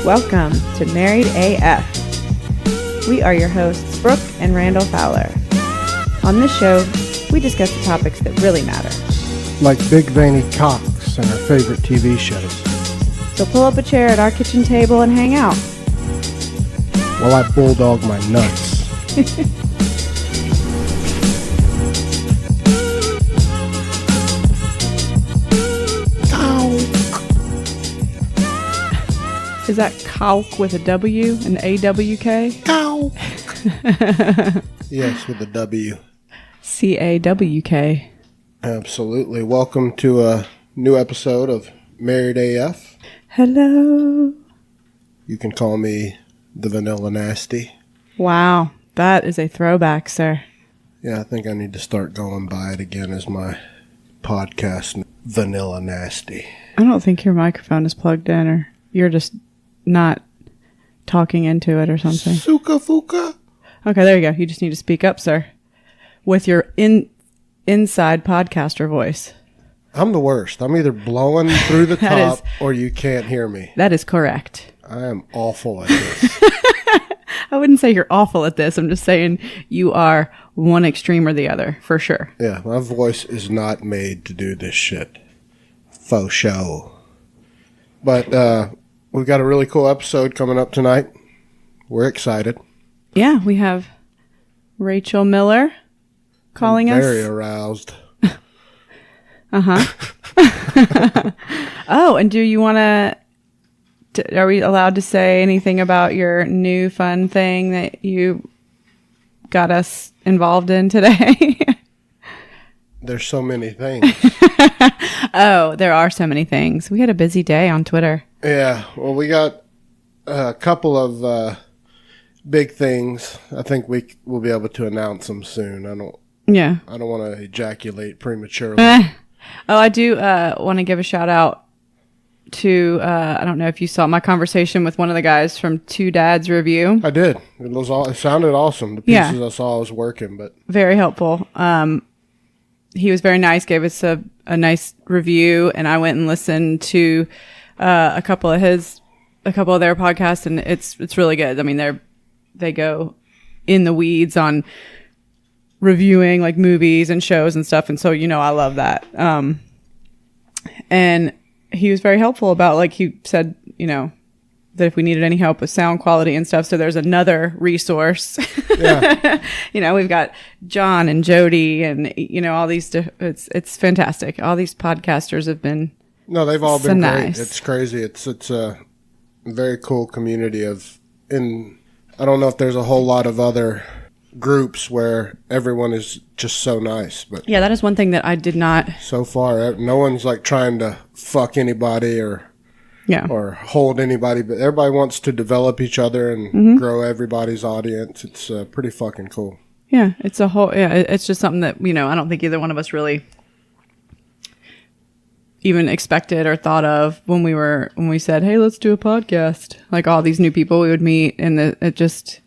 Welcome to Married AF. We are your hosts, Brooke and Randall Fowler. On this show, we discuss the topics that really matter. Like big veiny cocks and our favorite TV shows. So pull up a chair at our kitchen table and hang out. While I bulldog my nuts. Is that Kauk with a W and A-W-K? Cow. Yes, with a W. C-A-W-K. Absolutely. Welcome to a new episode of Married AF. Hello. You can call me the Vanilla Nasty. Wow, that is a throwback, sir. Yeah, I think I need to start going by it again as my podcast, Vanilla Nasty. I don't think your microphone is plugged in, or you're just not talking into it or something. Suka fuka. Okay, there you go. You just need to speak up, sir, with your inside podcaster voice. I'm the worst. I'm either blowing through the top or you can't hear me. That is correct. I am awful at this. I wouldn't say you're awful at this. I'm just saying you are one extreme or the other, for sure. Yeah, my voice is not made to do this shit. Faux show. But we've got a really cool episode coming up tonight. We're excited. Yeah, we have Rachel Miller calling us. Very aroused. Uh-huh. Oh, and do you want to... Are we allowed to say anything about your new fun thing that you got us involved in today? There's so many things. Oh, there are so many things. We had a busy day on Twitter. Yeah, well, we got a couple of big things. I think we'll be able to announce them soon. I don't want to ejaculate prematurely. Oh, I do want to give a shout out to, I don't know if you saw my conversation with one of the guys from Two Dads Review. I did. It sounded awesome. The pieces I saw I was working, but very helpful. He was very nice, gave us a nice review, and I went and listened to a couple of their podcasts, and it's really good. I mean, they go in the weeds on reviewing like movies and shows and stuff, and so I love that. And he was very helpful about, like, he said, that if we needed any help with sound quality and stuff, so there's another resource. Yeah. We've got John and Jody and, all these, it's fantastic. All these podcasters have been they've all so been nice. Great. It's crazy. It's a very cool community I don't know if there's a whole lot of other groups where everyone is just so nice, but yeah, that is one thing that I did not. So far, no one's like trying to fuck anybody or hold anybody, but everybody wants to develop each other and grow everybody's audience. It's pretty fucking cool. Yeah, it's just something that I don't think either one of us really even expected or thought of when we said, hey, let's do a podcast. Like all these new people we would meet, and it's just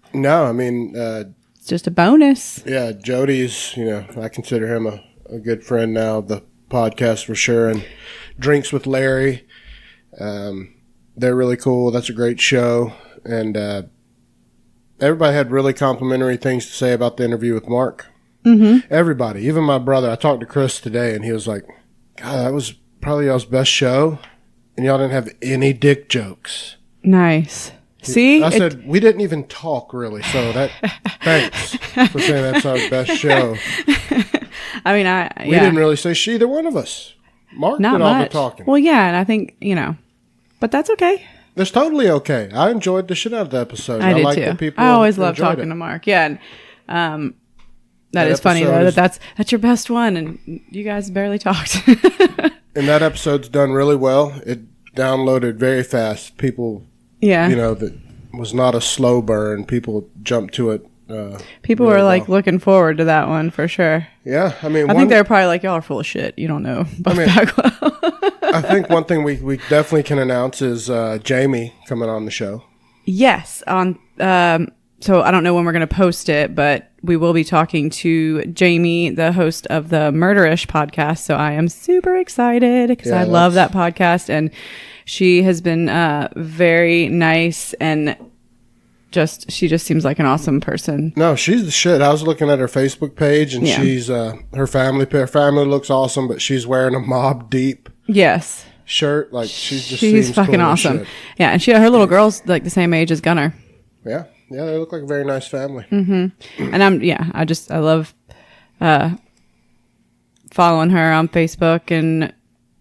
just a bonus. Yeah, Jody's, I consider him a good friend now of the podcast for sure. And Drinks with Larry, they're really cool. That's a great show. And everybody had really complimentary things to say about the interview with Mark. Mm-hmm. Everybody, even my brother. I talked to Chris today, and he was like, God, that was probably y'all's best show, and y'all didn't have any dick jokes. Nice. See? I said, we didn't even talk, really, so thanks for saying that's our best show. I mean, we didn't really say she, either one of us. Mark did all the talking. Well, yeah, and I think, but that's okay. It's totally okay. I enjoyed the shit out of the episode. I did like too. That people I always love talking to Mark. Yeah, and that is funny, though, that's your best one, and you guys barely talked. And that episode's done really well. It downloaded very fast. People... Yeah. That was not a slow burn. People jumped to it. People were looking forward to that one for sure. Yeah. I mean, I think they're probably like, y'all are full of shit. You don't know Buff Bagwell. I think one thing we definitely can announce is Jamie coming on the show. Yes. So I don't know when we're going to post it, but we will be talking to Jamie, the host of the Murderish podcast. So I am super excited because I love that podcast. And She has been very nice, and she just seems like an awesome person. No, she's the shit. I was looking at her Facebook page, and Yeah. she's her family looks awesome, but she's wearing a Mob Deep Yes. shirt. Like she's She's fucking cool as awesome. shit. Yeah, and her little girl's like the same age as Gunnar. Yeah, they look like a very nice family. Mm-hmm. And I love following her on Facebook and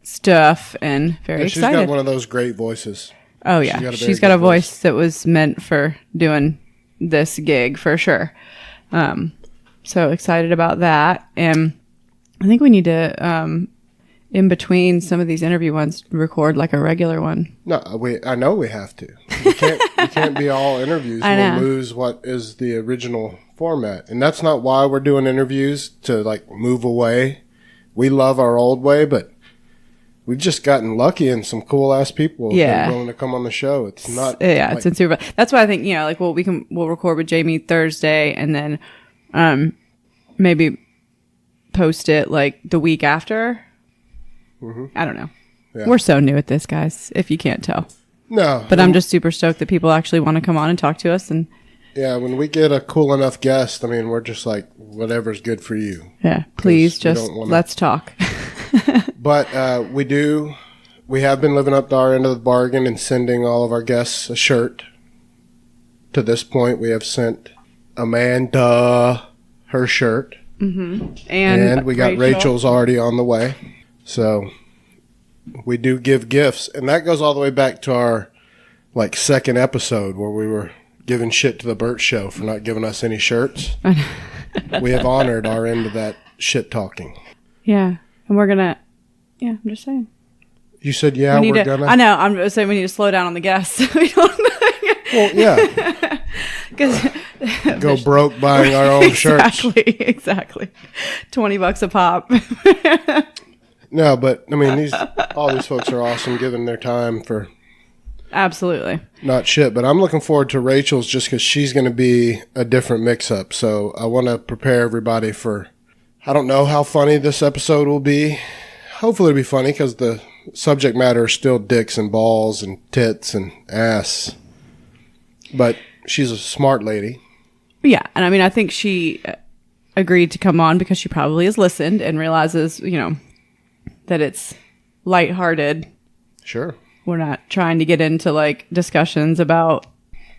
stuff, and very And she's excited. got one of those great voices. Oh yeah, she's got a voice that was meant for doing this gig for sure. So excited about that, and I think we need to in between some of these interview ones record like a regular one. No, I know we have to. We can't be all interviews. We'll lose what is the original format, and that's not why we're doing interviews to like move away. We love our old way, but we've just gotten lucky and some cool ass people that are willing to come on the show. It's not. Yeah, it's been super. That's why I think we'll record with Jamie Thursday, and then maybe post it like the week after. Mm-hmm. I don't know. Yeah. We're so new at this, guys. If you can't tell. No, but I'm just super stoked that people actually want to come on and talk to us. And yeah, when we get a cool enough guest, I mean, we're just like whatever's good for you. Yeah, please just let's talk. But we have been living up to our end of the bargain and sending all of our guests a shirt. To this point, we have sent Amanda her shirt. Mm-hmm. And we got Rachel's already on the way. So we do give gifts. And that goes all the way back to our second episode where we were giving shit to the Burt Show for not giving us any shirts. We have honored our end of that shit talking. Yeah. And we're going to... Yeah, I'm just saying. You said, we're going to... I know. I'm just saying we need to slow down on the guests. We don't... Well, yeah. Go broke buying our own shirts. Exactly. $20 a pop. No, but I mean, all these folks are awesome, giving their time for absolutely not shit. But I'm looking forward to Rachel's just because she's going to be a different mix-up. So I want to prepare everybody for. I don't know how funny this episode will be. Hopefully, it'll be funny because the subject matter is still dicks and balls and tits and ass. But she's a smart lady. Yeah, and I mean, I think she agreed to come on because she probably has listened and realizes, that it's lighthearted. Sure. We're not trying to get into discussions about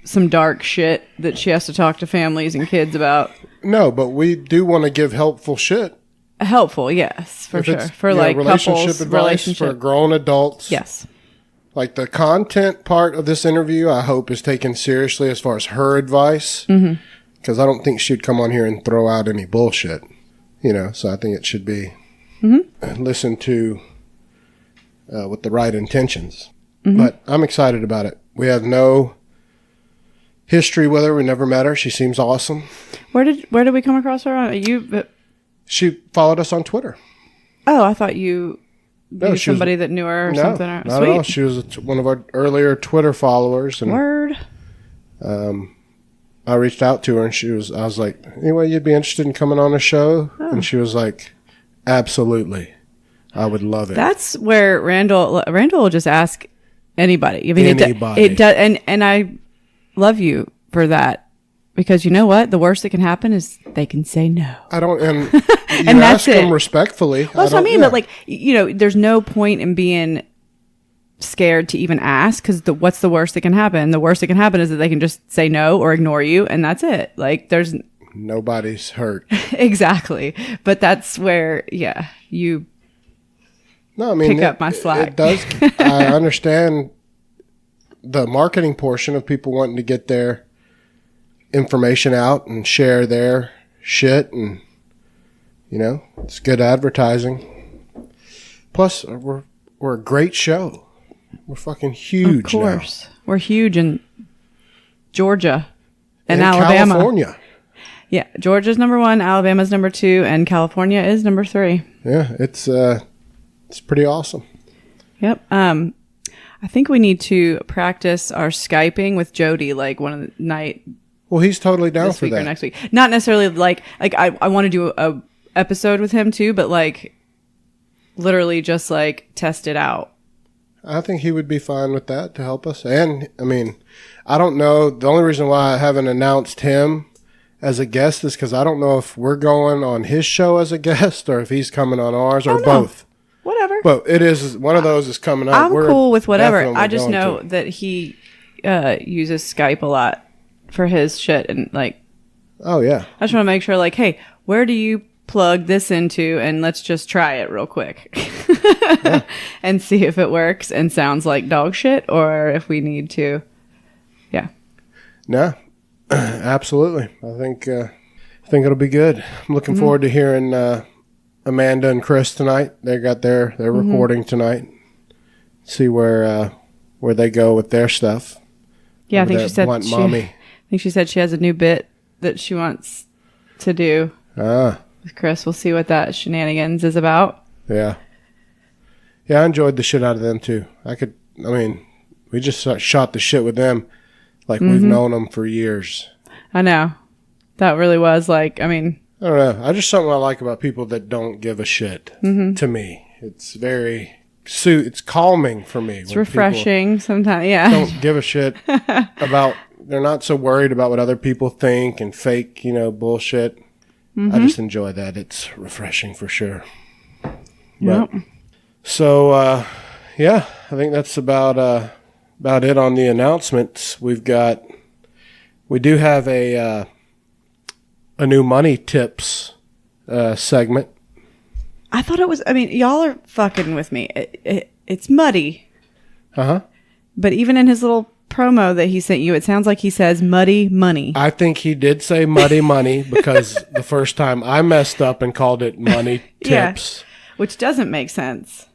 some dark shit that she has to talk to families and kids about. No, but we do want to give helpful shit. Helpful, yes, for sure. For relationship couples, advice for grown adults. Yes. The content part of this interview, I hope, is taken seriously as far as her advice. Because I don't think she'd come on here and throw out any bullshit. So I think it should be listened to with the right intentions. But I'm excited about it. We have no history with her. We never met her. She seems awesome. Where did we come across her? She followed us on Twitter. Oh, I thought you... No, somebody that knew her or something. Not at all. She was one of our earlier Twitter followers. And, Word. I reached out to her and I was like, anyway, you'd be interested in coming on a show? Oh. And she was like, absolutely. I would love it. That's where Randall will just ask anybody. I mean, anybody. It does, and I love you for that. Because you know what? The worst that can happen is they can say no. I don't, and you and ask them respectfully. Well, that's what I mean. Yeah. But there's no point in being scared to even ask because what's the worst that can happen? The worst that can happen is that they can just say no or ignore you, and that's it. There's nobody's hurt. Exactly. But that's where, you pick up my slack. It does. I understand the marketing portion of people wanting to get their information out and share their shit, and it's good advertising. Plus, we're a great show. We're fucking huge. Of course, now. We're huge in Georgia and Alabama. California. Yeah, Georgia's number 1, Alabama's number 2, and California is number 3. Yeah, it's pretty awesome. Yep. I think we need to practice our Skyping with Jody one of the night. Well, he's totally down this for week that. Or next week. Not necessarily I want to do a episode with him too, but literally just test it out. I think he would be fine with that to help us. And, I mean, I don't know. The only reason why I haven't announced him as a guest is because I don't know if we're going on his show as a guest or if he's coming on ours or both. Whatever. But it is, one of those is coming up. I'm cool with whatever. I just know that he uses Skype a lot for his shit. And, like, oh, yeah. I just want to make sure, like, hey, where do you plug this into, and let's just try it real quick and see if it works and sounds like dog shit, or if we need to. Yeah. No, absolutely. I think it'll be good. I'm looking forward to hearing Amanda and Chris tonight. They're recording tonight. See where they go with their stuff. Yeah, I think she said she said she has a new bit that she wants to do. With Chris. We'll see what that shenanigans is about. Yeah. Yeah, I enjoyed the shit out of them too. We just shot the shit with them like we've known them for years. I know. That really was like, I don't know. I just something I like about people that don't give a shit to me. It's very, it's calming for me. It's refreshing sometimes. Yeah. Don't give a shit about, they're not so worried about what other people think and fake, bullshit. I just enjoy that. It's refreshing for sure. Yep. So, I think that's about it on the announcements. We do have a new money tips segment. I thought it was, y'all are fucking with me. It's muddy. Uh-huh. But even in his little promo that he sent you, it sounds like he says muddy money. I think he did say muddy money because the first time I messed up and called it money tips. Yeah, which doesn't make sense.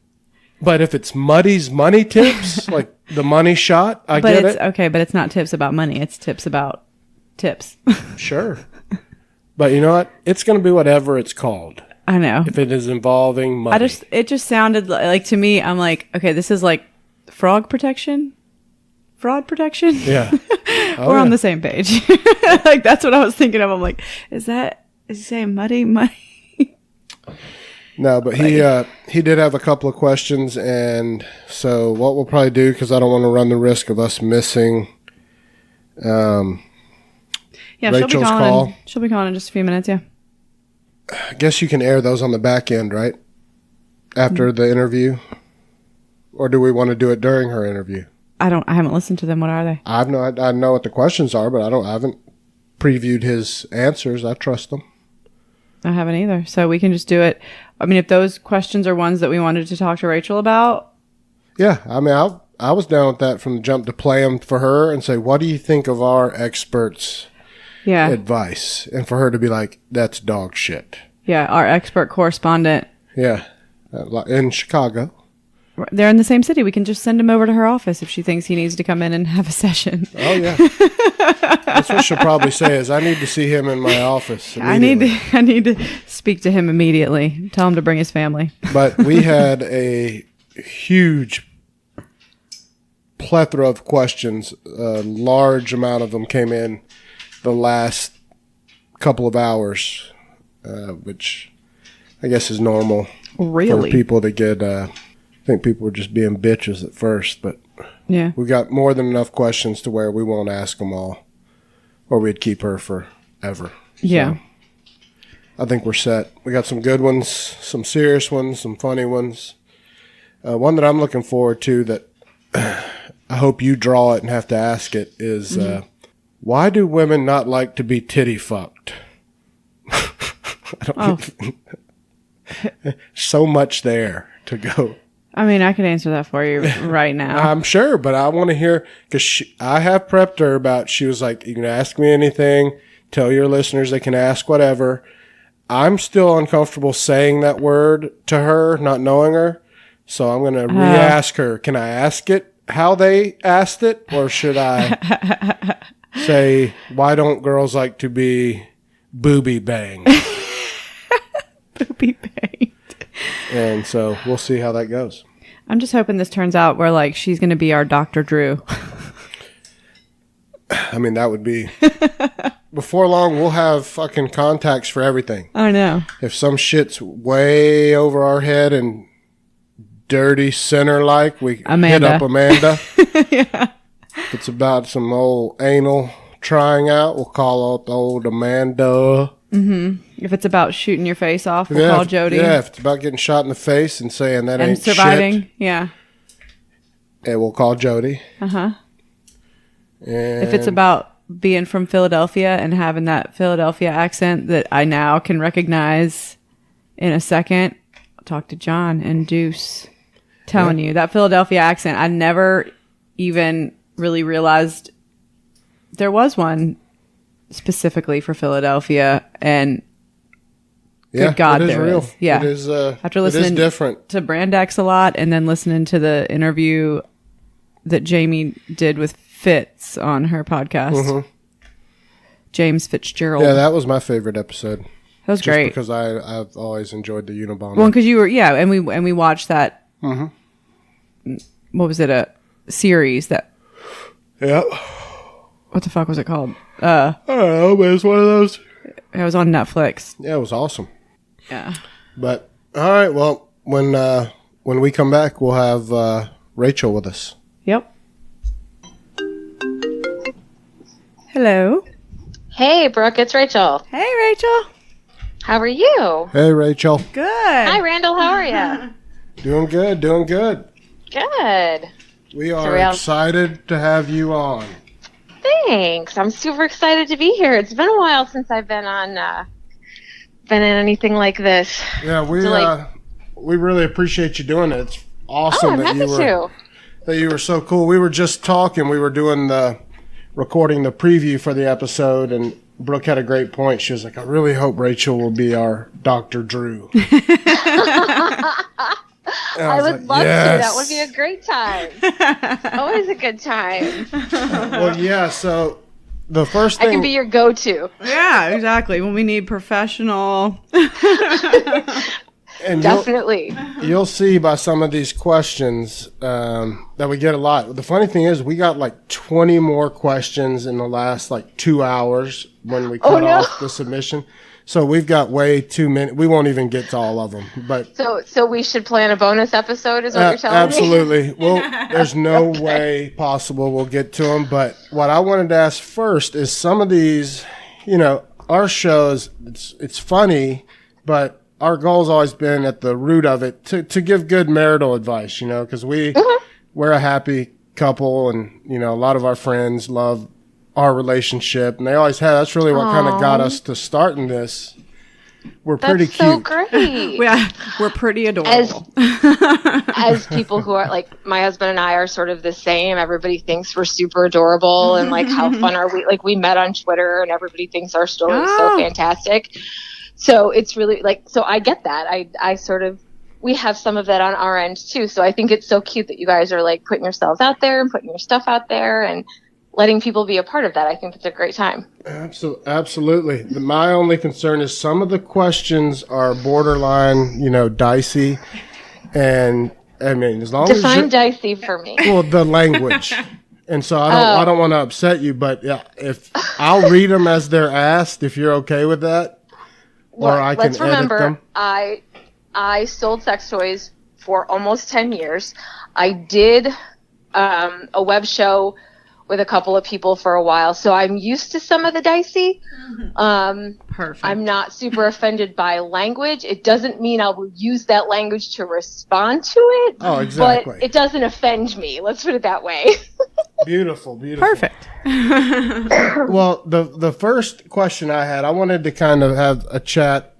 But if it's Muddy's money tips, like the money shot, I get it. Okay, but it's not tips about money. It's tips about tips. Sure. But you know what? It's going to be whatever it's called. I know. If it is involving money. It just sounded like to me, I'm like, okay, this is like fraud protection? Yeah. We're on the same page. Like, that's what I was thinking of. I'm like, is he saying muddy money? No, but he did have a couple of questions, and so what we'll probably do, because I don't want to run the risk of us missing Rachel's call. She'll be calling in just a few minutes, yeah. I guess you can air those on the back end, right? After the interview? Or do we want to do it during her interview? I haven't listened to them. What are they? I know what the questions are, but I haven't previewed his answers. I trust them. I haven't either. So we can just do it. If those questions are ones that we wanted to talk to Rachel about. Yeah. I was down with that from the jump to play them for her and say, what do you think of our experts' advice? And for her to be like, that's dog shit. Yeah. Our expert correspondent. Yeah. In Chicago. They're in the same city. We can just send him over to her office if she thinks he needs to come in and have a session. Oh, yeah. That's what she'll probably say is, I need to see him in my office I need to speak to him immediately. Tell him to bring his family. But we had a huge plethora of questions. A large amount of them came in the last couple of hours, which I guess is normal. Really? For people to get... I think people were just being bitches at first, but yeah, we got more than enough questions to where we won't ask them all, or we'd keep her forever. Yeah. So I think we're set. We got some good ones, some serious ones, some funny ones. One that I'm looking forward to that I hope you draw it and have to ask it is, why do women not like to be titty fucked? So much there to go. I can answer that for you right now. I'm sure, but I want to hear, because I have prepped her about, she was like, you can ask me anything, tell your listeners they can ask whatever. I'm still uncomfortable saying that word to her, not knowing her, so I'm going to re-ask her. Can I ask it how they asked it, or should I say, why don't girls like to be booby banged? Booby banged. And so we'll see how that goes. I'm just hoping this turns out where, like, she's going to be our Dr. Drew. That would be... Before long, we'll have fucking contacts for everything. I know. If some shit's way over our head and dirty sinner like, we Amanda. hit up Amanda. Yeah. If it's about some old anal trying out, we'll call out the old Amanda. If it's about shooting your face off, we'll call Jody. Yeah, if it's about getting shot in the face and saying that and ain't surviving. shit, Yeah. and we'll call Jody. And And if it's about being from Philadelphia and having that Philadelphia accent that I now can recognize in a second, I'll talk to John and Deuce. Telling you, that Philadelphia accent, I never even really realized there was one specifically for Philadelphia, and good God, it is there real. is. Yeah. It is, After it is listening different. to Brand X a lot, and then listening to the interview that Jamie did with Fitz on her podcast, James Fitzgerald. Yeah, that was my favorite episode. That was Just great. because I've always enjoyed the Unabomber. Well, because you were, yeah, and we watched that. What was it? A series that. Yeah. What the fuck was it called? I don't know, but it's one of those. It was on Netflix. Yeah, it was awesome. Yeah. But all right, well, when we come back, we'll have Rachel with us. Yep. Hello. Hey, Brooke, it's Rachel. Hey, Rachel. How are you? Hey, Rachel. Good. Hi, Randall. How are you? Doing good, doing good. Good. We are excited to have you on. Thanks. I'm super excited to be here. It's been a while since I've been on, been in anything like this. Yeah, we really appreciate you doing it. It's awesome that you were so cool. We were just talking. We were doing recording the preview for the episode, and Brooke had a great point. She was like, I really hope Rachel will be our Dr. Drew. I would love to. That would be a great time. Always a good time. Well, yeah, so the first thing... I can be your go-to. Yeah, exactly. When we need professional... And definitely. You'll see by some of these questions that we get a lot. The funny thing is we got like 20 more questions in the last like 2 hours when we cut off the submission. So we've got way too many. We won't even get to all of them. But so we should plan a bonus episode is what you're telling me? Absolutely. Well, there's no way possible we'll get to them. But what I wanted to ask first is some of these, our shows, it's funny, but our goal's always been at the root of it to give good marital advice, because we're a happy couple, and, a lot of our friends love our relationship, and they always have. That's really what kind of got us to starting this. We're pretty cute. That's so great. We're pretty adorable. As people who are like, my husband and I are sort of the same. Everybody thinks we're super adorable, and like, how fun are we? Like, we met on Twitter, and everybody thinks our story is so fantastic. So it's really so I get that. I sort of, we have some of that on our end too. So I think it's so cute that you guys are like putting yourselves out there and putting your stuff out there and letting people be a part of that. I think it's a great time. Absolutely. My only concern is some of the questions are borderline, dicey. And I mean, as long as define dicey for me. Well, the language. And so I don't want to upset you, but yeah, if I'll read them as they're asked, if you're okay with that. Or I can let's remember, edit them. I sold sex toys for almost 10 years. I did a web show with a couple of people for a while, so I'm used to some of the dicey. Perfect. I'm not super offended by language. It doesn't mean I will use that language to respond to it. Oh, exactly. But it doesn't offend me. Let's put it that way. Beautiful. Perfect. Well, the first question I had, I wanted to kind of have a chat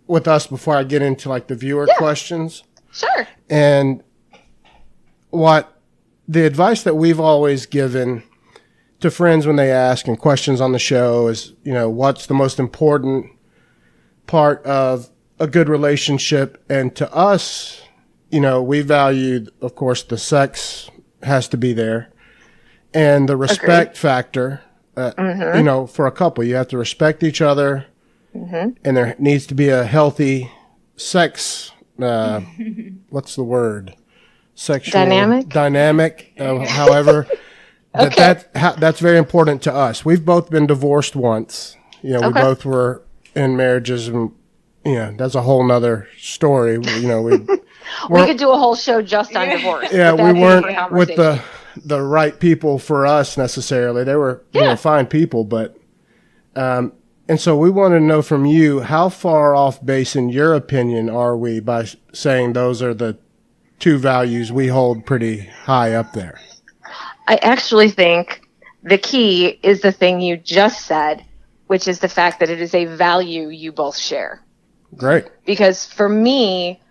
with us before I get into like the viewer questions. Sure. And what the advice that we've always given to friends when they ask and questions on the show is, what's the most important part of a good relationship? And to us, we valued, of course, the sex has to be there. And the respect factor, for a couple, you have to respect each other, and there needs to be a healthy sex. What's the word? Sexual dynamic. However, that's very important to us. We've both been divorced once. We both were in marriages, and that's a whole nother story. We could do a whole show just on divorce. Yeah, we weren't with the right people for us necessarily. They were fine people, but and so we want to know from you, how far off base, in your opinion, are we by saying those are the two values we hold pretty high up there? I actually think the key is the thing you just said, which is the fact that it is a value you both share. Great. Because for me,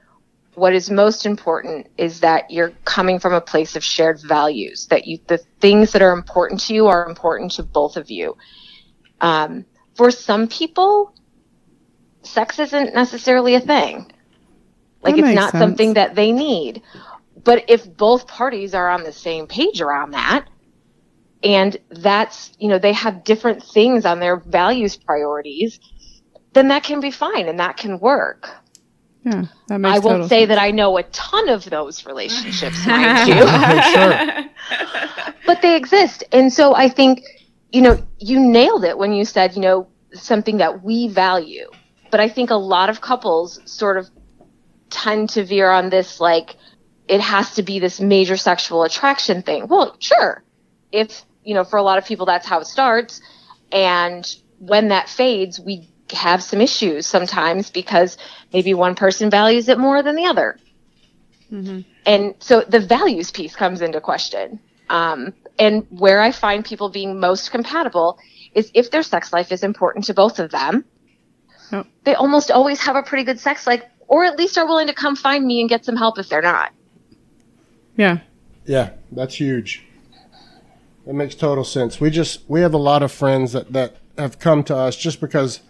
what is most important is that you're coming from a place of shared values, that the things that are important to you are important to both of you. For some people, sex isn't necessarily a thing. Like, it's not something that they need. But if both parties are on the same page around that, and that's, they have different things on their values priorities, then that can be fine and that can work. Yeah, that makes I won't say sense. that I know a ton of those relationships, mind you. Sure. But they exist. And so I think, you nailed it when you said, something that we value. But I think a lot of couples sort of tend to veer on this, like, it has to be this major sexual attraction thing. Well, sure. If, for a lot of people, that's how it starts. And when that fades, we have some issues sometimes because maybe one person values it more than the other. Mm-hmm. And so the values piece comes into question. And where I find people being most compatible is if their sex life is important to both of them. Oh. They almost always have a pretty good sex life, or at least are willing to come find me and get some help if they're not. Yeah. Yeah, that's huge. That makes total sense. We have a lot of friends that have come to us just because,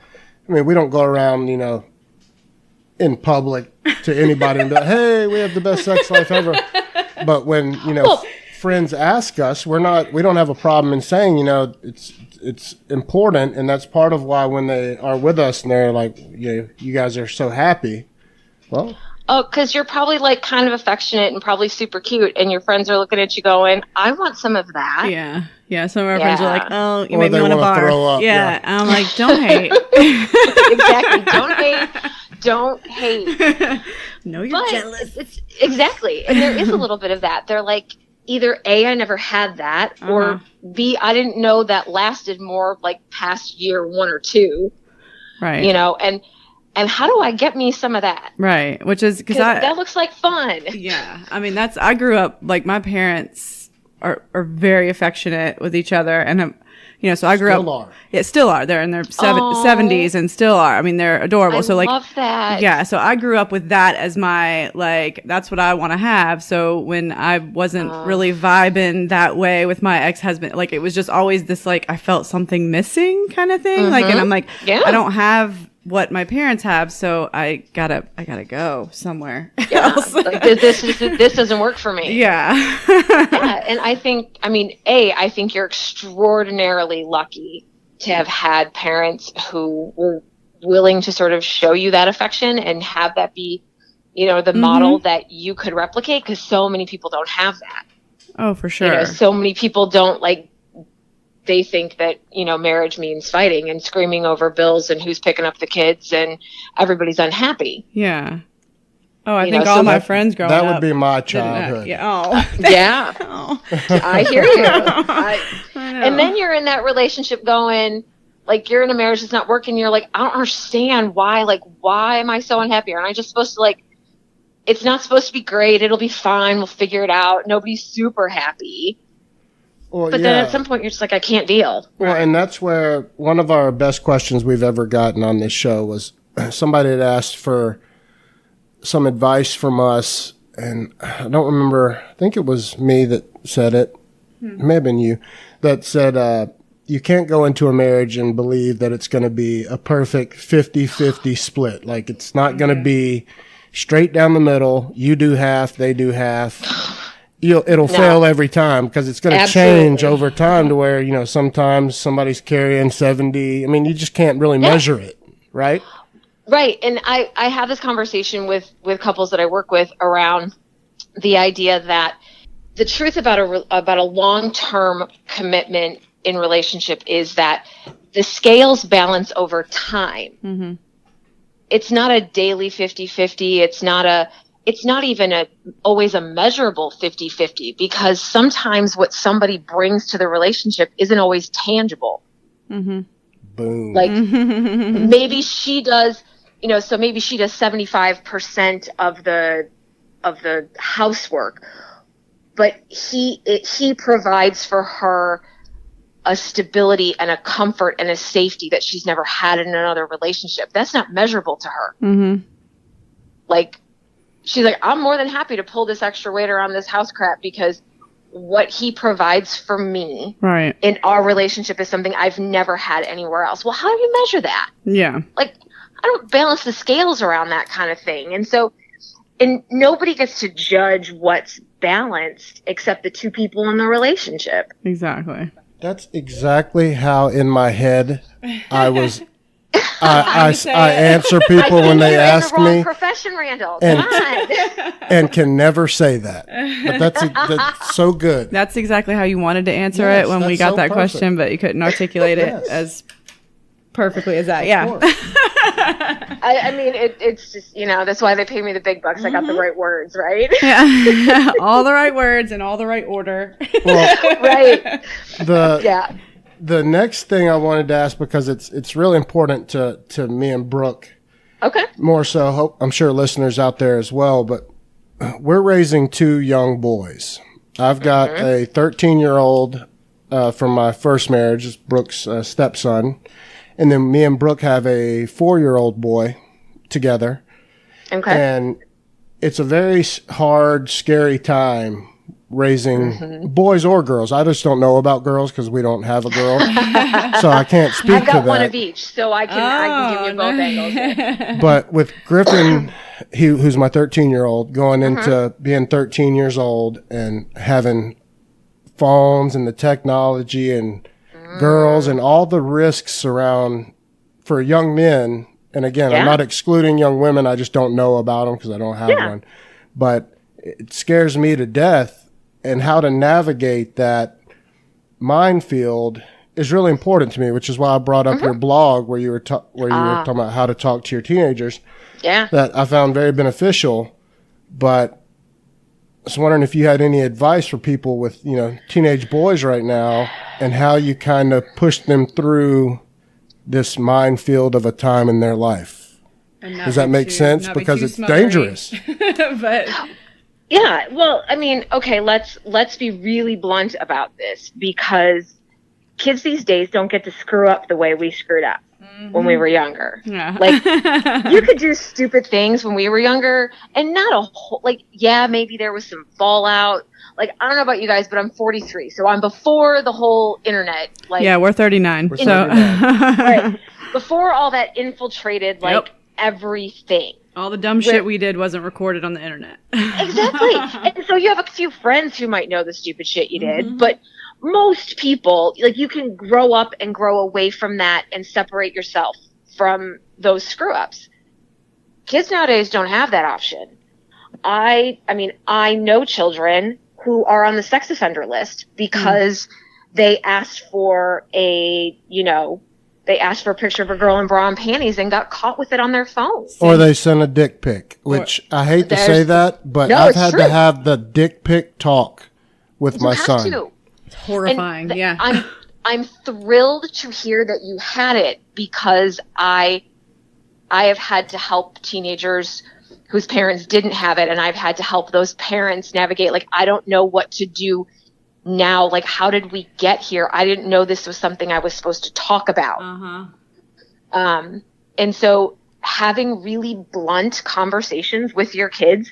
we don't go around, in public to anybody and be like, hey, we have the best sex life ever. But when, friends ask us, we don't have a problem in saying, it's important. And that's part of why when they are with us and they're like, you guys are so happy. Well, oh, because you're probably like kind of affectionate and probably super cute, and your friends are looking at you going, I want some of that. Yeah. Yeah. Some of our friends are like, oh, you or make me want to barf. Up, yeah. I'm like, don't hate. Exactly. Don't hate. No, you're jealous. It's exactly. And there is a little bit of that. They're like, either A, I never had that, or B, I didn't know that lasted more like past year 1 or 2. Right. And how do I get me some of that? Right. Which is because that looks like fun. Yeah. I grew up, like, my parents are very affectionate with each other. And, so I grew up. Yeah, still are. They're in their 70s and still are. They're adorable. I love that. Yeah. So I grew up with that as my, like, that's what I want to have. So when I wasn't really vibing that way with my ex-husband, like, it was just always this, like, I felt something missing kind of thing. Mm-hmm. Like, and I'm like, I don't have what my parents have, so I gotta go somewhere else. Like, this doesn't work for me. Yeah. Yeah, and I think you're extraordinarily lucky to have had parents who were willing to sort of show you that affection and have that be, the model that you could replicate, because so many people don't have that. Oh, for sure. So many people don't, like, they think that, marriage means fighting and screaming over bills and who's picking up the kids and everybody's unhappy. Yeah. Oh, I think all my friends growing up. That would be my childhood. Yeah. Oh. Yeah. Oh. I hear you. I know. And then you're in that relationship going, like, you're in a marriage that's not working. You're like, I don't understand why. Like, why am I so unhappy? Aren't I just supposed to, like, it's not supposed to be great. It'll be fine. We'll figure it out. Nobody's super happy. Well, but then at some point you're just like, I can't deal. Well, and that's where one of our best questions we've ever gotten on this show was somebody had asked for some advice from us, and I don't remember, I think it was me that said it. It may have been you that said, you can't go into a marriage and believe that it's going to be a perfect 50-50 split. Like, it's not going to be straight down the middle. You do half, they do half. It'll fail every time because it's going to change over time to where, sometimes somebody's carrying 70. You just can't really measure it, right? Right. And I have this conversation with couples that I work with around the idea that the truth about a long-term commitment in relationship is that the scales balance over time. Mm-hmm. it's not a daily 50-50. It's not even always a measurable 50-50, because sometimes what somebody brings to the relationship isn't always tangible. Boom. Like maybe she does, so maybe she does 75% of the housework, but he provides for her a stability and a comfort and a safety that she's never had in another relationship. That's not measurable to her. Mm-hmm. Like, she's like, I'm more than happy to pull this extra weight around this house crap, because what he provides for me in our relationship is something I've never had anywhere else. Well, how do you measure that? Yeah. Like, I don't balance the scales around that kind of thing. And nobody gets to judge what's balanced except the two people in the relationship. Exactly. That's exactly how in my head I was. I answer people when they ask me. Profession, Randall. And can never say that. But that's so good. That's exactly how you wanted to answer it when we got that question, but you couldn't articulate it as perfectly as that. Yeah. I mean, it's just, that's why they pay me the big bucks. I got the right words, right? Yeah. All the right words in all the right order. Well, right. The next thing I wanted to ask, because it's really important to me and Brooke. Okay. More so, I'm sure listeners out there as well, but we're raising two young boys. I've got a 13-year-old from my first marriage, it's Brooke's stepson. And then me and Brooke have a 4-year-old boy together. Okay. And it's a very hard, scary time raising boys or girls. I just don't know about girls because we don't have a girl. So I can't speak to that. I've got one of each, so I can give you both angles. But with Griffin, who's my 13-year-old, going into being 13 years old and having phones and the technology and girls and all the risks around for young men. And again, I'm not excluding young women. I just don't know about them because I don't have one. But it scares me to death. And how to navigate that minefield is really important to me, which is why I brought up your blog where you were talking about how to talk to your teenagers. Yeah. That I found very beneficial. But I was wondering if you had any advice for people with, teenage boys right now and how you kind of push them through this minefield of a time in their life. Does that make sense? Because it's dangerous. But yeah, well, I mean, okay, let's be really blunt about this, because kids these days don't get to screw up the way we screwed up when we were younger. Yeah. Like, you could do stupid things when we were younger, and not a whole, maybe there was some fallout. Like, I don't know about you guys, but I'm 43, so I'm before the whole internet. We're 39. Right. Before all that infiltrated, everything. All the dumb shit we did wasn't recorded on the internet. Exactly. And so you have a few friends who might know the stupid shit you did, but most people, you can grow up and grow away from that and separate yourself from those screw-ups. Kids nowadays don't have that option. I know children who are on the sex offender list because they asked for a picture of a girl in bra and panties and got caught with it on their phone. Or they sent a dick pic, which I hate to say that, but I've had to have the dick pic talk with my son. It's horrifying. And I'm thrilled to hear that you had it, because I have had to help teenagers whose parents didn't have it, and I've had to help those parents navigate. I don't know what to do now. How did we get here? I didn't know this was something I was supposed to talk about. And so having really blunt conversations with your kids,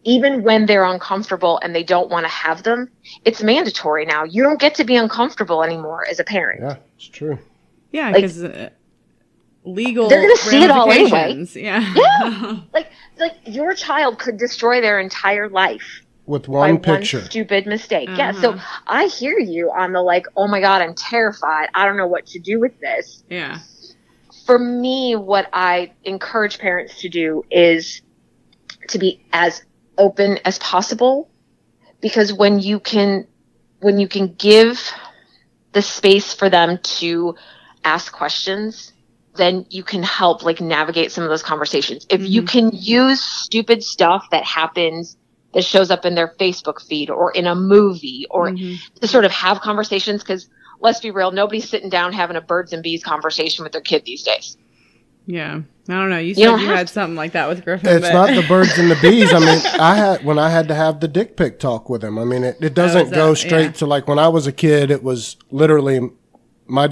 even when they're uncomfortable and they don't want to have them, it's mandatory now. You don't get to be uncomfortable anymore as a parent. Yeah, it's true. Yeah, because legal they're going to see it all anyway. Yeah. Like your child could destroy their entire life with one by picture. One stupid mistake. Yeah. So I hear you on the oh my God, I'm terrified. I don't know what to do with this. Yeah. For me, what I encourage parents to do is to be as open as possible, because when you can give the space for them to ask questions, then you can help like navigate some of those conversations. If you can use stupid stuff that happens, that shows up in their Facebook feed or in a movie, or to sort of have conversations, because let's be real, nobody's sitting down having a birds and bees conversation with their kid these days. Yeah. I don't know. You said you had something like that with Griffin. It's not the birds and the bees. I mean, when I had to have the dick pic talk with him. I mean, it doesn't go straight to like when I was a kid, it was literally my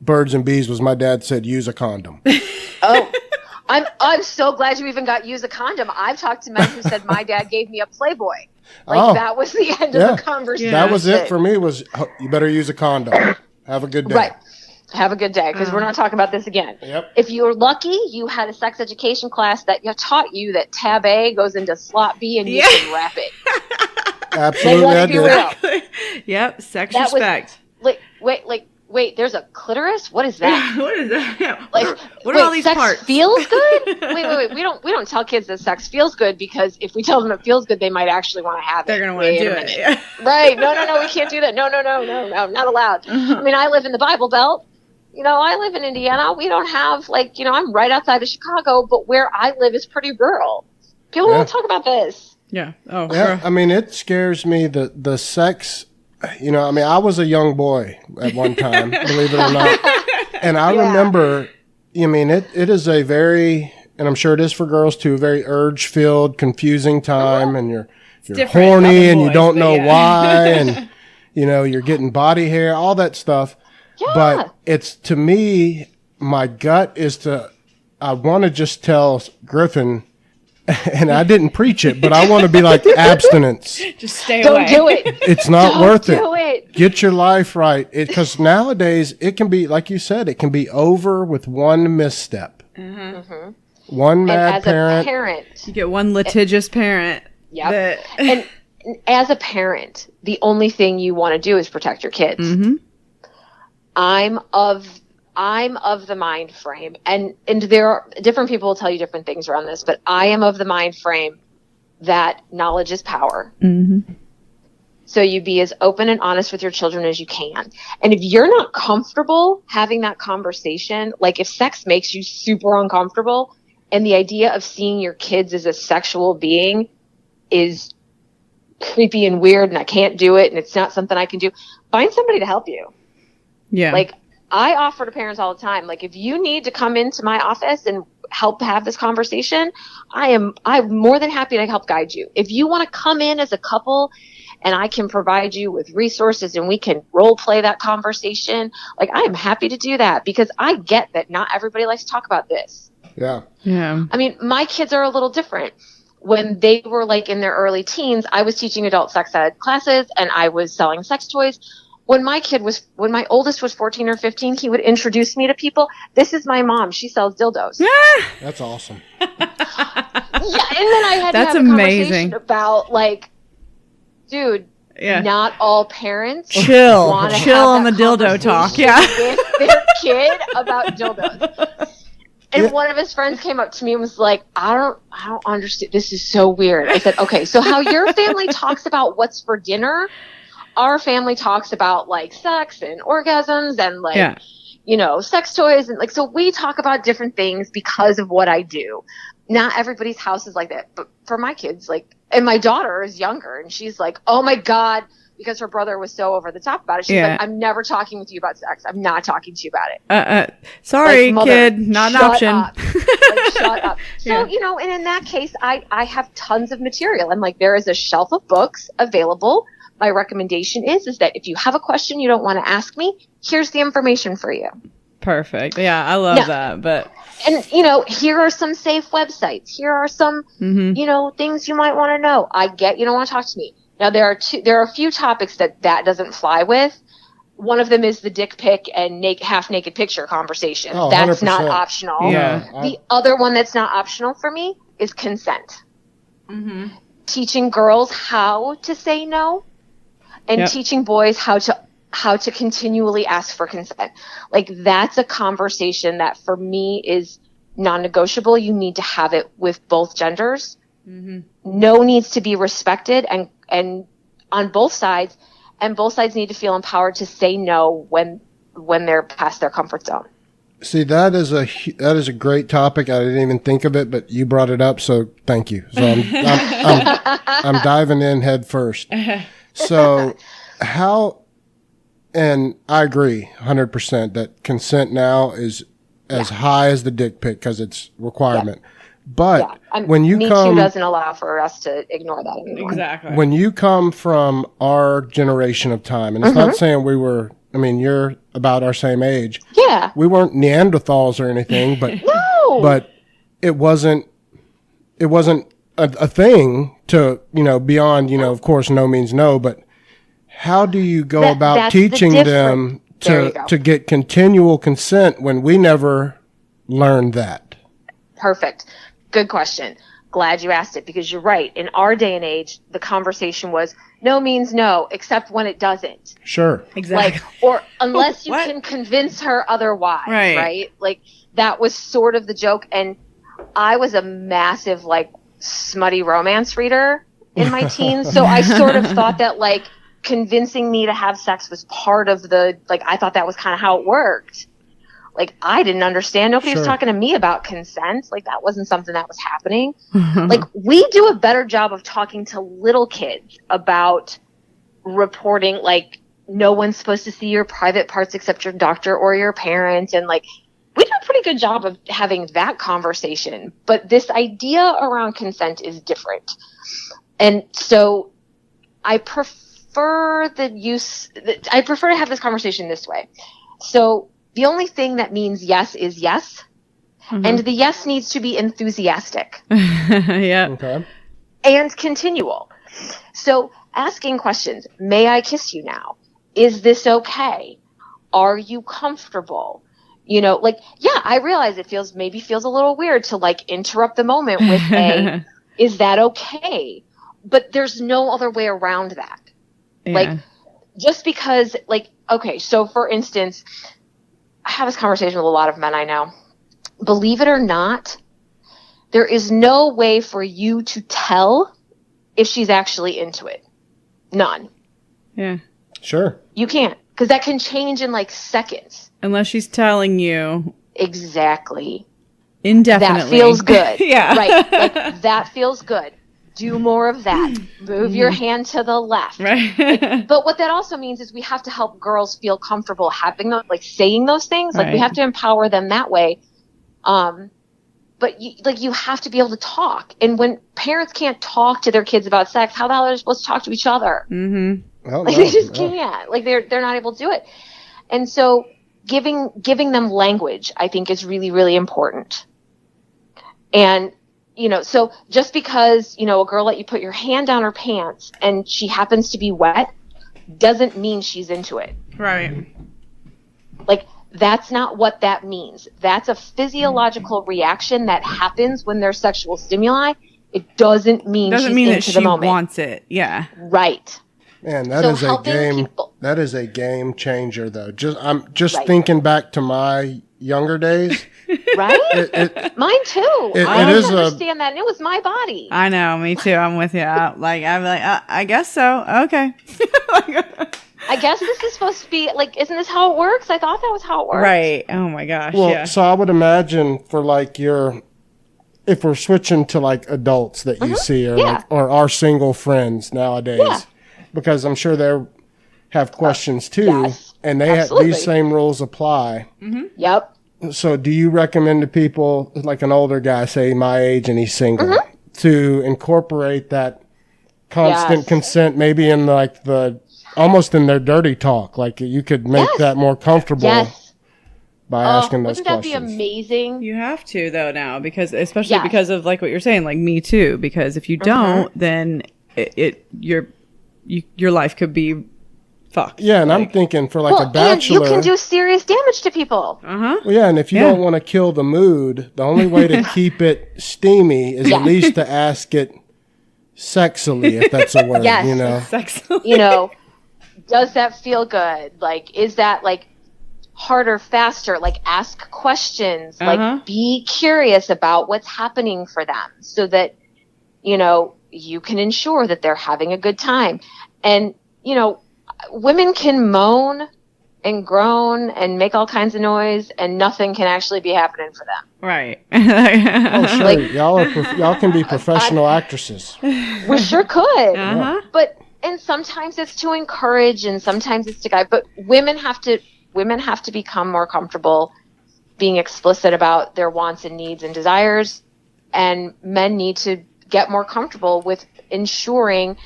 birds and bees was my dad said, use a condom. Oh, I'm so glad you even got use a condom. I've talked to men who said my dad gave me a Playboy. Like that was the end of the conversation. That was it for me, was you better use a condom. Have a good day. Right. Have a good day, because we're not talking about this again. Yep. If you were lucky, you had a sex education class that taught you that tab A goes into slot B and you can wrap it. Absolutely, I did. Exactly. Yep, sex respect. Wait, there's a clitoris? What is that? What is that? Like, what are all these sex parts? Feels good? wait. We don't tell kids that sex feels good, because if we tell them it feels good, they might actually want to have it. They're gonna want to do it. Yeah. Right? No, we can't do that. No, not allowed. I mean, I live in the Bible Belt. I live in Indiana. We don't have I'm right outside of Chicago, but where I live is pretty rural. People don't talk about this. Yeah. Oh, yeah. Sure. I mean, it scares me the sex. I was a young boy at one time, believe it or not. And I remember, it is a very, and I'm sure it is for girls too, very urge-filled, confusing time. And you're horny and you don't know why. And, you're getting body hair, all that stuff. Yeah. But it's, to me, my gut is I want to just tell Griffin, and I didn't preach it, but I want to be like abstinence. Just stay away. Don't do it. It's not worth it. Get your life right. Because nowadays it can be, like you said, it can be over with one misstep. Mm-hmm. One mad parent. You get one litigious parent. Yep. And as a parent, the only thing you want to do is protect your kids. Mm-hmm. I'm of the mind frame, and there are different people will tell you different things around this, but I am of the mind frame that knowledge is power. Mm-hmm. So you be as open and honest with your children as you can. And if you're not comfortable having that conversation, like if sex makes you super uncomfortable and the idea of seeing your kids as a sexual being is creepy and weird and I can't do it and it's not something I can do, find somebody to help you. Yeah. Like I offer to parents all the time, like if you need to come into my office and help have this conversation, I'm more than happy to help guide you. If you want to come in as a couple and I can provide you with resources and we can role play that conversation, like I am happy to do that, because I get that not everybody likes to talk about this. Yeah. Yeah. I mean, my kids are a little different. When they were like in their early teens, I was teaching adult sex ed classes and I was selling sex toys. When my oldest was 14 or 15, he would introduce me to people. This is my mom. She sells dildos. That's awesome. Yeah, and then I had to have a conversation about like, dude, not all parents chill on the dildo talk. Yeah, with their kid about dildos. And one of his friends came up to me and was like, I don't understand. This is so weird. I said, okay, so how your family talks about what's for dinner, our family talks about like sex and orgasms and like, sex toys. And like, so we talk about different things because of what I do. Not everybody's house is like that. But for my kids, like, and my daughter is younger and she's like, oh my God, because her brother was so over the top about it. She's like, I'm never talking with you about sex. I'm not talking to you about it. Sorry, like, kid, not an option. Like, shut up. So, and in that case, I have tons of material. And like, there is a shelf of books available. My recommendation is that if you have a question you don't want to ask me, here's the information for you. Perfect. Yeah, I love that. But and here are some safe websites. Here are some things you might want to know. I get you don't want to talk to me. Now there are a few topics that doesn't fly with. One of them is the dick pic and half naked picture conversation. Oh, that's 100%. not optional. Yeah. The other one that's not optional for me is consent. Mm-hmm. Teaching girls how to say no. And teaching boys how to continually ask for consent. Like that's a conversation that for me is non-negotiable. You need to have it with both genders. Mm-hmm. No needs to be respected and on both sides, and both sides need to feel empowered to say no when they're past their comfort zone. See, that is a great topic. I didn't even think of it, but you brought it up, so thank you. So I'm diving in head first. So how, and I agree 100% that consent now is as high as the dick pic because it's requirement. But when you Me come, Too doesn't allow for us to ignore that anymore. Exactly. when you come from our generation of time, and it's not saying you're about our same age. Yeah. We weren't Neanderthals or anything, but No. but it wasn't a thing to, beyond, of course, no means no, but how do you go about that's teaching the them There you go. to get continual consent when we never learned that? Perfect. Good question. Glad you asked it, because you're right. In our day and age, the conversation was no means no, except when it doesn't. Sure. Exactly. Or unless you What? can convince her otherwise, Right. right? Like, that was sort of the joke. And I was a massive, smutty romance reader in my teens. So I sort of thought that, convincing me to have sex was part of I thought that was kind of how it worked. I didn't understand. Nobody was talking to me about consent. That wasn't something that was happening. We do a better job of talking to little kids about reporting, no one's supposed to see your private parts except your doctor or your parent. And, we do a pretty good job of having that conversation. But this idea around consent is different. And so I prefer to have this conversation this way. So the only thing that means yes is yes. Mm-hmm. And the yes needs to be enthusiastic. Yeah. Okay. And continual. So asking questions, may I kiss you now? Is this okay? Are you comfortable? I realize it feels a little weird to interrupt the moment with a, is that okay? But there's no other way around that. Yeah. Just because, okay, so for instance, I have this conversation with a lot of men I know. Believe it or not, there is no way for you to tell if she's actually into it. None. Yeah. Sure. You can't, because that can change in seconds. Unless she's telling you Exactly. indefinitely. That feels good. Yeah. Right. That feels good. Do more of that. Move your hand to the left. Right. But what that also means is we have to help girls feel comfortable having those, saying those things. We have to empower them that way. But you have to be able to talk. And when parents can't talk to their kids about sex, how the hell are they supposed to talk to each other? Mm-hmm. Well, They just can't. They're not able to do it. And so giving them language, I think, is really, really important. And so just because, a girl let you put your hand down her pants and she happens to be wet doesn't mean she's into it. Right. That's not what that means. That's a physiological reaction that happens when there's sexual stimuli. It doesn't mean she's into that she the moment. wants it. Yeah. Right. Man, that So is a helping game. people- That is a game changer, though. I'm just Right. thinking back to my younger days. Right? Mine too. I is didn't understand that, and it was my body. I know. Me too. I'm with you. I'm like, I guess so. Okay. I guess this is supposed to be isn't this how it works? I thought that was how it works. Right. Oh my gosh. Well, yeah. so I would imagine for if we're switching to adults that you see or our single friends nowadays, because I'm sure they have questions too, yes, and these same rules apply. Mm-hmm. Yep. So do you recommend to people, an older guy, say my age and he's single, to incorporate that constant consent maybe in almost in their dirty talk? You could make that more comfortable by asking those wouldn't that questions. be amazing? You have to though now, especially because of what you're saying, Me Too. Because if you don't, then your life could be fucked. Yeah, and I'm thinking for a bachelor. And you can do serious damage to people. Uh-huh. Well, yeah, and if you don't want to kill the mood, the only way to keep it steamy is at least to ask it sexily, if that's a word. Yes. Sexily. Does that feel good? Is that harder, faster? Ask questions. Be curious about what's happening for them, so that you can ensure that they're having a good time. And women can moan and groan and make all kinds of noise, and nothing can actually be happening for them. Right. Oh, sure. Like, y'all can be professional actresses. We sure could. Uh-huh. And sometimes it's to encourage, and sometimes it's to guide. But women have to become more comfortable being explicit about their wants and needs and desires, and men need to get more comfortable with ensuring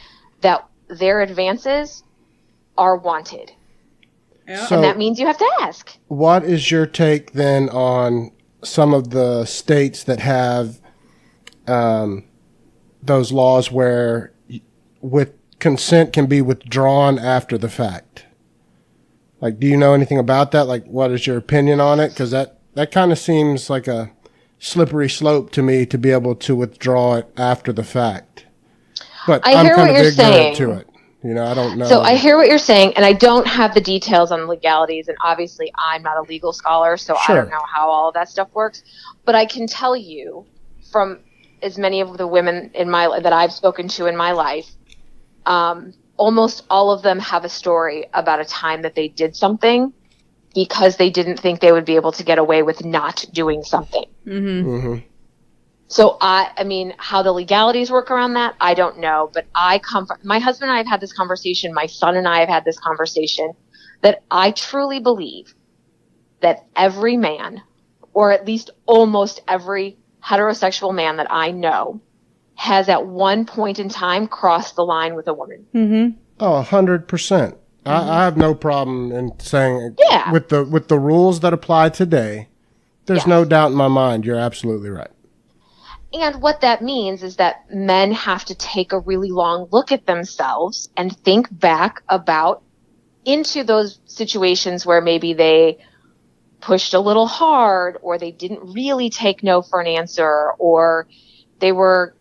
that their advances are wanted. Yeah. So and that means you have to ask. What is your take then on some of the states that have those laws where with consent can be withdrawn after the fact? Like, do you know anything about that? Like, what is your opinion on it? Because that kind of seems like a slippery slope to me, to be able to withdraw it after the fact. But I'm kind of ignorant to it. You know, I don't know. So I hear what you're saying, and I don't have the details on the legalities, and obviously I'm not a legal scholar, so Sure. I don't know how all of that stuff works. But I can tell you from as many of the women that I've spoken to in my life, almost all of them have a story about a time that they did something because they didn't think they would be able to get away with not doing something. Mm-hmm. Mm-hmm. So I mean, how the legalities work around that, I don't know. But my husband and I have had this conversation. My son and I have had this conversation, that I truly believe that every man, or at least almost every heterosexual man that I know, has at one point in time crossed the line with a woman. Mm-hmm. Oh, 100%. I have no problem in saying, Yeah. with the rules that apply today, there's no doubt in my mind. You're absolutely right. And what that means is that men have to take a really long look at themselves and think back into those situations where maybe they pushed a little hard, or they didn't really take no for an answer, or they were,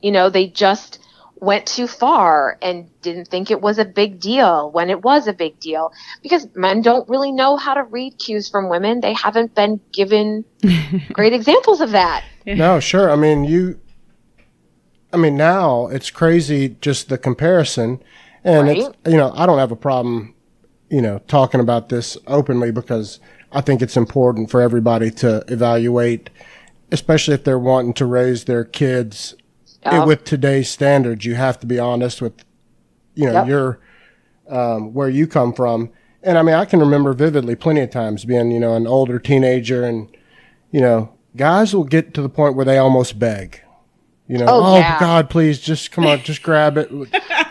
they just went too far and didn't think it was a big deal when it was a big deal. Because men don't really know how to read cues from women. They haven't been given great examples of that. No, sure. I mean, now it's crazy, just the comparison. And Right. it's, I don't have a problem, talking about this openly, because I think it's important for everybody to evaluate, especially if they're wanting to raise their kids with today's standards. You have to be honest with, your, where you come from. And I mean, I can remember vividly plenty of times being, an older teenager, and, guys will get to the point where they almost beg. Yeah. God, please, just come on, just grab it.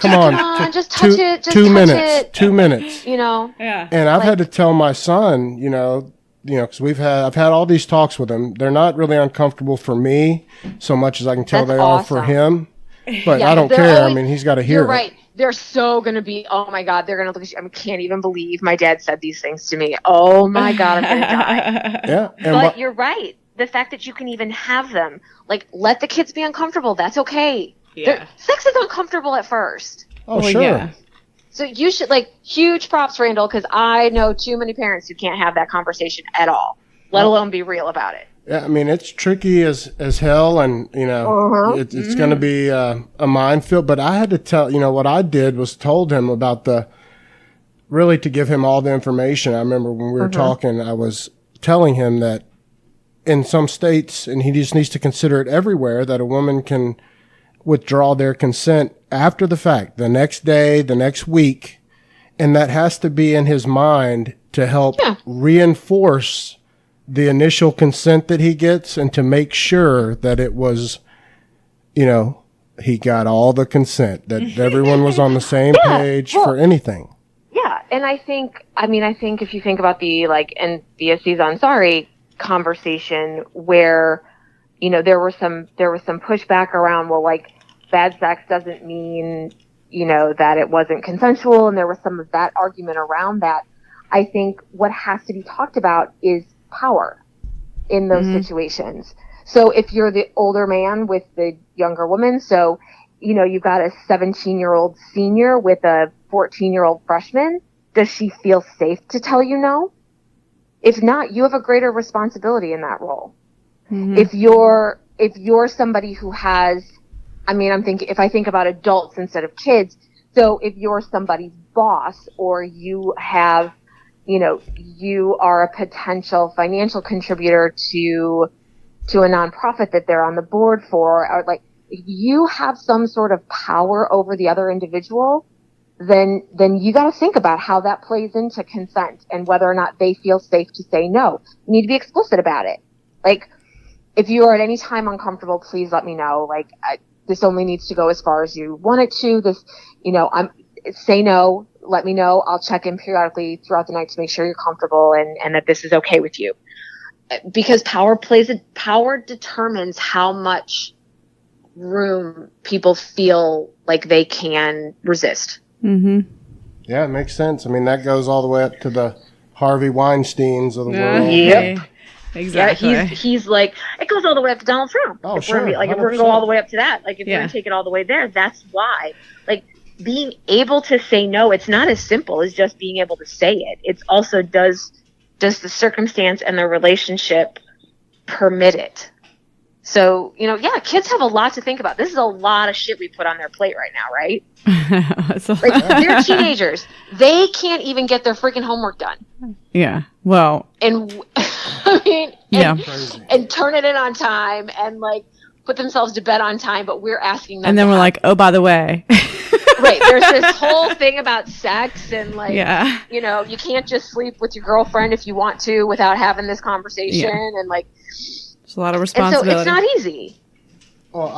Come on, just touch it. Just 2 touch minutes. it. 2 minutes. Yeah. And I've had to tell my son, because I've had all these talks with him. They're not really uncomfortable for me so much as I can tell That's they are for awesome. him. But Yeah, I don't they're care. always- I mean, he's got to hear You're it. right. They're so going to be, oh my God, they're going to look at you. I can't even believe my dad said these things to me. Oh my God, I'm going to die. Yeah. And But you're right. The fact that you can even have them, let the kids be uncomfortable. That's okay. Yeah. Sex is uncomfortable at first. oh, Well, sure. yeah. So you should, huge props, Randall, because I know too many parents who can't have that conversation at all, let alone be real about it. Yeah, I mean, it's tricky as hell, and, it's going to be a minefield. But I had to tell, what I did was told him about really to give him all the information. I remember when we were talking, I was telling him that in some states, and he just needs to consider it everywhere, that a woman can withdraw their consent after the fact, the next day, the next week, and that has to be in his mind to help reinforce the initial consent that he gets, and to make sure that it was, he got all the consent, that everyone was on the same page for anything. Yeah, and I think if you think about the and the Aziz Ansari conversation, where there was some pushback around, bad sex doesn't mean that it wasn't consensual, and there was some of that argument around that. I think what has to be talked about is power in those situations. So if you're the older man with the younger woman, so you've got a 17-year-old senior with a 14-year-old freshman, does she feel safe to tell you no? If not, you have a greater responsibility in that role. Mm-hmm. If you're somebody who has, if I think about adults instead of kids, So if you're somebody's boss, or you have, you are a potential financial contributor to a nonprofit that they're on the board for, or like, if you have some sort of power over the other individual, then you got to think about how that plays into consent and whether or not they feel safe to say no. You need to be explicit about it. Like, if you are at any time uncomfortable, please let me know. Like, this only needs to go as far as you want it to. Say no, let me know. I'll check in periodically throughout the night to make sure you're comfortable and that this is okay with you. Because power determines how much room people feel like they can resist. Mm-hmm. Yeah, it makes sense. I mean, that goes all the way up to the Harvey Weinsteins of the world. Yep. Exactly. Yeah, he's like, it goes all the way up to Donald Trump. Oh, if sure. If we're going to go all the way up to that, like, if we're going to take it all the way there, that's why. Like, being able to say no, it's not as simple as just being able to say it. It's also, does the circumstance and the relationship permit it? So, kids have a lot to think about. This is a lot of shit we put on their plate right now, right? Like, they're teenagers. They can't even get their freaking homework done. Yeah. Well. And and turn it in on time and like put themselves to bed on time, but we're asking them. And then we're like, oh, by the way. Right. There's this whole thing about sex and like, you can't just sleep with your girlfriend if you want to without having this conversation. And like, it's a lot of responsibility. And so it's not easy. Well,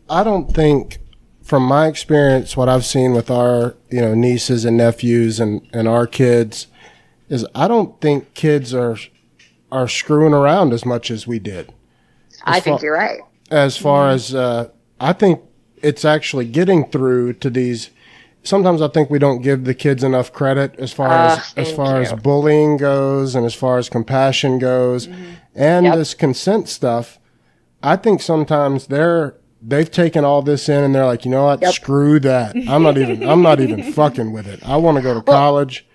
I don't think, from my experience, what I've seen with our, nieces and nephews and our kids, is I don't think kids are screwing around as much as we did. I think you're right. As far as, I think it's actually getting through to these. Sometimes I think we don't give the kids enough credit as far as bullying goes and as far as compassion goes, and this consent stuff. I think sometimes they've taken all this in and they're like, you know what, screw that. I'm not even fucking with it. I want to go to college.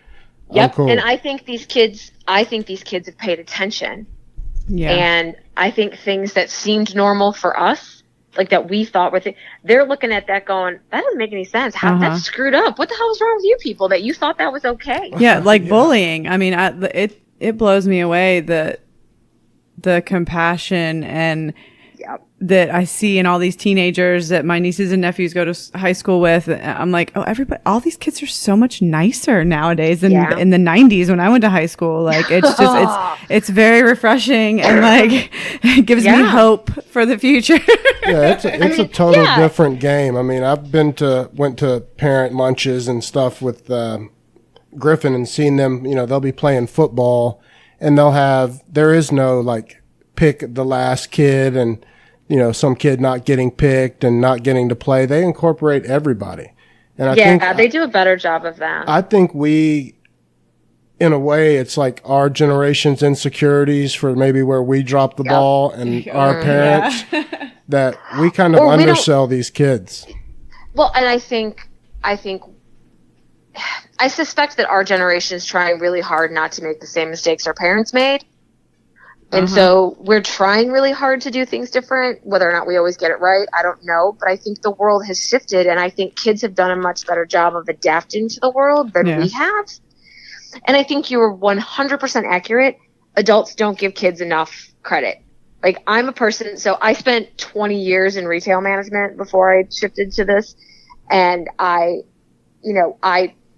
Yep. I'm cool. And I think these kids have paid attention. Yeah. And I think things that seemed normal for us, like that we thought were they're looking at that going, that doesn't make any sense. How that's screwed up. What the hell is wrong with you people that you thought that was okay? Yeah, like bullying. I mean, it blows me away the compassion and that I see in all these teenagers that my nieces and nephews go to high school with. I'm like, oh, all these kids are so much nicer nowadays than in the 90s when I went to high school. Like, it's just, it's very refreshing and like it gives me hope for the future. Yeah, it's a total different game. I mean, I've went to parent lunches and stuff with Griffin and seen them, they'll be playing football and there is no like pick the last kid and, some kid not getting picked and not getting to play. They incorporate everybody. And I think they do a better job of that. I think we, in a way, it's like our generation's insecurities for maybe where we dropped the ball and our parents that we kind of undersell these kids. Well, and I suspect that our generation is trying really hard not to make the same mistakes our parents made. And so we're trying really hard to do things different. Whether or not we always get it right, I don't know. But I think the world has shifted, and I think kids have done a much better job of adapting to the world than we have. And I think you were 100% accurate. Adults don't give kids enough credit. Like, I'm a person, so I spent 20 years in retail management before I shifted to this. And I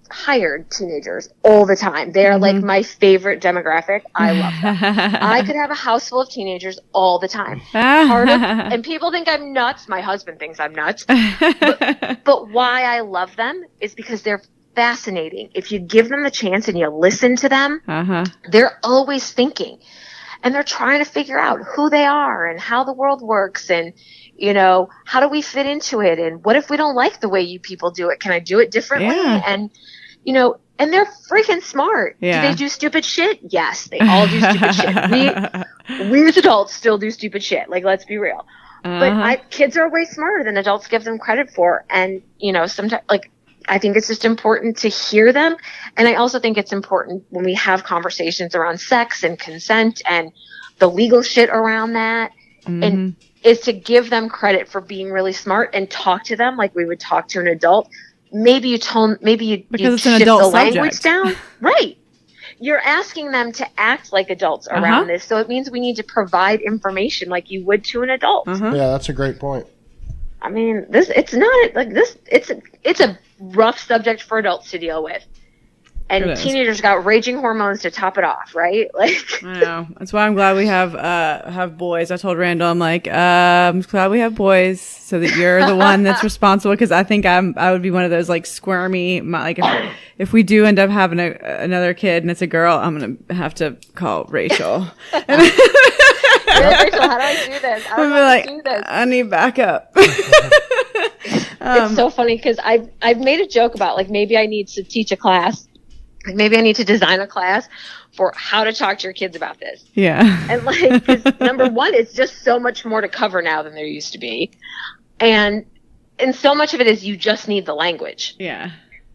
hired teenagers all the time. They are like my favorite demographic. I love them. I could have a house full of teenagers all the time. And people think I'm nuts. My husband thinks I'm nuts. But why I love them is because they're fascinating. If you give them the chance and you listen to them, they're always thinking. And they're trying to figure out who they are and how the world works and, how do we fit into it? And what if we don't like the way you people do it? Can I do it differently? Yeah. And, and they're freaking smart. Yeah. Do they do stupid shit? Yes, they all do stupid shit. We as adults still do stupid shit. Like, let's be real. But kids are way smarter than adults give them credit for. And, sometimes, like, I think it's just important to hear them. And I also think it's important when we have conversations around sex and consent and the legal shit around that. And is to give them credit for being really smart and talk to them like we would talk to an adult. maybe you Because it's shift an adult the subject. language down. Right. You're asking them to act like adults around this. So it means we need to provide information like you would to an adult. Yeah, that's a great point. I mean, it's a rough subject for adults to deal with. And teenagers got raging hormones to top it off, right? Like, I know. That's why I'm glad we have boys. I told Randall, I'm like, I'm glad we have boys so that you're the one that's responsible. Because I think I would be one of those like squirmy, like if we do end up having another kid and it's a girl, I'm gonna have to call Rachel. Rachel, how do I do this? I need backup. It's so funny because I've made a joke about like maybe I need to teach a class. Like maybe I need to design a class for how to talk to your kids about this. Yeah. And like, 'cause number one, it's just so much more to cover now than there used to be. And so much of it is you just need the language. Yeah.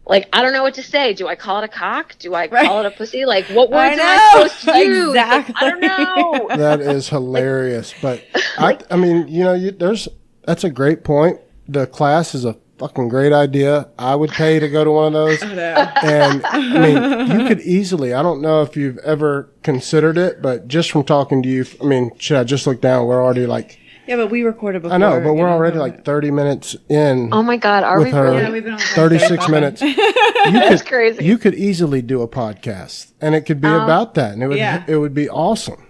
Like, I don't know what to say. Do I call it a cock? Do I call it a pussy? Like, what words am I supposed to use? Exactly. Like, I don't know. That is hilarious. But I mean, that's a great point. The class is a fucking great idea. I would pay to go to one of those. Oh, no. And I mean, you could easily, I don't know if you've ever considered it, but just from talking to you, I mean, should I just look down? We're already like, yeah, but we recorded before. I know, but we're already like 30 minutes in. Oh my God, are we really? Yeah, we've been on 36 minutes. That's crazy. You could easily do a podcast and it could be about that and it would be awesome.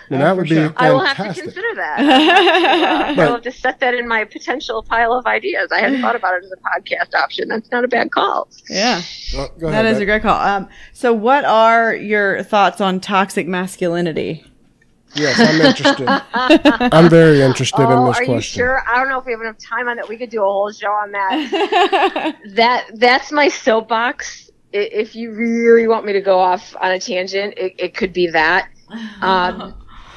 And that would be fantastic. I will have to consider that. I will have to set that in my potential pile of ideas. I hadn't thought about it as a podcast option. That's not a bad call. Yeah. Oh, go ahead, that is a great call. So what are your thoughts on toxic masculinity? Yes, I'm interested. I'm very interested in this question. Are you sure? I don't know if we have enough time on it. We could do a whole show on that. That's my soapbox. If you really want me to go off on a tangent, it could be that.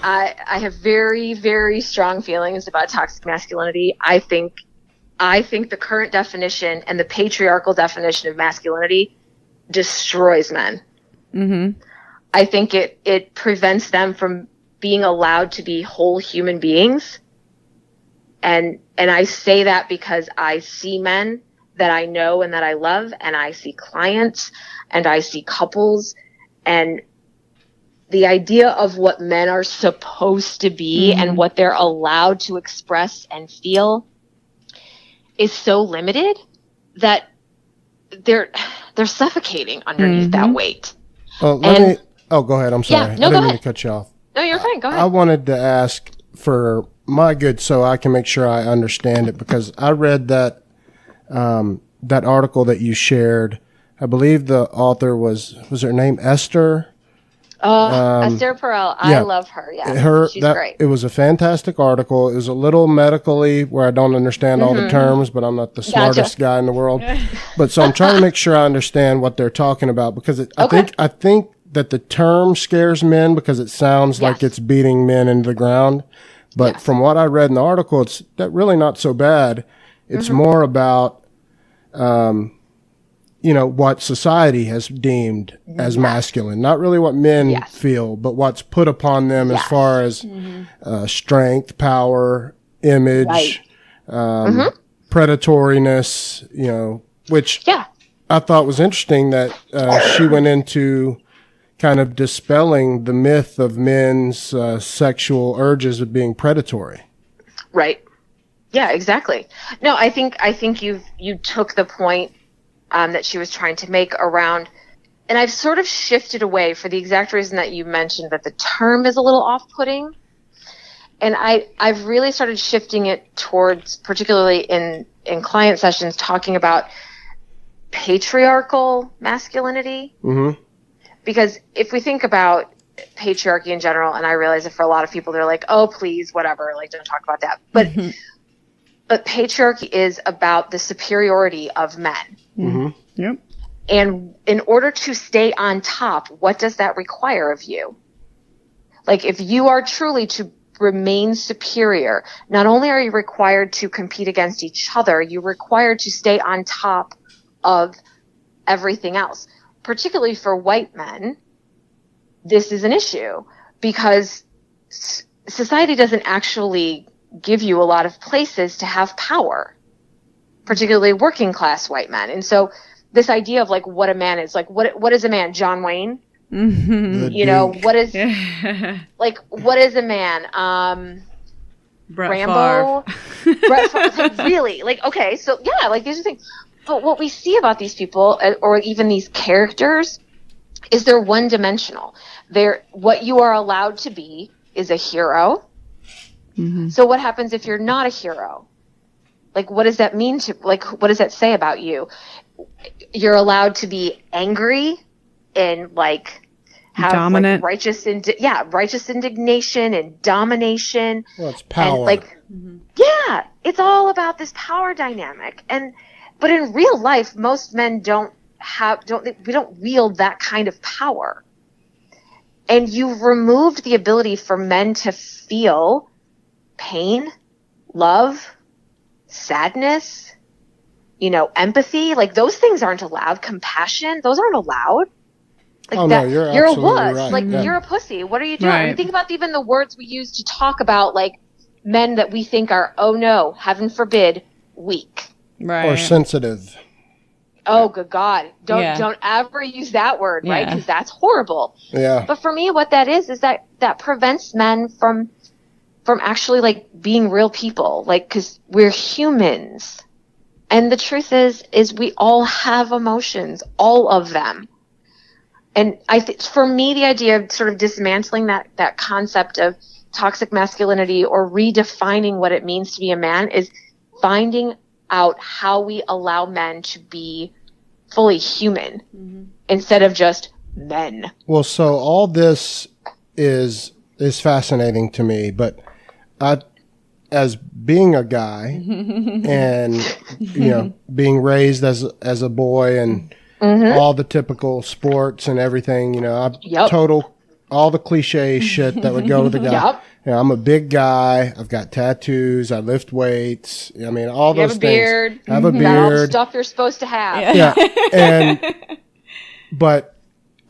I have very, very strong feelings about toxic masculinity. I think the current definition and the patriarchal definition of masculinity destroys men. Mm-hmm. I think it prevents them from being allowed to be whole human beings. And I say that because I see men that I know and that I love, and I see clients and I see couples, and the idea of what men are supposed to be and what they're allowed to express and feel is so limited that they're suffocating underneath that weight. Go ahead. I'm sorry. Yeah, no, I didn't mean ahead. to cut you off. No, you're fine. Go ahead. I wanted to ask for my good so I can make sure I understand it, because I read that article that you shared. I believe the author was her name Esther? Esther Perel. I love her. Yeah. She's great. It was a fantastic article. It was a little medically where I don't understand all the terms, but I'm not the smartest guy in the world. But so I'm trying to make sure I understand what they're talking about, because I think that the term scares men because it sounds like it's beating men into the ground. But from what I read in the article, it's really not so bad. It's more about, what society has deemed as masculine, not really what men feel, but what's put upon them as far as strength, power, image, predatoriness, which I thought was interesting that she went into kind of dispelling the myth of men's sexual urges of being predatory. Right. Yeah, exactly. No, I think you took the point that she was trying to make around, and I've sort of shifted away for the exact reason that you mentioned, that the term is a little off-putting. And I've really started shifting it towards, particularly in client sessions, talking about patriarchal masculinity. Mm-hmm. Because if we think about patriarchy in general, and I realize that for a lot of people, they're like, oh, please, whatever, like, don't talk about that. But patriarchy is about the superiority of men. Mm-hmm. Yep. And in order to stay on top, what does that require of you? Like, if you are truly to remain superior, not only are you required to compete against each other, you're required to stay on top of everything else. Particularly for white men, this is an issue because society doesn't actually give you a lot of places to have power. particularly working class white men. And so this idea of like what a man is, like what is a man? John Wayne? You know, what is like what is a man? Brett Rambo? Brett Favre. Like, really? Like, okay, so yeah, like these are things. But what we see about these people, or even these characters, is they're one-dimensional. What you are allowed to be is a hero. So what happens if you're not a hero? Like, what does that mean what does that say about you? You're allowed to be angry and like have dominant, like, righteous indignation and domination. Well, it's power. And like, yeah, it's all about this power dynamic. But in real life, most men we don't wield that kind of power. And you've removed the ability for men to feel pain, love, sadness, you know, empathy. Like those things aren't allowed. Compassion, those aren't allowed. Like no, you're a absolutely wuss. right. Like Yeah. you're a pussy. What are you doing? Right. I mean, think about even the words we use to talk about like men that we think are, oh no, heaven forbid, weak. right? Or sensitive. Oh, good God. Yeah. Don't ever use that word, right? Yeah. Because that's horrible. Yeah. But for me, what that is that prevents men from actually like being real people, like, because we're humans. And the truth is we all have emotions, all of them. And for me, the idea of sort of dismantling that concept of toxic masculinity or redefining what it means to be a man is finding out how we allow men to be fully human instead of just men. Well, so all this is fascinating to me, but as being a guy and you know being raised as a boy and all the typical sports and everything, you know, all the cliche shit that would go with a guy. Yep. You know, I'm a big guy. I've got tattoos. I lift weights. I mean, all those things. Beard. I have a That all the beard. stuff you're supposed to have. Yeah. But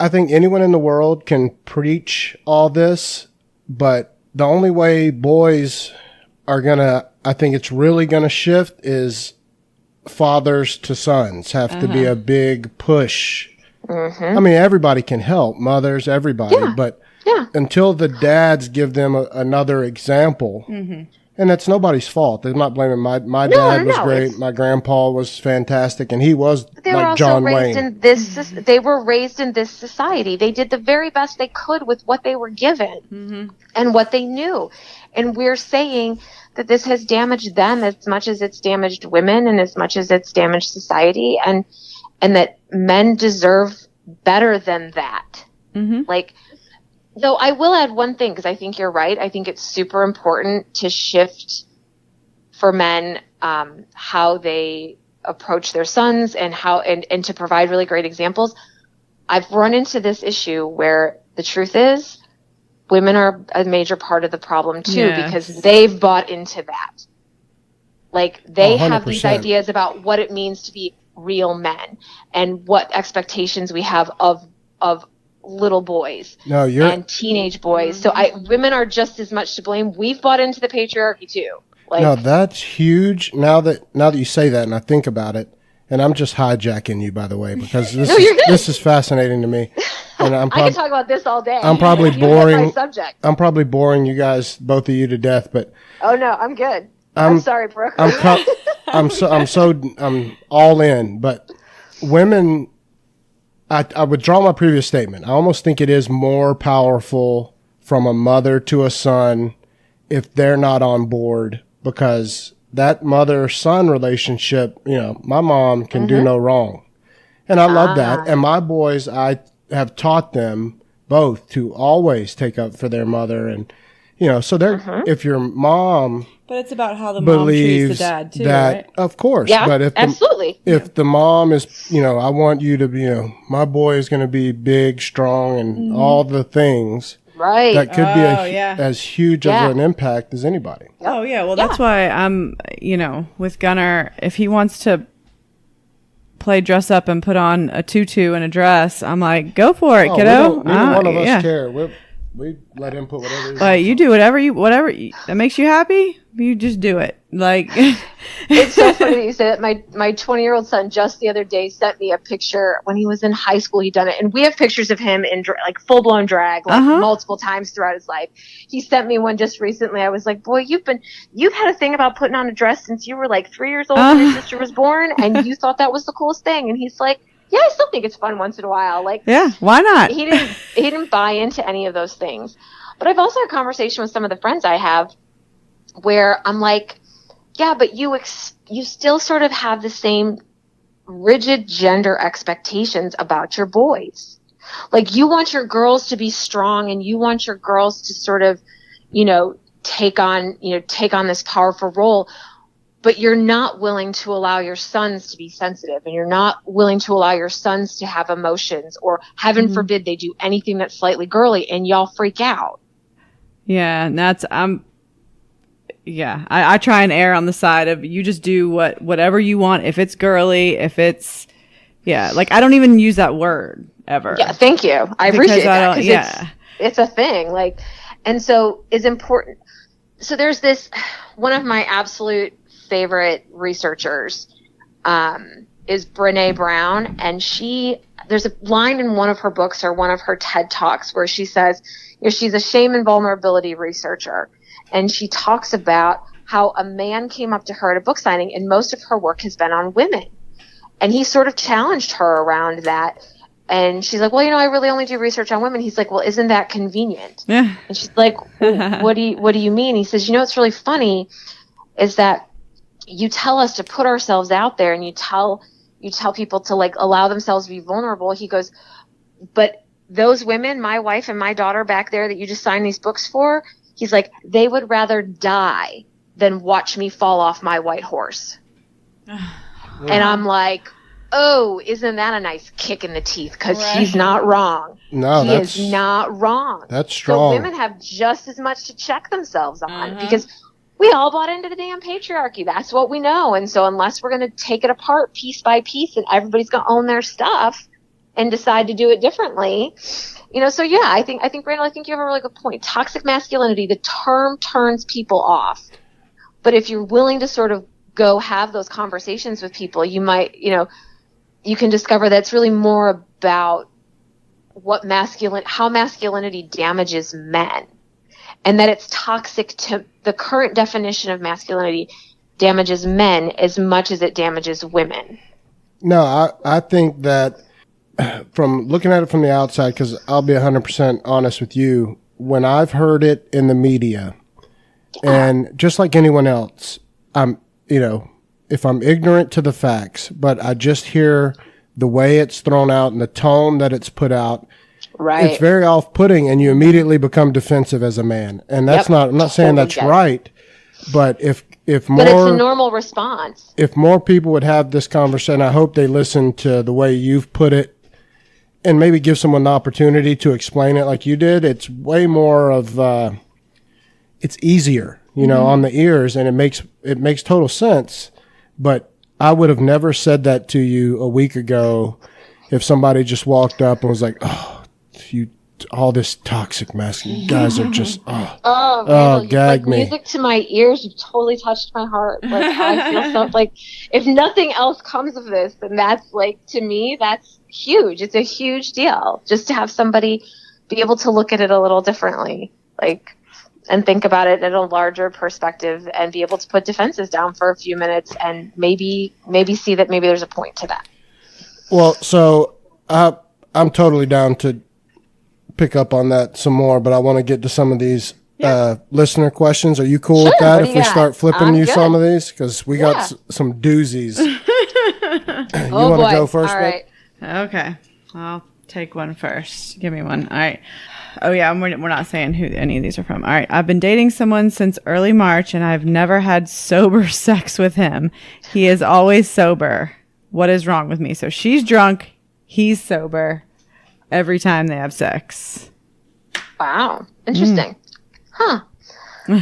I think anyone in the world can preach all this, but the only way boys are I think it's really gonna shift is fathers to sons have to be a big push. I mean, everybody can help, mothers, everybody, but until the dads give them another example, and that's nobody's fault. I'm not blaming my dad was great. My grandpa was fantastic, and he was like John Wayne. They were raised in this society. They did the very best they could with what they were given and what they knew. And we're saying that this has damaged them as much as it's damaged women and as much as it's damaged society, and that men deserve better than that. Like, though I will add one thing, because I think you're right. I think it's super important to shift for men how they approach their sons and and to provide really great examples. I've run into this issue where the truth is women are a major part of the problem too, because they've bought into that. Like they have these ideas about what it means to be real men and what expectations we have of little boys and teenage boys. So women are just as much to blame. We've bought into the patriarchy too. Like, no, that's huge. Now that you say that and I think about it, and I'm just hijacking you, by the way, because this is fascinating to me. And I can talk about this all day. I'm probably boring. My subject. I'm probably boring you guys, both of you, to death. But oh no, I'm good. I'm sorry, Brooke. I'm all in. But women, I withdraw my previous statement. I almost think it is more powerful from a mother to a son if they're not on board, because that mother-son relationship, you know, my mom can do no wrong. And I love that. And my boys, I have taught them both to always take up for their mother. And, you know, so if your mom... But it's about how the mom treats the dad, too, right? Of course. Yeah, but absolutely. If the mom is, you know, I want you to be, you know, my boy is going to be big, strong, and all the things... Right. That could be as huge of an impact as anybody. Oh, yeah. Well, that's why I'm, you know, with Gunnar, if he wants to play dress up and put on a tutu and a dress, I'm like, go for it, kiddo. Neither one of us care. we let him put whatever. But you do whatever that makes you happy. You just do it. Like it's so funny that you said that. My 20-year-old son just the other day sent me a picture when he was in high school. He'd done it, and we have pictures of him in like full blown drag, like multiple times throughout his life. He sent me one just recently. I was like, "Boy, you've had a thing about putting on a dress since you were like 3 years old when your sister was born, and you thought that was the coolest thing." And he's like, "Yeah, I still think it's fun once in a while." Like, yeah, why not? He didn't buy into any of those things. But I've also had a conversation with some of the friends I have where I'm like, yeah, but you still sort of have the same rigid gender expectations about your boys. Like, you want your girls to be strong, and you want your girls to sort of, take on this powerful role, but you're not willing to allow your sons to be sensitive, and you're not willing to allow your sons to have emotions, or heaven forbid they do anything that's slightly girly, and y'all freak out. Yeah, and that's I try and err on the side of you just do whatever you want. If it's girly, if it's like I don't even use that word ever. Yeah, thank you. I appreciate that. Yeah, it's a thing. Like, and so it's important. So there's this one of my absolute favorite researchers is Brené Brown, and there's a line in one of her books or one of her TED Talks where she says, she's a shame and vulnerability researcher, and she talks about how a man came up to her at a book signing, and most of her work has been on women, and he sort of challenged her around that. And she's like, well, I really only do research on women. He's like, well, isn't that convenient? Yeah. And she's like, well, what do you mean? He says, what's really funny is that you tell us to put ourselves out there, and you tell people to like allow themselves to be vulnerable. He goes, but those women, my wife and my daughter back there that you just signed these books for, he's like, they would rather die than watch me fall off my white horse. And I'm like, oh, isn't that a nice kick in the teeth? Because he's not wrong. No, he is not wrong. That's strong. So women have just as much to check themselves on because we all bought into the damn patriarchy. That's what we know. And so unless we're going to take it apart piece by piece and everybody's going to own their stuff and decide to do it differently, so yeah, I think Randall, I think you have a really good point. Toxic masculinity, the term turns people off. But if you're willing to sort of go have those conversations with people, you might, you can discover that it's really more about how masculinity damages men, and that it's toxic to the current definition of masculinity damages men as much as it damages women. No, I think that from looking at it from the outside, because I'll be 100% honest with you, when I've heard it in the media, and just like anyone else, if I'm ignorant to the facts, but I just hear the way it's thrown out and the tone that it's put out, right? It's very off-putting, and you immediately become defensive as a man. And that's I'm not saying that's right, but if more, but it's a normal response. If more people would have this conversation, I hope they listen to the way you've put it, and maybe give someone the opportunity to explain it like you did. It's way more of it's easier, on the ears, and it makes total sense. But I would have never said that to you a week ago if somebody just walked up and was like, "Oh, all this toxic masculine guys are just gag me." Music to my ears. You've totally touched my heart. Like I feel so like if nothing else comes of this, then that's like, to me, that's huge. It's a huge deal just to have somebody be able to look at it a little differently, like, and think about it in a larger perspective, and be able to put defenses down for a few minutes and maybe see that maybe there's a point to that. Well, so I'm totally down to pick up on that some more, but I want to get to some of these listener questions. Are you cool with that if we start flipping you some of these? Because we got some doozies. You want to go first? All right. Okay. I'll take one first. Give me one. All right. Oh, yeah. We're not saying who any of these are from. All right. I've been dating someone since early March, and I've never had sober sex with him. He is always sober. What is wrong with me? So she's drunk. He's sober. Every time they have sex. Wow. Interesting. Huh.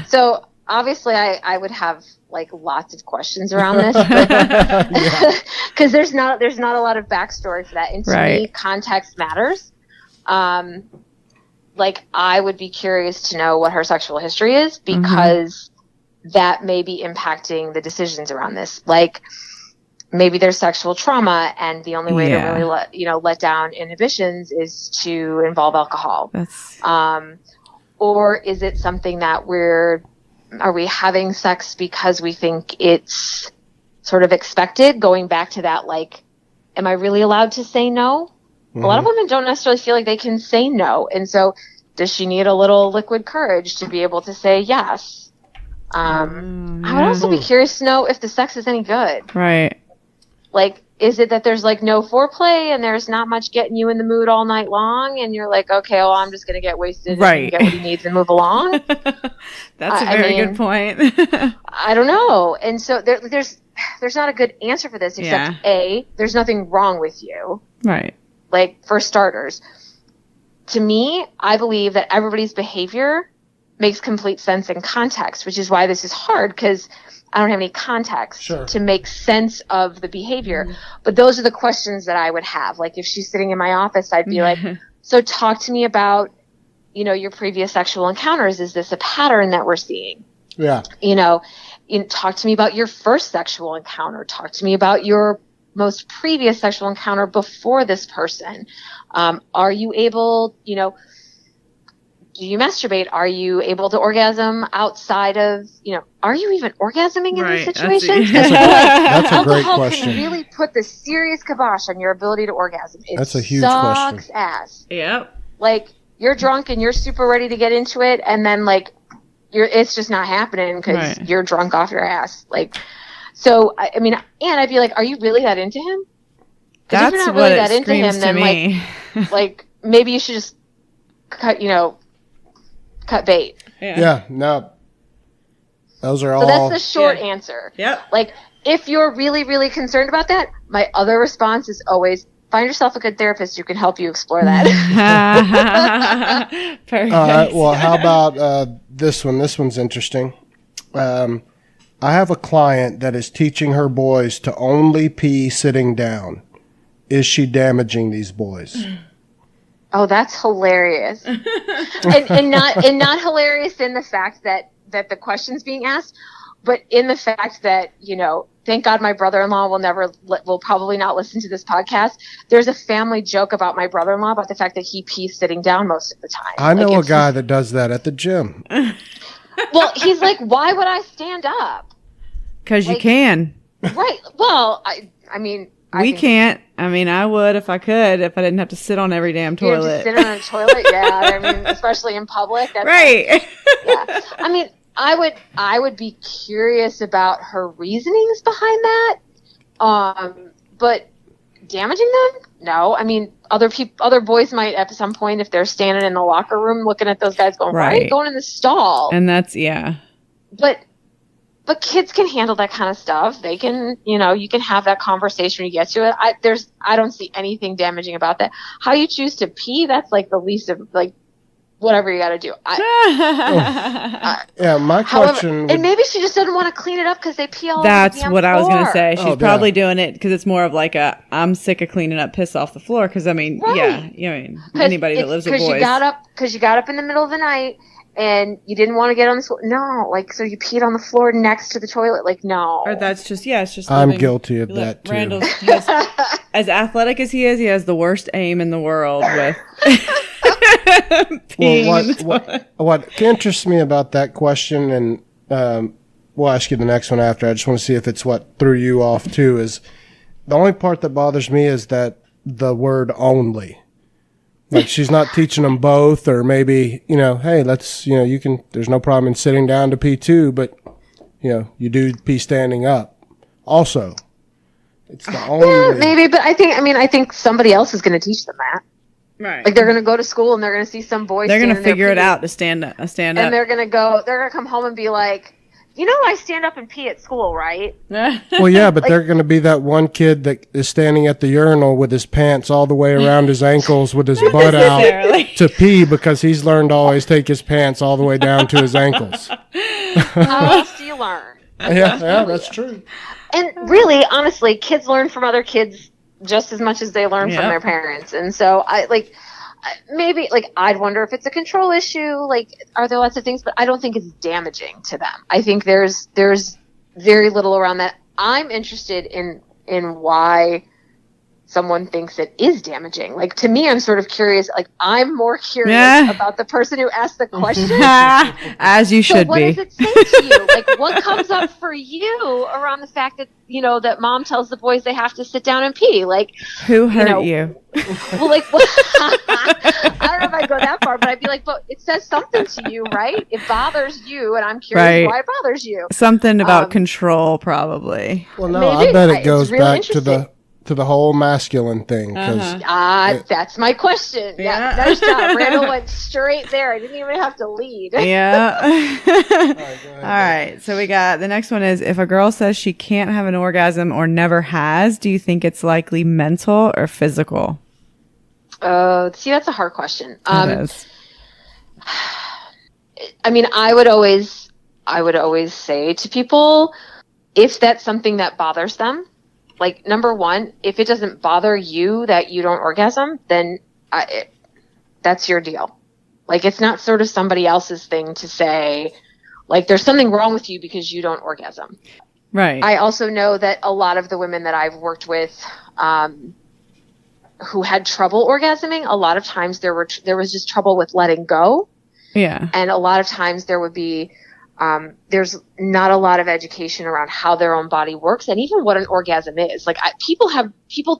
So obviously I would have like lots of questions around this, because there's not a lot of backstory for that. And to me, context matters. like, I would be curious to know what her sexual history is, because that may be impacting the decisions around this. Like, maybe there's sexual trauma, and the only way to really let down inhibitions is to involve alcohol. Or is it something that are we having sex because we think it's sort of expected? Going back to that, like, am I really allowed to say no? A lot of women don't necessarily feel like they can say no. And so does she need a little liquid courage to be able to say yes? I would also be curious to know if the sex is any good. Right. Like, is it that there's like no foreplay and there's not much getting you in the mood all night long, and you're like, okay, well, I'm just going to get wasted and get what he needs and move along? That's a very good point. I don't know. And so there's not a good answer for this, except A, there's nothing wrong with you. Right. Like, for starters, to me, I believe that everybody's behavior makes complete sense in context, which is why this is hard, because I don't have any context to make sense of the behavior. But those are the questions that I would have. Like, if she's sitting in my office, I'd be like, so talk to me about, your previous sexual encounters. Is this a pattern that we're seeing? Yeah. Talk to me about your first sexual encounter. Talk to me about your most previous sexual encounter before this person. Are you able, do you masturbate? Are you able to orgasm outside of, are you even orgasming in these situations? That's a great alcohol question. Can really put the serious kibosh on your ability to orgasm. That's a huge question. Sucks ass. Yep. Like, you're drunk and you're super ready to get into it, and then like it's just not happening because you're drunk off your ass. Like, so I mean, and I'd be like, are you really that into him? That's if you're not what really it that into him, then me. like maybe you should just cut bait. Yeah, no. Those are all. So that's the short answer. Yep. Like, if you're really, really concerned about that, my other response is always find yourself a good therapist who can help you explore that. Perfect. All right. Well, how about this one? This one's interesting. I have a client that is teaching her boys to only pee sitting down. Is she damaging these boys? Oh, that's hilarious. and not hilarious in the fact that the question's being asked, but in the fact that, thank God my brother-in-law will probably not listen to this podcast. There's a family joke about my brother-in-law about the fact that he pees sitting down most of the time. I know a guy that does that at the gym. Well, he's like, why would I stand up? Because you can. Right. Well, I mean... We can't. I mean, I would if I could, if I didn't have to sit on every damn toilet. You have to sit on a toilet? Yeah. I mean, especially in public. That's right. Yeah. I mean, I would be curious about her reasonings behind that. But damaging them? No. I mean, other boys might at some point, if they're standing in the locker room looking at those guys going, right, going in the stall. And that's, But kids can handle that kind of stuff. They can, you can have that conversation when you get to it. I don't see anything damaging about that. How you choose to pee, that's like the least of, like, whatever you got to do. My question. And maybe she just doesn't want to clean it up because they pee all over the That's damn what floor. I was going to say. She's probably doing it because it's more of like I'm sick of cleaning up piss off the floor. Because, I mean, anybody that lives with boys. Because you got up in the middle of the night. And you didn't want to get on the floor. No, like, so you peed on the floor next to the toilet. Like, no. Or that's just, it's just. I'm guilty of that, too. Randall has, as athletic as he is, he has the worst aim in the world with peeing. What interests me about that question, and we'll ask you the next one after. I just want to see if it's what threw you off, too, is the only part that bothers me is that the word only. Like, she's not teaching them both, or maybe, hey, let's, you can, there's no problem in sitting down to pee too, but, you do pee standing up. Also, it's the only. Yeah, maybe, but I think somebody else is going to teach them that. Right. Like, they're going to go to school and they're going to see some boys. They're going to figure it out to stand up. And they're going to come home and be like, I stand up and pee at school, right? Well, yeah, but they're going to be that one kid that is standing at the urinal with his pants all the way around his ankles with his butt out to pee because he's learned to always take his pants all the way down to his ankles. How else do you learn? Yeah, that's true. And really, honestly, kids learn from other kids just as much as they learn from their parents. And so maybe like I'd wonder if it's a control issue. Like, are there lots of things? But I don't think it's damaging to them. I think there's very little around that. I'm interested in why someone thinks it is damaging. Like, to me, I'm sort of curious. Like, I'm more curious about the person who asked the question. As you should what be. What does it say to you? Like, what comes up for you around the fact that, that mom tells the boys they have to sit down and pee? Like, who hurt you? Well, like, I don't know if I'd go that far, but I'd be like, but it says something to you, right? It bothers you, and I'm curious why it bothers you. Something about control, probably. Well, no, maybe. I bet it goes back to the whole masculine thing. That's my question. Yeah. Nice job. Randall went straight there. I didn't even have to lead. Yeah. All right. So we got, the next one is, if a girl says she can't have an orgasm or never has, do you think it's likely mental or physical? See, that's a hard question. It is. I mean, I would always say to people, if that's something that bothers them, like, number one, if it doesn't bother you that you don't orgasm, then that's your deal. Like, it's not sort of somebody else's thing to say, like, there's something wrong with you because you don't orgasm. Right. I also know that a lot of the women that I've worked with who had trouble orgasming, a lot of times there was just trouble with letting go. Yeah. And a lot of times there would be there's not a lot of education around how their own body works and even what an orgasm is. Like, people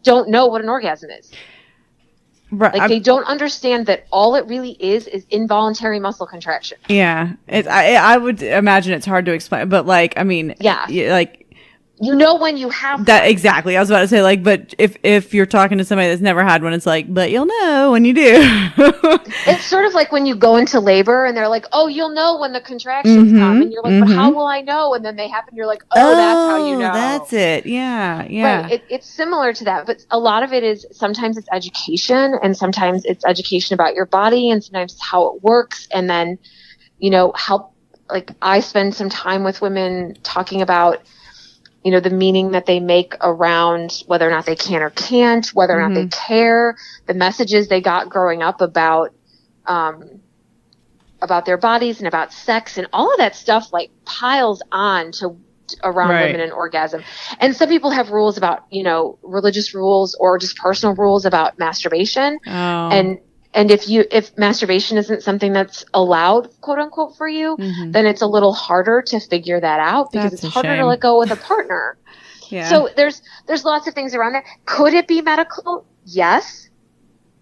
don't know what an orgasm is. Right. Like, they don't understand that all it really is involuntary muscle contraction. Yeah. I would imagine it's hard to explain, but like, I mean, like, when you have that. Exactly. I was about to say, like, but if you're talking to somebody that's never had one, it's like, but you'll know when you do. It's sort of like when you go into labor and they're like, oh, you'll know when the contractions come, and you're like, but how will I know? And then they happen, you're like, oh, that's how you know. That's it. Yeah. Yeah. Right. It's similar to that, but a lot of it is, sometimes it's education, and sometimes it's education about your body, and sometimes it's how it works. And then, help, like, I spend some time with women talking about, the meaning that they make around whether or not they can or can't, whether or not they care, the messages they got growing up about their bodies and about sex, and all of that stuff, like, piles on to around women and orgasm. And some people have rules about, religious rules or just personal rules about masturbation. Oh. And if masturbation isn't something that's allowed, quote unquote, for you, then it's a little harder to figure that out, because it's harder to let go with a partner. Yeah. So there's lots of things around that. Could it be medical? Yes.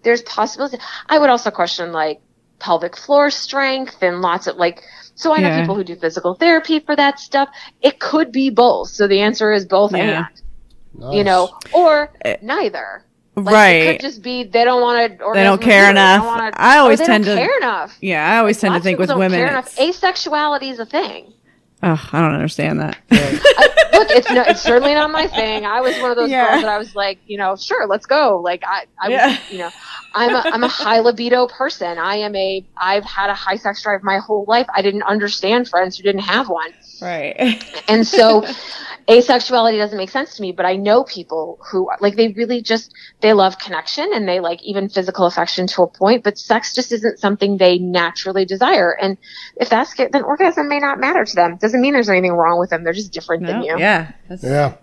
There's possibilities. I would also question, like, pelvic floor strength and lots of, like, so I know people who do physical therapy for that stuff. It could be both. So the answer is both and, Nice. Or neither. Like, right. It could just be they don't want to. They don't care enough. I always tend to care enough. Yeah, I always tend to think with women. Care enough. Asexuality is a thing. Oh, I don't understand that. Look, it's certainly not my thing. I was one of those girls that I was like, sure, let's go. Like I'm a high libido person. I've had a high sex drive my whole life. I didn't understand friends who didn't have one. Right. And so asexuality doesn't make sense to me, but I know people who, like, they really just, they love connection, and they like even physical affection to a point, but sex just isn't something they naturally desire. And if that's it, then orgasm may not matter to them. Doesn't mean there's anything wrong with them. They're just different than you. Yeah. Yeah.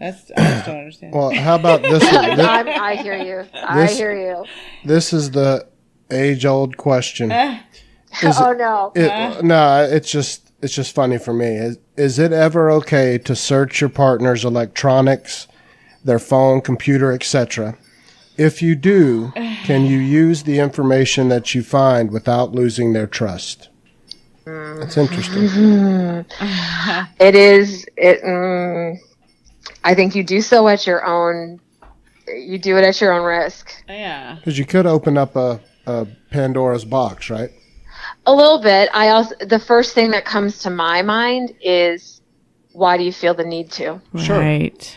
I just don't understand. Well, how about this? I hear you. I hear you. This is the age-old question. No. No, it's just funny for me. Is it ever okay to search your partner's electronics, their phone, computer, etc.? If you do, can you use the information that you find without losing their trust? That's interesting. It is. I think you do so at your own. You do it at your own risk. Yeah. Because you could open up a Pandora's box, right? A little bit. The first thing that comes to my mind is, why do you feel the need to? Sure.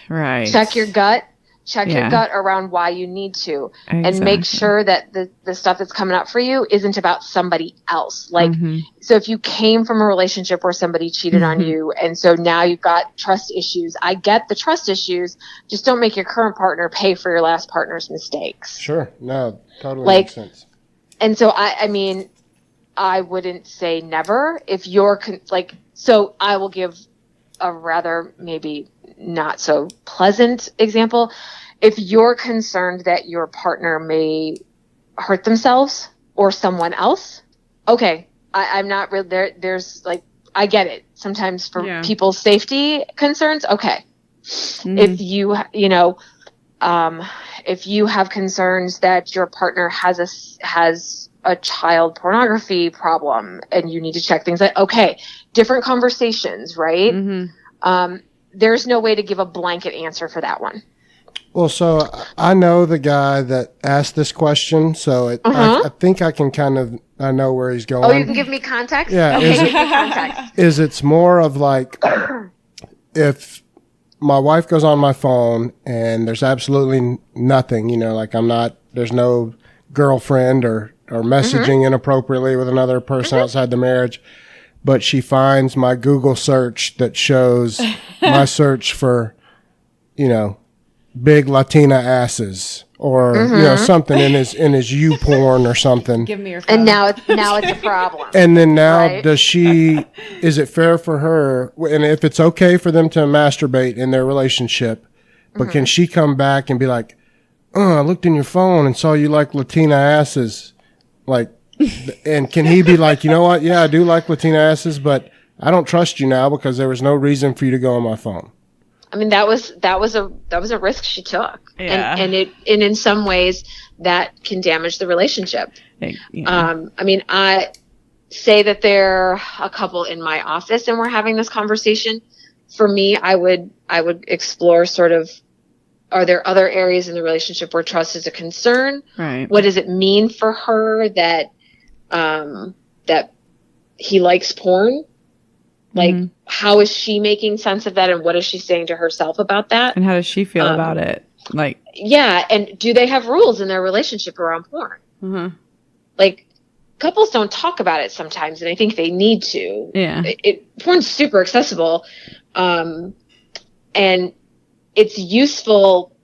Right. Check your gut. Check your gut around why you need to, and make sure that the stuff that's coming up for you isn't about somebody else. Like, so if you came from a relationship where somebody cheated on you, and so now you've got trust issues, I get the trust issues. Just don't make your current partner pay for your last partner's mistakes. Sure. No, totally makes sense. And so I mean, I wouldn't say never if you're so I will give a rather maybe not so pleasant example. If you're concerned that your partner may hurt themselves or someone else, okay, I'm not really there. There's like, I get it. Sometimes for people's safety concerns, okay. If you, if you have concerns that your partner has a child pornography problem and you need to check things like, okay, different conversations, right? There's no way to give a blanket answer for that one. Well, so I know the guy that asked this question, so I think I can I know where he's going. Oh, you can give me context? Yeah. Okay. It's more of like, if my wife goes on my phone and there's absolutely nothing, like there's no girlfriend or messaging inappropriately with another person outside the marriage, but she finds my Google search that shows my search for, big Latina asses or something in his U porn or something. Give me your phone. And now it's a problem. And then now is it fair for her, and if it's okay for them to masturbate in their relationship, but can she come back and be like, I looked in your phone and saw you like Latina asses, like, and can he be like, you know what? Yeah, I do like Latina asses, but I don't trust you now because there was no reason for you to go on my phone. I mean, that was a risk she took, and in some ways that can damage the relationship. I mean, I say that there are a couple in my office, and we're having this conversation. For me, I would explore sort of, are there other areas in the relationship where trust is a concern? Right. What does it mean for her that he likes porn? Like, how is she making sense of that, and what is she saying to herself about that? And how does she feel about it? Like, yeah, and do they have rules in their relationship around porn? Like, couples don't talk about it sometimes, and I think they need to. Yeah, porn's super accessible, and it's useful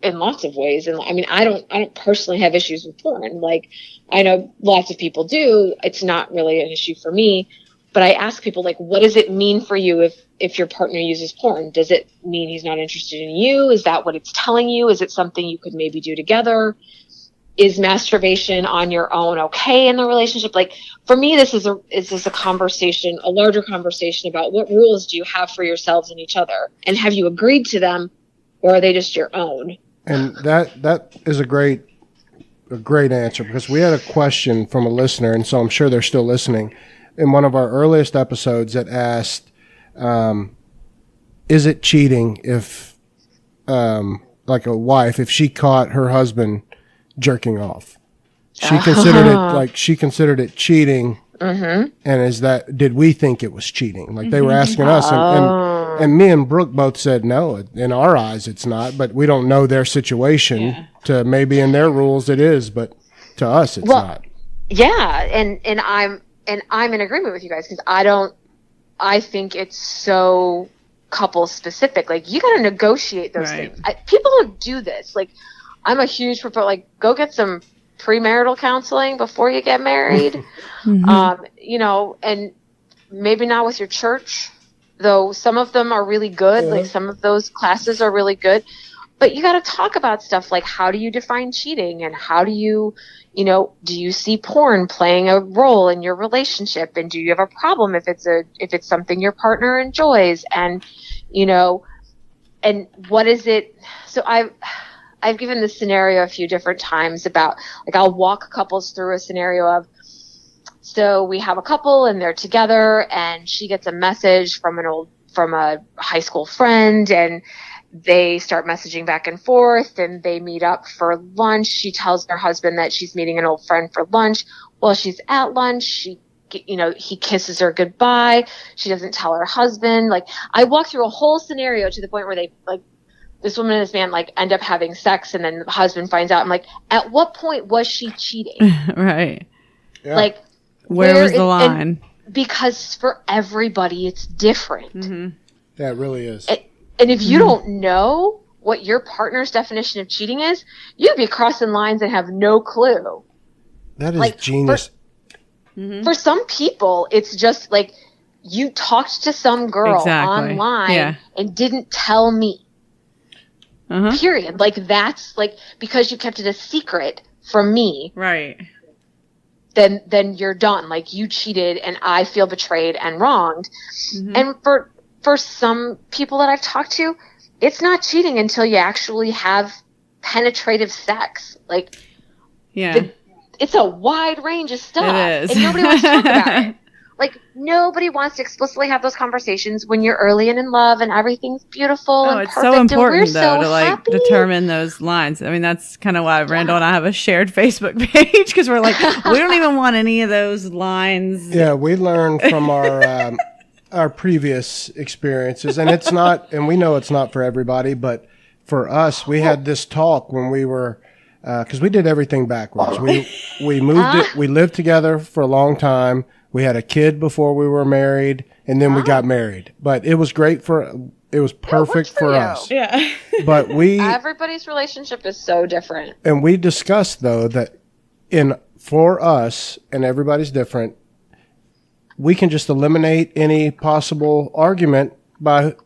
in lots of ways. And I mean, I don't personally have issues with porn. Like, I know lots of people do. It's not really an issue for me. But I ask people, like, what does it mean for you if your partner uses porn? Does it mean he's not interested in you? Is that what it's telling you? Is it something you could maybe do together? Is masturbation on your own okay in the relationship? Like, for me, this is a conversation, a larger conversation about what rules do you have for yourselves and each other? And have you agreed to them, or are they just your own? And that is a great answer, because we had a question from a listener, and so I'm sure they're still listening, in one of our earliest episodes, that asked, is it cheating if, like a wife, if she caught her husband jerking off? She considered it cheating. And did we think it was cheating? Like, they were asking us, and me and Brooke both said no. In our eyes, it's not, but we don't know their situation. Yeah. To maybe in their rules it is, but to us it's not. Yeah, and I'm in agreement with you guys, because I think it's so couple specific. Like, you got to negotiate those things. People don't do this. Like, I'm a huge proponent, like, go get some premarital counseling before you get married. And maybe not with your church, though some of them are really good. Like, some of those classes are really good. But you got to talk about stuff like, how do you define cheating, and how do you, do you see porn playing a role in your relationship, and do you have a problem if it's something your partner enjoys, and and what is it? So I've given this scenario a few different times about, like, I'll walk couples through a scenario of, so we have a couple and they're together, and she gets a message from a high school friend, and they start messaging back and forth, and they meet up for lunch. She tells her husband that she's meeting an old friend for lunch. While she's at lunch, he kisses her goodbye. She doesn't tell her husband. Like, I walk through a whole scenario to the point where they, like, this woman and this man like end up having sex, and then the husband finds out. I'm like, at what point was she cheating? Right. Yeah. Like, where was the line? Because for everybody, it's different. Mm-hmm. Yeah, it really is. And if you don't know what your partner's definition of cheating is, you'd be crossing lines and have no clue. That is genius. For some people, it's just like you talked to some girl online and didn't tell me. Period. Like, that's like, because you kept it a secret from me. Right. Then you're done. Like, you cheated and I feel betrayed and wronged. And for some people that I've talked to, it's not cheating until you actually have penetrative sex. Like, it's a wide range of stuff. It is. And nobody wants to talk about it. Like, nobody wants to explicitly have those conversations when you're early and in love and everything's beautiful and it's perfect. so important, and we're though, to like happy. determine those lines. I mean, that's kind of why Randall and I have a shared Facebook page, because we're like, we don't even want any of those lines. Yeah, we learned from our previous experiences, and it's not, and we know it's not for everybody, but for us, we had this talk when we were, because we did everything backwards. We moved it. We lived together for a long time. We had a kid before we were married, and then we got married. But it was great it was perfect for us. Yeah. But everybody's relationship is so different. And we discussed, though, that for us, and everybody's different, we can just eliminate any possible argument by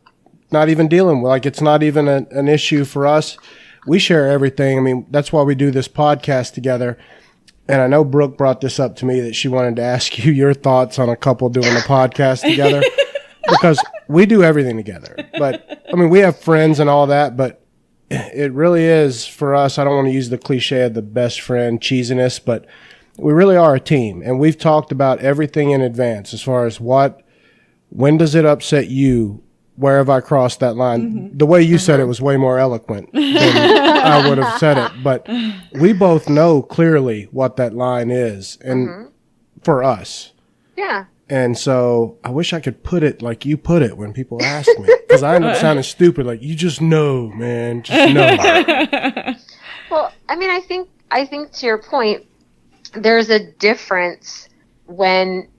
not even dealing with, like, it's not even an issue for us. We share everything. I mean, that's why we do this podcast together. And I know Brooke brought this up to me, that she wanted to ask you your thoughts on a couple doing a podcast together, because we do everything together. But I mean, we have friends and all that, but it really is for us. I don't want to use the cliche of the best friend cheesiness, but we really are a team. And we've talked about everything in advance as far as when does it upset you? Where have I crossed that line? The way you said it was way more eloquent than I would have said it. But we both know clearly what that line is, and for us. Yeah. And so I wish I could put it like you put it when people ask me, because I end up sounding stupid. Like, you just know, man, just know. Well, I mean, I think to your point, there's a difference when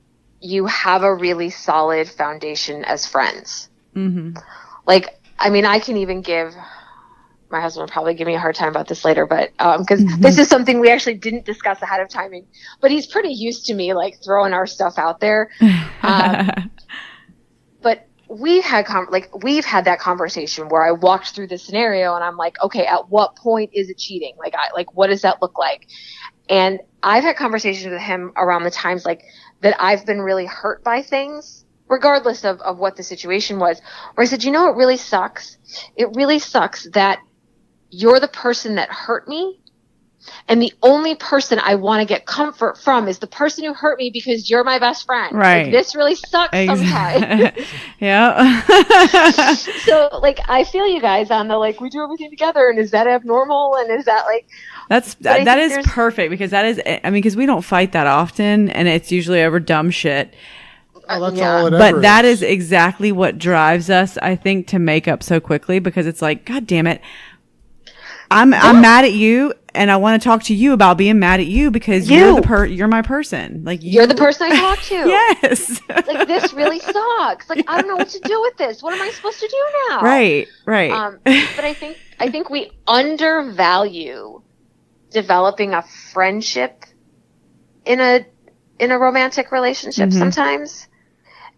you have a really solid foundation as friends. Like, I mean, I can even my husband will probably give me a hard time about this later, but because this is something we actually didn't discuss ahead of time, but he's pretty used to me like throwing our stuff out there. But we've had that conversation where I walked through the scenario and I'm like, okay, at what point is it cheating? Like, what does that look like? And I've had conversations with him around the times like that I've been really hurt by things, regardless of what the situation was, where I said, you know, it really sucks. It really sucks that you're the person that hurt me, and the only person I want to get comfort from is the person who hurt me, because you're my best friend. Right. Like, this really sucks sometimes. Yeah. So, like, I feel you guys on the, like, we do everything together, and is that abnormal? And is that, like... That is perfect, because that is, I mean, because we don't fight that often, and it's usually over dumb shit. Well, that's all it ever But that is exactly what drives us, I think, to make up so quickly, because it's like, God damn it, I'm mad at you, and I want to talk to you about being mad at you, because you're my person. Like, you're the person I talk to. Yes. Like, this really sucks. Like, I don't know what to do with this. What am I supposed to do now? Right. But I think we undervalue developing a friendship in a romantic relationship sometimes.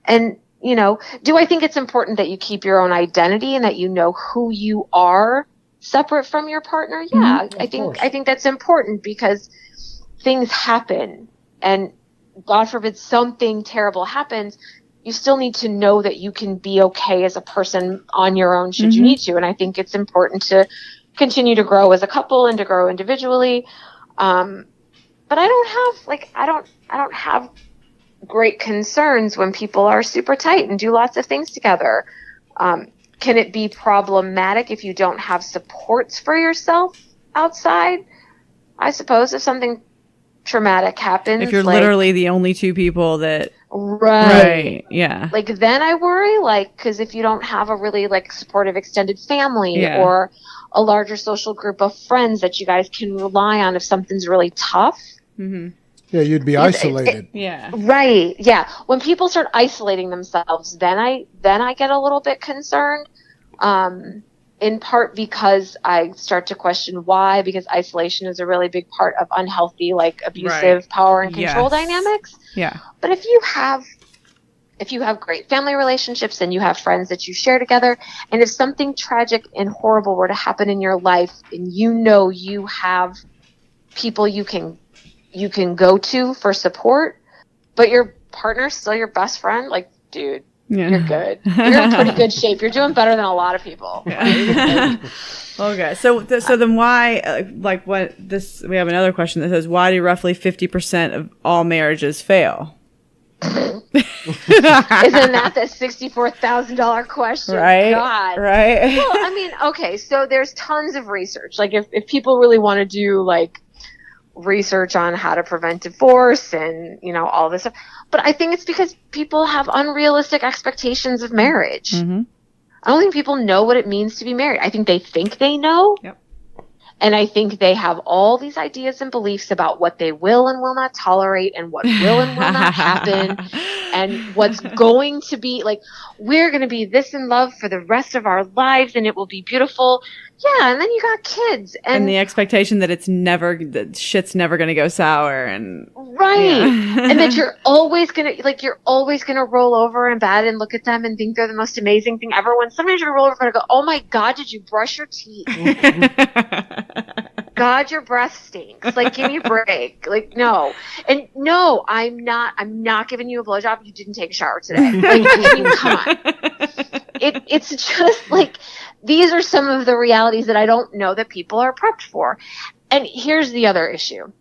And, you know, do I think it's important that you keep your own identity and that you know who you are separate from your partner? Yeah, I think that's important, because things happen, and God forbid something terrible happens, you still need to know that you can be okay as a person on your own should you need to. And I think it's important to continue to grow as a couple and to grow individually. But I don't have great concerns when people are super tight and do lots of things together. Can it be problematic if you don't have supports for yourself outside? I suppose if something traumatic happens. If you're literally the only two people that Right. Yeah. Like, then I worry, like, because if you don't have a really, like, supportive extended family Yeah. or a larger social group of friends that you guys can rely on if something's really tough. Mm-hmm. Yeah, you'd be isolated. Yeah. Right. Yeah. When people start isolating themselves, then I get a little bit concerned. In part because I start to question why, because isolation is a really big part of unhealthy, like, abusive power and control dynamics. Yeah. But if you have great family relationships and you have friends that you share together, and if something tragic and horrible were to happen in your life, and you have people you can go to for support, but your partner's still your best friend, like, dude, you're good. You're in pretty good shape. You're doing better than a lot of people. Yeah. Okay. So then why, we have another question that says, why do roughly 50% of all marriages fail? Isn't that the $64,000 question? Right. God. Right. Well, I mean, okay, so there's tons of research. Like, if people really want to do, like, research on how to prevent divorce and, all this stuff. But I think it's because people have unrealistic expectations of marriage. Mm-hmm. I don't think people know what it means to be married. I think they think they know. Yep. And I think they have all these ideas and beliefs about what they will and will not tolerate and what will and will not happen and what's going to be, like, we're going to be this in love for the rest of our lives and it will be beautiful. Yeah, and then you got kids. And the expectation that that shit's never going to go sour. And right. Yeah. And that you're always going to roll over in bed and look at them and think they're the most amazing thing ever. When sometimes you're going to roll over and go, oh my God, did you brush your teeth? God, your breath stinks. Like, give me a break. Like, no. And no, I'm not giving you a blowjob. You didn't take a shower today. Like, I mean, come on. It's just like, these are some of the realities that I don't know that people are prepped for. And here's the other issue.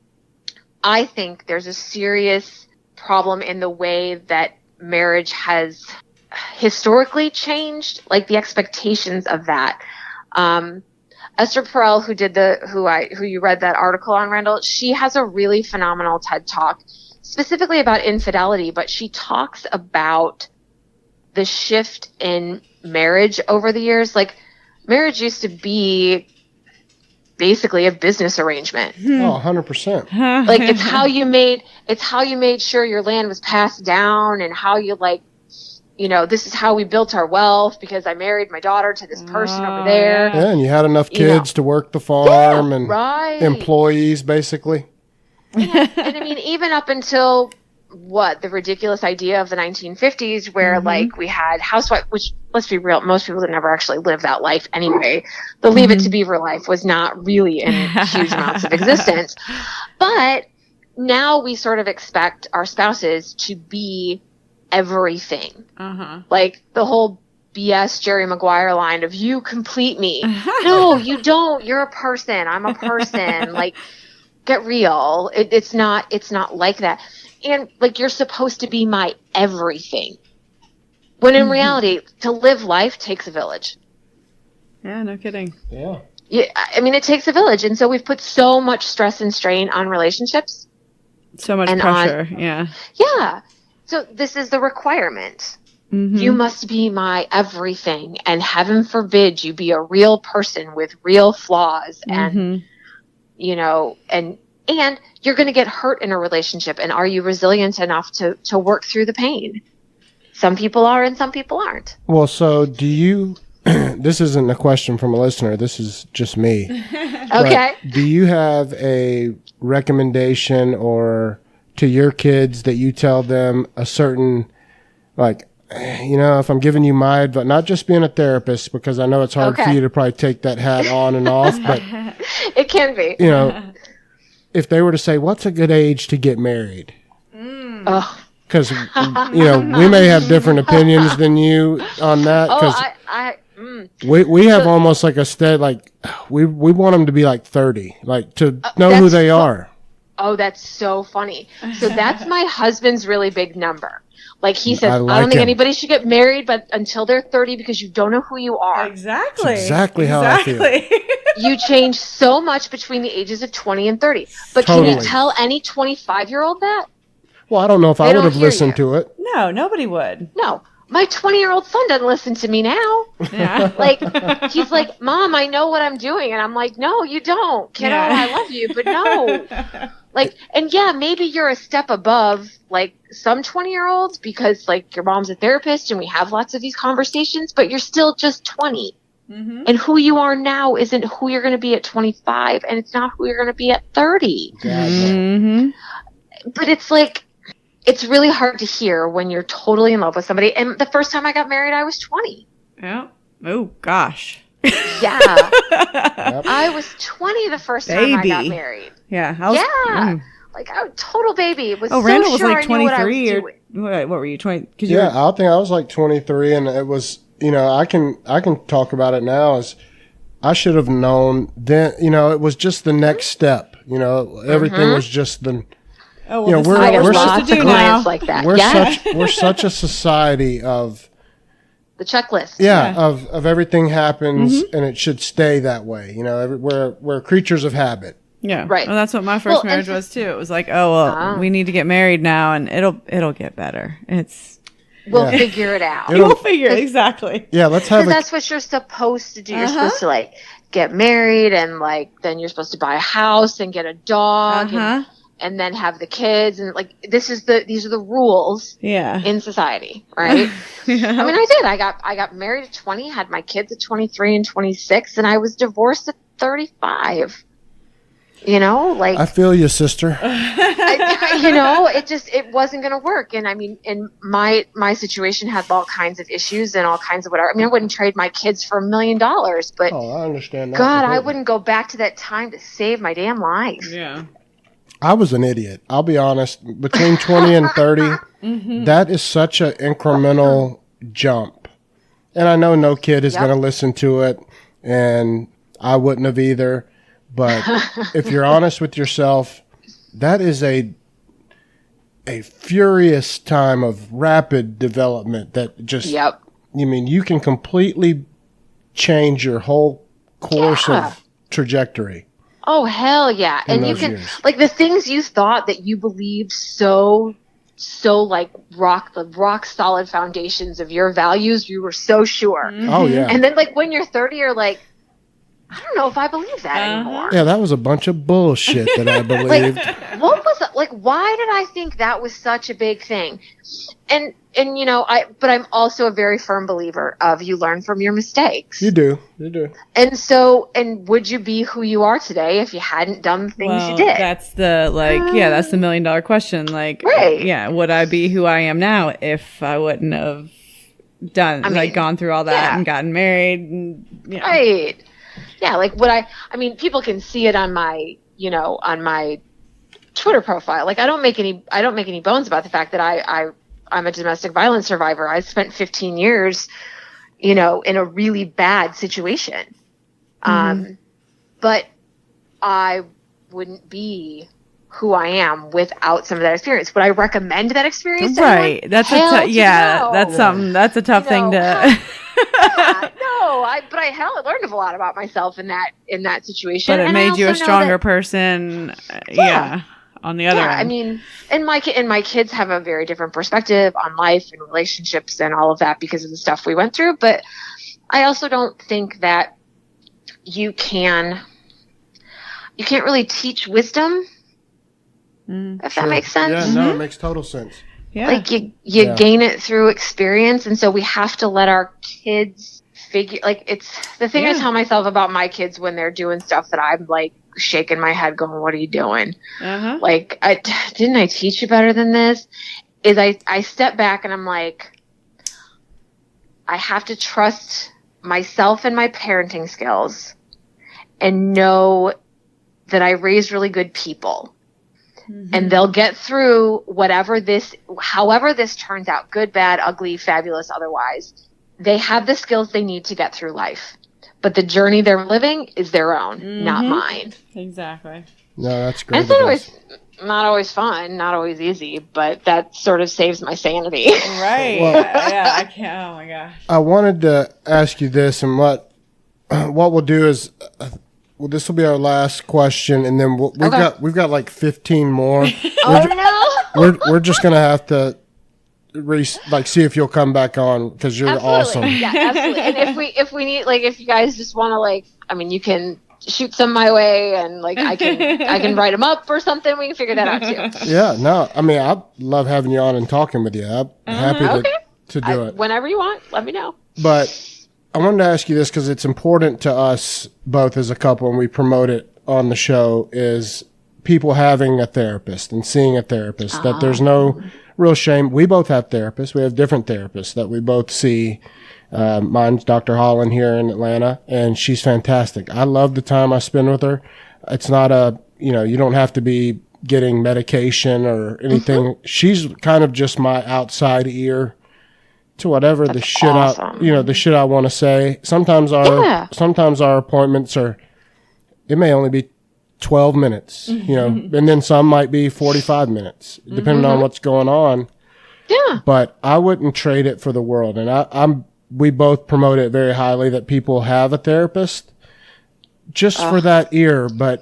I think there's a serious problem in the way that marriage has historically changed, like the expectations of that. Esther Perel, who you read that article on, Randall, she has a really phenomenal TED Talk specifically about infidelity, but she talks about the shift in marriage over the years. Like, marriage used to be basically a business arrangement. Oh, 100%. Like, it's how you made sure your land was passed down, and how you, like, this is how we built our wealth because I married my daughter to this person over there. Yeah, and you had enough kids to work the farm and employees, basically. Yeah. And I mean, even up until the ridiculous idea of the 1950s where like we had housewife, which, let's be real, most people that never actually lived that life anyway. The Leave It to Beaver life was not really in huge amounts of existence. But now we sort of expect our spouses to be everything. Like the whole BS Jerry Maguire line of "you complete me." No, you don't. You're a person. I'm a person. Like, get real. It's not like that. And like, you're supposed to be my everything. When in reality, to live life takes a village. Yeah, no kidding. Yeah. Yeah, I mean, it takes a village, and so we've put so much stress and strain on relationships. So much pressure. Yeah. So this is the requirement. You must be my everything, and heaven forbid you be a real person with real flaws, and and you're going to get hurt in a relationship. And are you resilient enough to work through the pain? Some people are, and some people aren't. Well, so do you? This isn't a question from a listener. This is just me. Okay. Do you have a recommendation or to your kids that you tell them a certain, like, if I'm giving you my advice, not just being a therapist, because I know it's hard for you to probably take that hat on and off, but it can be. If they were to say, what's a good age to get married? Because, we may have different opinions than you on that. We have almost like a stead, like, we want them to be like 30, like to know who they are. Oh, that's so funny. So that's my husband's really big number. Like, he says, I don't think anybody should get married but until they're 30 because you don't know who you are. Exactly. That's exactly how I feel. You change so much between the ages of 20 and 30. But Can you tell any 25-year-old that? Well, I don't know if I would have listened to it. No, nobody would. No. My 20-year-old son doesn't listen to me now. Yeah. Like, he's like, Mom, I know what I'm doing. And I'm like, no, you don't. Kiddo, I love you, but no. Like, and yeah, maybe you're a step above, like, some 20-year-olds because, like, your mom's a therapist and we have lots of these conversations, but you're still just 20. Mm-hmm. And who you are now isn't who you're going to be at 25, and it's not who you're going to be at 30. Mm-hmm. But it's like, it's really hard to hear when you're totally in love with somebody. And the first time I got married, I was 20. Yeah. Oh, gosh. Yeah. Yep. I was 20 the first time I got married. Yeah. Like, I was a total baby. Was Randall was sure like 23 or what were you, 20? I think I was like 23, and it was, I can talk about it now as I should have known then, it was just the next step. Everything was just the... Oh, well, we're supposed to do now. Like that. We're such a society of the checklist. Yeah, of everything happens and it should stay that way. We're creatures of habit. Yeah, right. Well, that's what my first marriage was too. It was like, we need to get married now, and it'll get better. We'll figure it out. We'll figure it exactly. Yeah, let's have. That's what you're supposed to do. You're supposed to like get married, and like then you're supposed to buy a house and get a dog. And then have the kids, and like these are the rules in society, right? Yeah. I mean, I did. I got married at 20, had my kids at 23 and 26, and I was divorced at 35. Like I feel you, sister. It wasn't going to work. And I mean, and my situation had all kinds of issues and all kinds of whatever. I mean, I wouldn't trade my kids for $1 million, but I understand that. God, completely. I wouldn't go back to that time to save my damn life. Yeah. I was an idiot. I'll be honest. Between 20 and 30, that is such an incremental jump. And I know no kid is going to listen to it, and I wouldn't have either. But if you're honest with yourself, that is a furious time of rapid development that just, you can completely change your whole course of trajectory. Oh, hell yeah. And you can, like, the things you thought that you believed so like the rock solid foundations of your values, you were so sure. Oh, yeah. And then, like, when you're 30, you're like, I don't know if I believe that anymore. Yeah, that was a bunch of bullshit that I believed. Why did I think that was such a big thing? And but I'm also a very firm believer of you learn from your mistakes. You do. And would you be who you are today if you hadn't done the things you did? That's the that's the $1 million question. Like, would I be who I am now if I wouldn't have gone through all that and gotten married? And, Right. Yeah, like people can see it on my Twitter profile. Like I don't make any bones about the fact that I'm a domestic violence survivor. I spent 15 years, in a really bad situation. But I wouldn't be who I am without some of that experience. Would I recommend that experience? Right. That's that's a tough thing to but I learned a lot about myself in that situation. But it made you a stronger person. On the other end. I mean, and my kids have a very different perspective on life and relationships and all of that because of the stuff we went through. But I also don't think that you can't really teach wisdom, if that makes sense. Yeah, no, it makes total sense. Yeah. Like you gain it through experience, and so we have to let our kids figure. Like it's the thing I tell myself about my kids when they're doing stuff that I'm like shaking my head, going, "What are you doing?" Like, didn't I teach you better than this? Is I step back and I'm like, I have to trust myself and my parenting skills, and know that I raised really good people. And they'll get through however this turns out, good, bad, ugly, fabulous, otherwise. They have the skills they need to get through life. But the journey they're living is their own, not mine. Exactly. No, that's great. And it's not always fun, not always easy, but that sort of saves my sanity. Right. Well, I can't. Oh, my gosh. I wanted to ask you this, and what we'll do is Well, this will be our last question, and then we've got like 15 more. We're just gonna have to see if you'll come back on because you're awesome. Yeah, absolutely. And if we need, like, if you guys just want to, like, I mean, you can shoot some my way, and like I can write them up or something. We can figure that out too. Yeah, no, I mean, I love having you on and talking with you. I'm happy to do it. Whenever you want, let me know. But I wanted to ask you this because it's important to us both as a couple, and we promote it on the show, is people having a therapist and seeing a therapist, that there's no real shame. We both have therapists. We have different therapists that we both see. Mine's Dr. Holland here in Atlanta, and she's fantastic. I love the time I spend with her. It's not you don't have to be getting medication or anything. Mm-hmm. She's kind of just my outside ear to whatever the shit I want to say. Sometimes our appointments it may only be 12 minutes, and then some might be 45 minutes, depending on what's going on. Yeah. But I wouldn't trade it for the world. And we both promote it very highly that people have a therapist just for that ear. But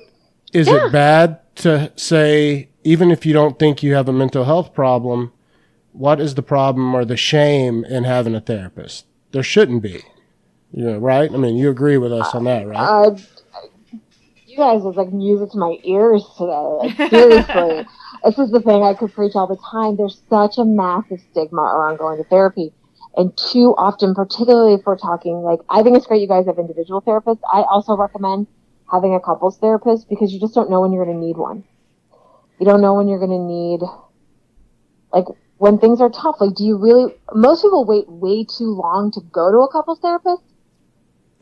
is it bad to say, even if you don't think you have a mental health problem, what is the problem or the shame in having a therapist? There shouldn't be. Right? I mean, you agree with us on that, right? You guys is like music to my ears today. Like, seriously. This is the thing I could preach all the time. There's such a massive stigma around going to therapy. And too often, particularly if we're talking, like, I think it's great you guys have individual therapists. I also recommend having a couples therapist because you just don't know when you're going to need one. You don't know when you're going to need, like, when things are tough. Like, most people wait way too long to go to a couples therapist.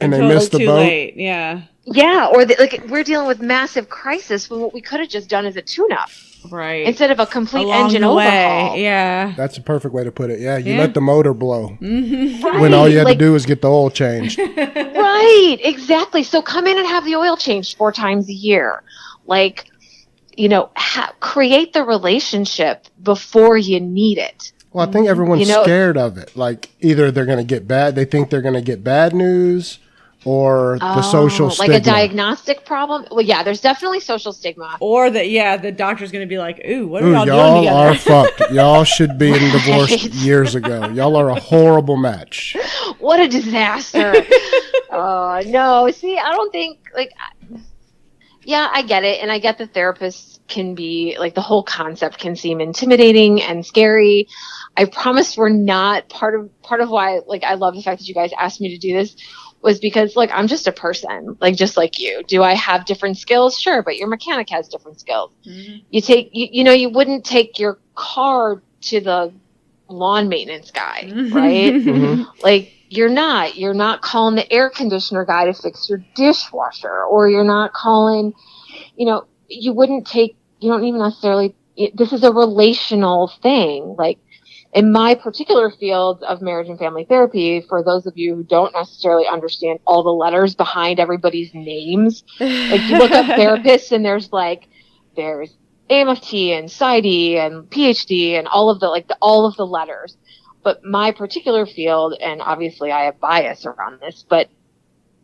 And they miss the boat. Late. Yeah. Yeah, or we're dealing with massive crisis when what we could have just done is a tune-up. Right. Instead of a complete Along engine the overhaul. way. Yeah. That's a perfect way to put it. Yeah, you let the motor blow. Mm-hmm. Right. When all you had to do was get the oil changed. Right, exactly. So come in and have the oil changed 4 times a year. Like, create the relationship before you need it. Well, I think everyone's scared of it. Like, either they're going to get they think they're going to get bad news, or the social stigma. Like a diagnostic problem? Well, yeah, there's definitely social stigma. Or the doctor's going to be like, ooh, what are y'all Y'all doing together? are fucked. Y'all should be in divorce years ago. Y'all are a horrible match. What a disaster. No, see, I don't think, I get it. And I get the therapists can be, like, the whole concept can seem intimidating and scary. I promise we're not part of why, like, I love the fact that you guys asked me to do this was because, like, I'm just a person, like, just like you. Do I have different skills? Sure, but your mechanic has different skills. Mm-hmm. You wouldn't take your car to the lawn maintenance guy, right? Mm-hmm. Like, you're not calling the air conditioner guy to fix your dishwasher, or you're not calling, you don't even necessarily, this is a relational thing. Like, in my particular field of marriage and family therapy, for those of you who don't necessarily understand all the letters behind everybody's names, like, you look up therapists and there's AMFT and PsyD and PhD and all of the letters. But my particular field, and obviously I have bias around this, but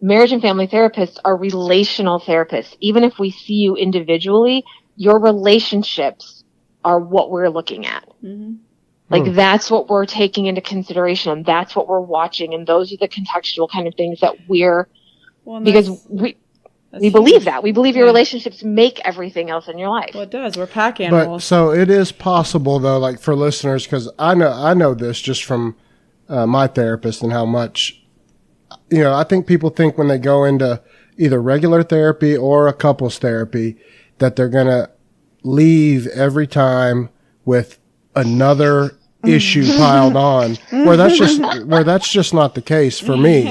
marriage and family therapists are relational therapists. Even if we see you individually, your relationships are what we're looking at. Mm-hmm. Like, that's what we're taking into consideration, and that's what we're watching, and those are the contextual kind of things that because we believe that. We believe your relationships make everything else in your life. Well, it does. We're pack animals. But, so it is possible, though, like, for listeners, because I know this just from my therapist and how much, I think people think when they go into either regular therapy or a couples therapy that they're going to leave every time with another issue piled on, where that's just not the case for me.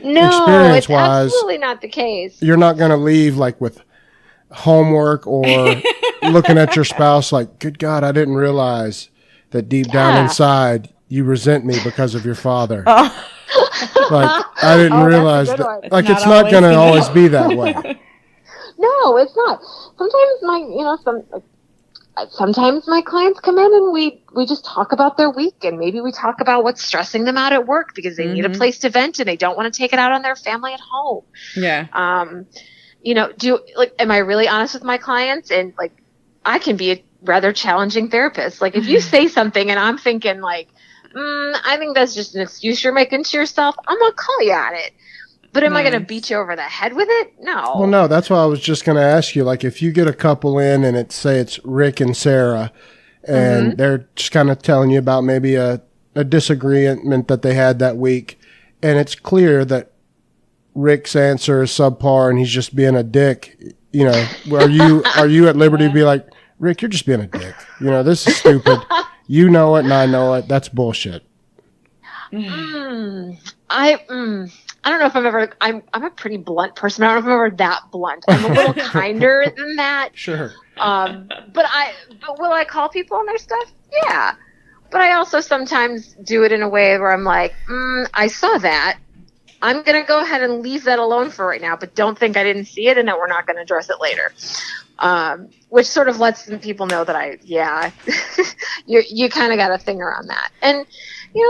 No, experience it's wise, absolutely not the case. You're not going to leave like with homework or looking at your spouse like, good God, I didn't realize that deep down inside you resent me because of your father. Like, I didn't realize that. Like, it's not going to always be that way. No, it's not. Sometimes my clients come in and we just talk about their week, and maybe we talk about what's stressing them out at work because they need a place to vent and they don't want to take it out on their family at home. Yeah. am I really honest with my clients? And like, I can be a rather challenging therapist. Like if you say something and I'm thinking like, I think that's just an excuse you're making to yourself, I'm going to call you on it. But am I going to beat you over the head with it? No. Well, no, that's why I was just going to ask you, like, if you get a couple in and it's Rick and Sarah, and they're just kind of telling you about maybe a disagreement that they had that week, and it's clear that Rick's answer is subpar and he's just being a dick, are you at liberty to be like, Rick, you're just being a dick. This is stupid. You know it and I know it. That's bullshit. I don't know if I'm a pretty blunt person. I don't know if I'm ever that blunt. I'm a little kinder than that. Sure. But will I call people on their stuff? Yeah. But I also sometimes do it in a way where I'm like, I saw that. I'm going to go ahead and leave that alone for right now, but don't think I didn't see it and that we're not going to address it later. Which sort of lets people know that you kind of got a thing around that. And,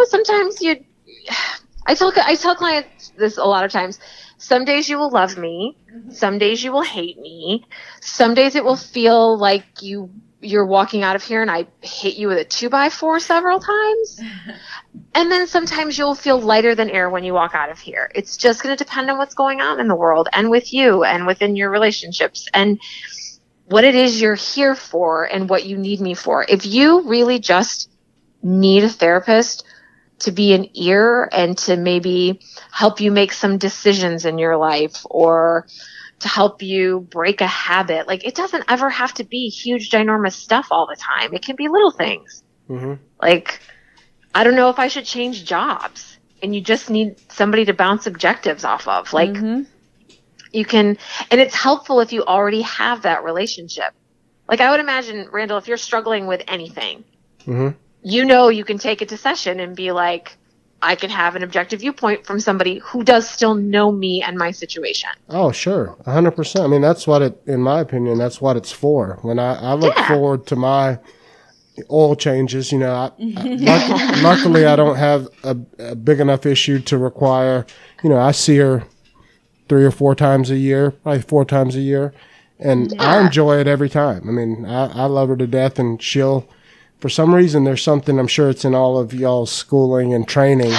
sometimes I tell clients this a lot of times. Some days you will love me. Some days you will hate me. Some days it will feel like you're walking out of here and I hit you with a 2x4 several times. And then sometimes you'll feel lighter than air when you walk out of here. It's just going to depend on what's going on in the world and with you and within your relationships and what it is you're here for and what you need me for. If you really just need a therapist to be an ear and to maybe help you make some decisions in your life or to help you break a habit, like it doesn't ever have to be huge, ginormous stuff all the time. It can be little things. Like, I don't know if I should change jobs and you just need somebody to bounce objectives off of. Like you can, and it's helpful if you already have that relationship. Like I would imagine, Randall, if you're struggling with anything, you can take it to session and be like, I can have an objective viewpoint from somebody who does still know me and my situation. Oh, sure. 100%. I mean, that's what in my opinion, that's what it's for. When I look forward to my oil changes, luckily I don't have a big enough issue to require, I see her 3 or 4 times a year, probably 4 times a year. And I enjoy it every time. I mean, I love her to death, and for some reason, there's something, I'm sure it's in all of y'all's schooling and training,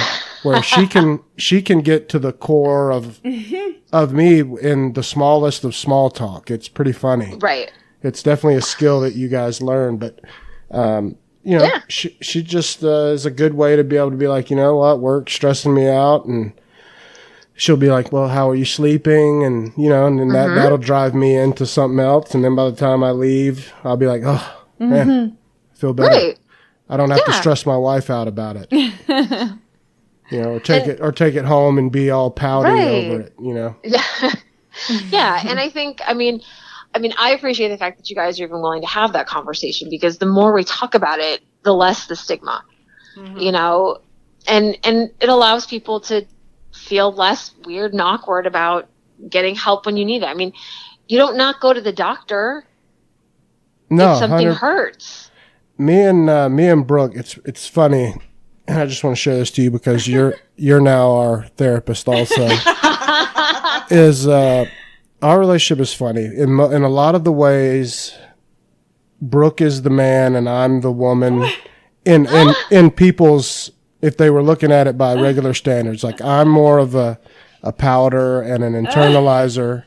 where she can get to the core of me in the smallest of small talk. It's pretty funny. Right. It's definitely a skill that you guys learn, but she just is a good way to be able to be like, you know what, work's stressing me out, and she'll be like, well, how are you sleeping? And, and then that'll drive me into something else. And then by the time I leave, I'll be like, oh, man, I feel better. Right. I don't have to stress my wife out about it. Or take it home and be all pouty over it, Yeah. Yeah. And I think, I appreciate the fact that you guys are even willing to have that conversation, because the more we talk about it, the less the stigma, and it allows people to feel less weird and awkward about getting help when you need it. I mean, you don't not go to the doctor if something hurts. Me and Brooke, it's funny, and I just want to share this to you because you're now our therapist also. Our relationship is funny in a lot of the ways. Brooke is the man and I'm the woman. In people's, if they were looking at it by regular standards, like I'm more of a powder and an internalizer.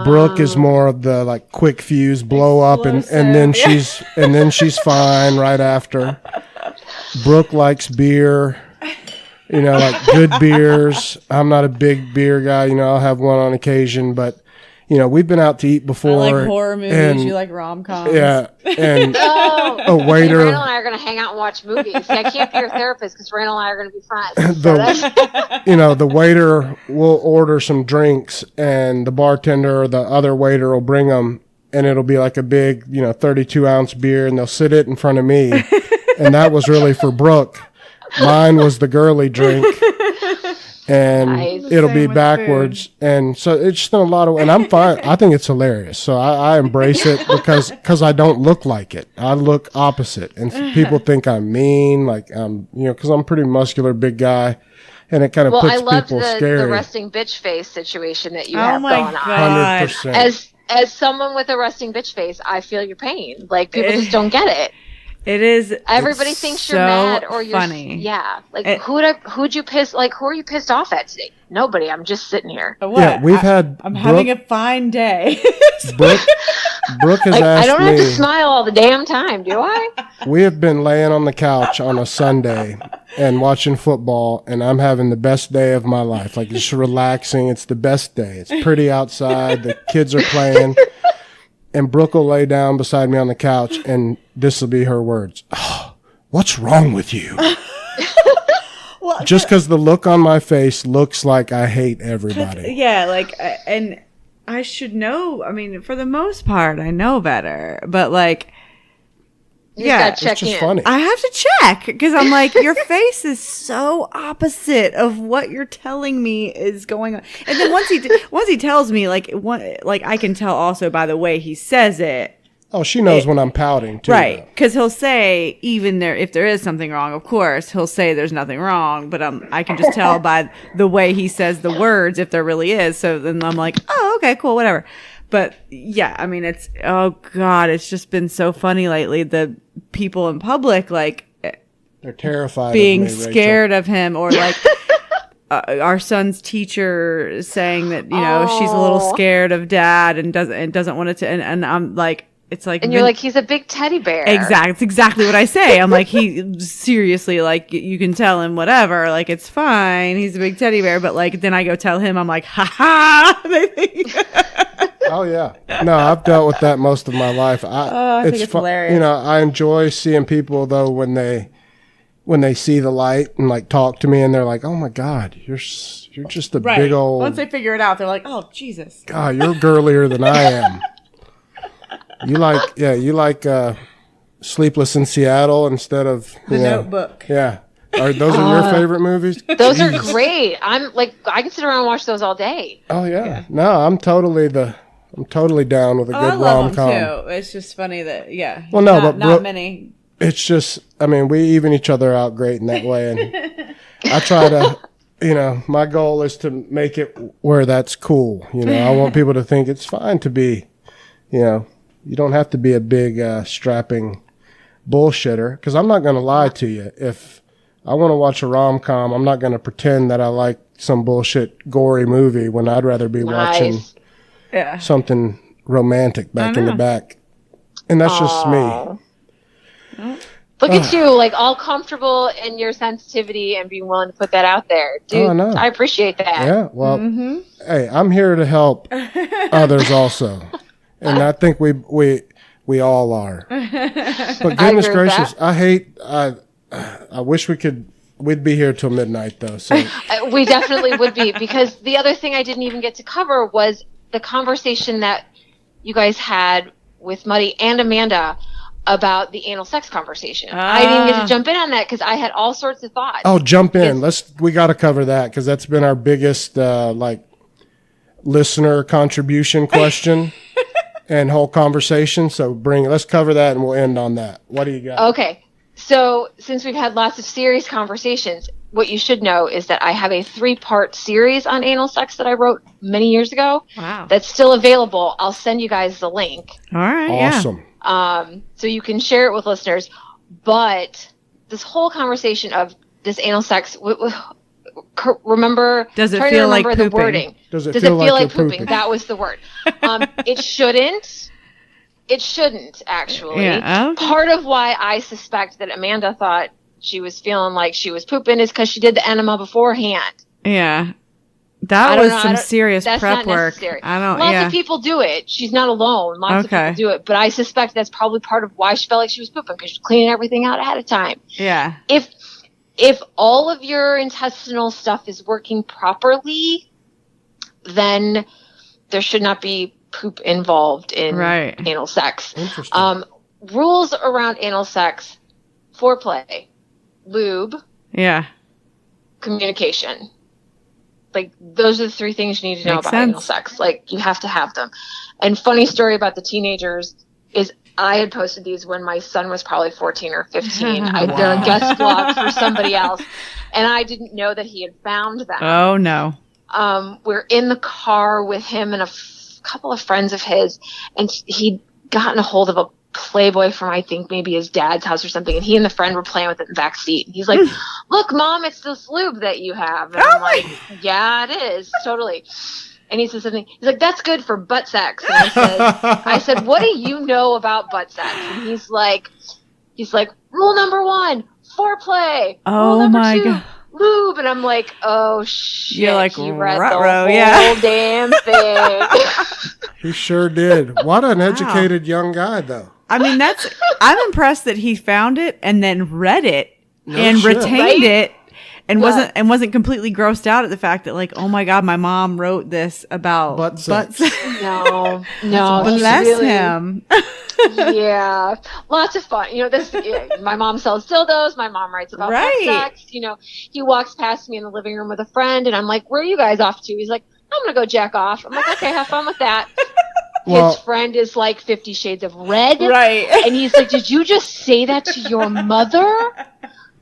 Brooke is more of the like quick fuse, blow up, and then she's fine right after. Brooke likes beer, like good beers. I'm not a big beer guy, I'll have one on occasion, but we've been out to eat before. I like horror movies. And, you like rom-coms. Yeah. And a waiter. Randall and I are going to hang out and watch movies. See, I can't be your therapist because Randall and I are going to be friends. The waiter will order some drinks, and the bartender or the other waiter will bring them, and it'll be like a big, 32-ounce beer, and they'll sit it in front of me. And that was really for Brooke. Mine was the girly drink. And it'll be backwards. Food. And so it's just a lot of, and I'm fine. I think it's hilarious. So I embrace it because I don't look like it. I look opposite. And people think I'm mean, like, because I'm a pretty muscular, big guy. and it kind of I puts loved people the scary. resting bitch face situation that you Oh have my going on. God. 100%. As someone with a resting bitch face, I feel your pain. Like, people just don't get it. It is. Everybody it's thinks so you're mad or you're funny. yeah. Like, who'd you piss? Like, who are you pissed off at today? Nobody. I'm just sitting here. What? Yeah, we've had I'm having a fine day. Brooke has Like, asked I don't me. have to smile all the damn time, do I? We have been laying on the couch on a Sunday and watching football, and I'm having the best day of my life. Like, just relaxing. It's the best day. It's pretty outside. The kids are playing. And Brooke will lay down beside me on the couch, and this will be her words. Oh, what's wrong with you? Well, just because the look on my face looks like I hate everybody. Yeah, like, and I should know. I mean, for the most part, I know better. But, like, You just gotta check it's just in. funny. I have to check because I'm like, your face is so opposite of what you're telling me is going on. And then once he tells me, like I can tell also by the way he says it. Oh, she knows when I'm pouting too. Right, because he'll say even if there is something wrong, of course he'll say there's nothing wrong, but I can just tell by the way he says the words if there really is. So then I'm like, oh, okay, cool, whatever. But yeah, I mean, oh God, it's just been so funny lately. The people in public, like, They're terrified being of me, scared of him, or like our son's teacher saying that she's a little scared of dad and doesn't want it to. And I'm like. It's like, and you're like, he's a big teddy bear. Exactly. It's exactly what I say. I'm like, he seriously, like, you can tell him whatever, like, it's fine. He's a big teddy bear. But like, then I go tell him, I'm like, ha ha. Oh yeah. No, I've dealt with that most of my life. I think it's hilarious. I enjoy seeing people though when they see the light and like talk to me and they're like, oh my God, you're just a big old. Once they figure it out, they're like, oh Jesus. God, you're girlier than I am. You like Sleepless in Seattle instead of The Notebook. Yeah. Those are your favorite movies? Those are great. I'm like, I can sit around and watch those all day. Oh yeah. No, I'm totally down with a good I love rom-com. him too. It's just funny that Well, no, but not many. It's just, I mean, we even each other out great in that way, and I try to, my goal is to make it where that's cool. I want people to think it's fine to be, you don't have to be a big strapping bullshitter, because I'm not going to lie to you. If I want to watch a rom-com, I'm not going to pretend that I like some bullshit gory movie when I'd rather be watching something romantic back in the back. And that's just me. Look at you, like, all comfortable in your sensitivity and being willing to put that out there. Dude, I appreciate that. Yeah, well, hey, I'm here to help others also. And I think we all are. But goodness gracious, I wish we'd be here till midnight though. So we definitely would be, because the other thing I didn't even get to cover was the conversation that you guys had with Muddy and Amanda about the anal sex conversation. I didn't get to jump in on that because I had all sorts of thoughts. Oh, jump in. We got to cover that because that's been our biggest listener contribution question and whole conversation. So let's cover that and we'll end on that. What do you got? Okay. So since we've had lots of serious conversations, what you should know is that I have a 3-part series on anal sex that I wrote many years ago. Wow. That's still available. I'll send you guys the link. All right. Awesome. So you can share it with listeners. But this whole conversation of this anal sex, remember? Does it try feel to remember like the pooping? wording? Does it feel like pooping? That was the word. It shouldn't. It shouldn't, actually. Yeah, okay. Part of why I suspect that Amanda thought she was feeling like she was pooping is because she did the enema beforehand. Yeah. That was some serious prep work. Lots of people do it. She's not alone. Lots of people do it. But I suspect that's probably part of why she felt like she was pooping, because she's cleaning everything out ahead of time. Yeah. If all of your intestinal stuff is working properly, then there should not be poop involved in anal sex. Interesting. Rules around anal sex: foreplay, lube, communication. Like, those are the 3 things you need to know about anal sex. Like, you have to have them. And funny story about the teenagers is I had posted these when my son was probably 14 or 15. I did a guest blog for somebody else. and I didn't know that he had found them. Oh no. We're in the car with him and a couple of friends of his, and he'd gotten a hold of a Playboy from, I think, maybe his dad's house or something, and he and the friend were playing with it in the back seat. And he's like, "Look, Mom, it's this lube that you have." And I'm like, "Yeah, it is, totally." And he says something. He's like, "That's good for butt sex." And I said, "What do you know about butt sex?" And he's like, "Rule number 1, foreplay. Rule number 2, lube." And I'm like, "Oh shit!" You're like, he read the whole damn thing. He sure did. What an educated young guy, though. I mean, I'm impressed that he found it and then read it and shit. retained it and wasn't completely grossed out at the fact that, like, oh my God, my mom wrote this about butt sex. No, bless him. Yeah, lots of fun. My mom sells dildos. My mom writes about butt sex. He walks past me in the living room with a friend, and I'm like, "Where are you guys off to?" He's like, "I'm gonna go jack off." I'm like, "Okay, have fun with that." His friend is like 50 Shades of Red. Right. And he's like, "Did you just say that to your mother?"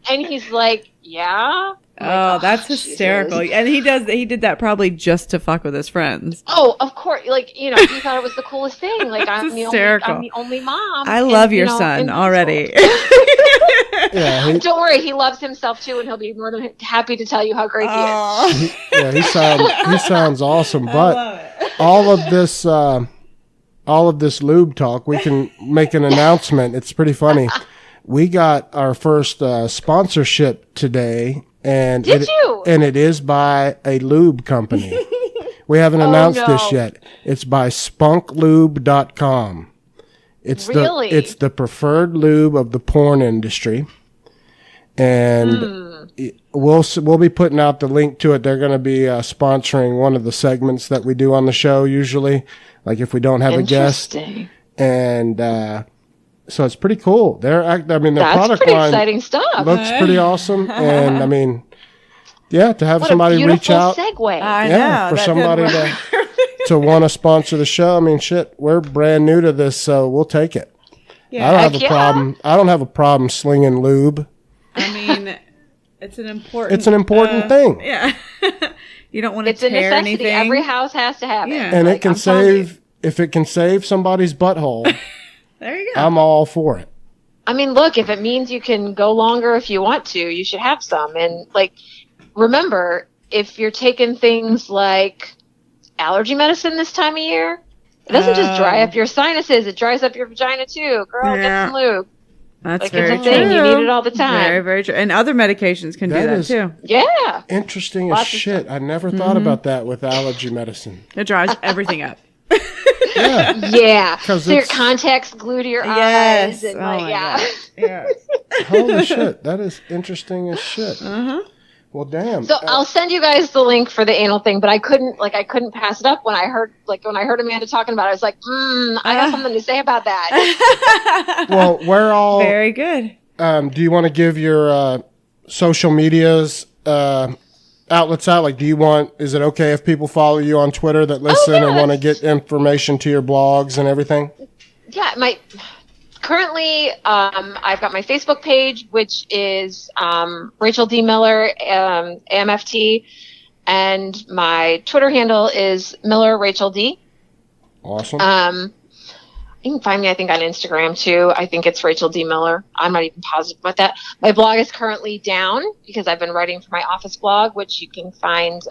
And he's like, "Yeah." Oh, that's hysterical. Jesus. And he did that probably just to fuck with his friends. Oh, of course. He thought it was the coolest thing. Like, I'm the only mom. I love your son already. Yeah, don't worry, he loves himself too, and he'll be more than happy to tell you how great he is. He sounds awesome. But all of this lube talk, we can make an announcement. It's pretty funny. We got our first sponsorship today, and it is by a lube company. We haven't announced this yet. It's by spunklube.com. It's the preferred lube of the porn industry, and we'll be putting out the link to it. They're going to be sponsoring one of the segments that we do on the show usually, like if we don't have a guest. And so it's pretty cool. Their product line exciting stuff. Looks pretty awesome, and I mean, to have somebody reach out. Segue. I know, for somebody to want to sponsor the show. I mean, shit, we're brand new to this, so we'll take it. Yeah, I don't have a problem. I don't have a problem slinging lube. I mean, it's an important thing. Yeah. You don't want to tear anything. It's a necessity. Every house has to have it. And it can if it can save somebody's butthole. There you go. I'm all for it. I mean, look, if it means you can go longer if you want to, you should have some. And remember, if you're taking things like allergy medicine this time of year, it doesn't just dry up your sinuses, it dries up your vagina too. Girl, get some lube. That's very true. You need it all the time. Very, very true. And other medications can do that too. Yeah. Interesting as shit. I never thought about that with allergy medicine. It dries everything up. Yeah. So your contacts glue to your eyes. And Holy shit. That is interesting as shit. Well, damn. So I'll send you guys the link for the anal thing, but I couldn't pass it up when I heard Amanda talking about it. I was like, I got something to say about that. Well, we're all very good. Do you want to give your social medias outlets out? Like, is it okay if people follow you on Twitter that listen and want to get information to your blogs and everything? Yeah, currently, I've got my Facebook page, which is Rachel D. Miller, AMFT, and my Twitter handle is Miller Rachel D. Awesome. You can find me, I think, on Instagram too. I think it's Rachel D. Miller. I'm not even positive about that. My blog is currently down because I've been writing for my office blog, which you can find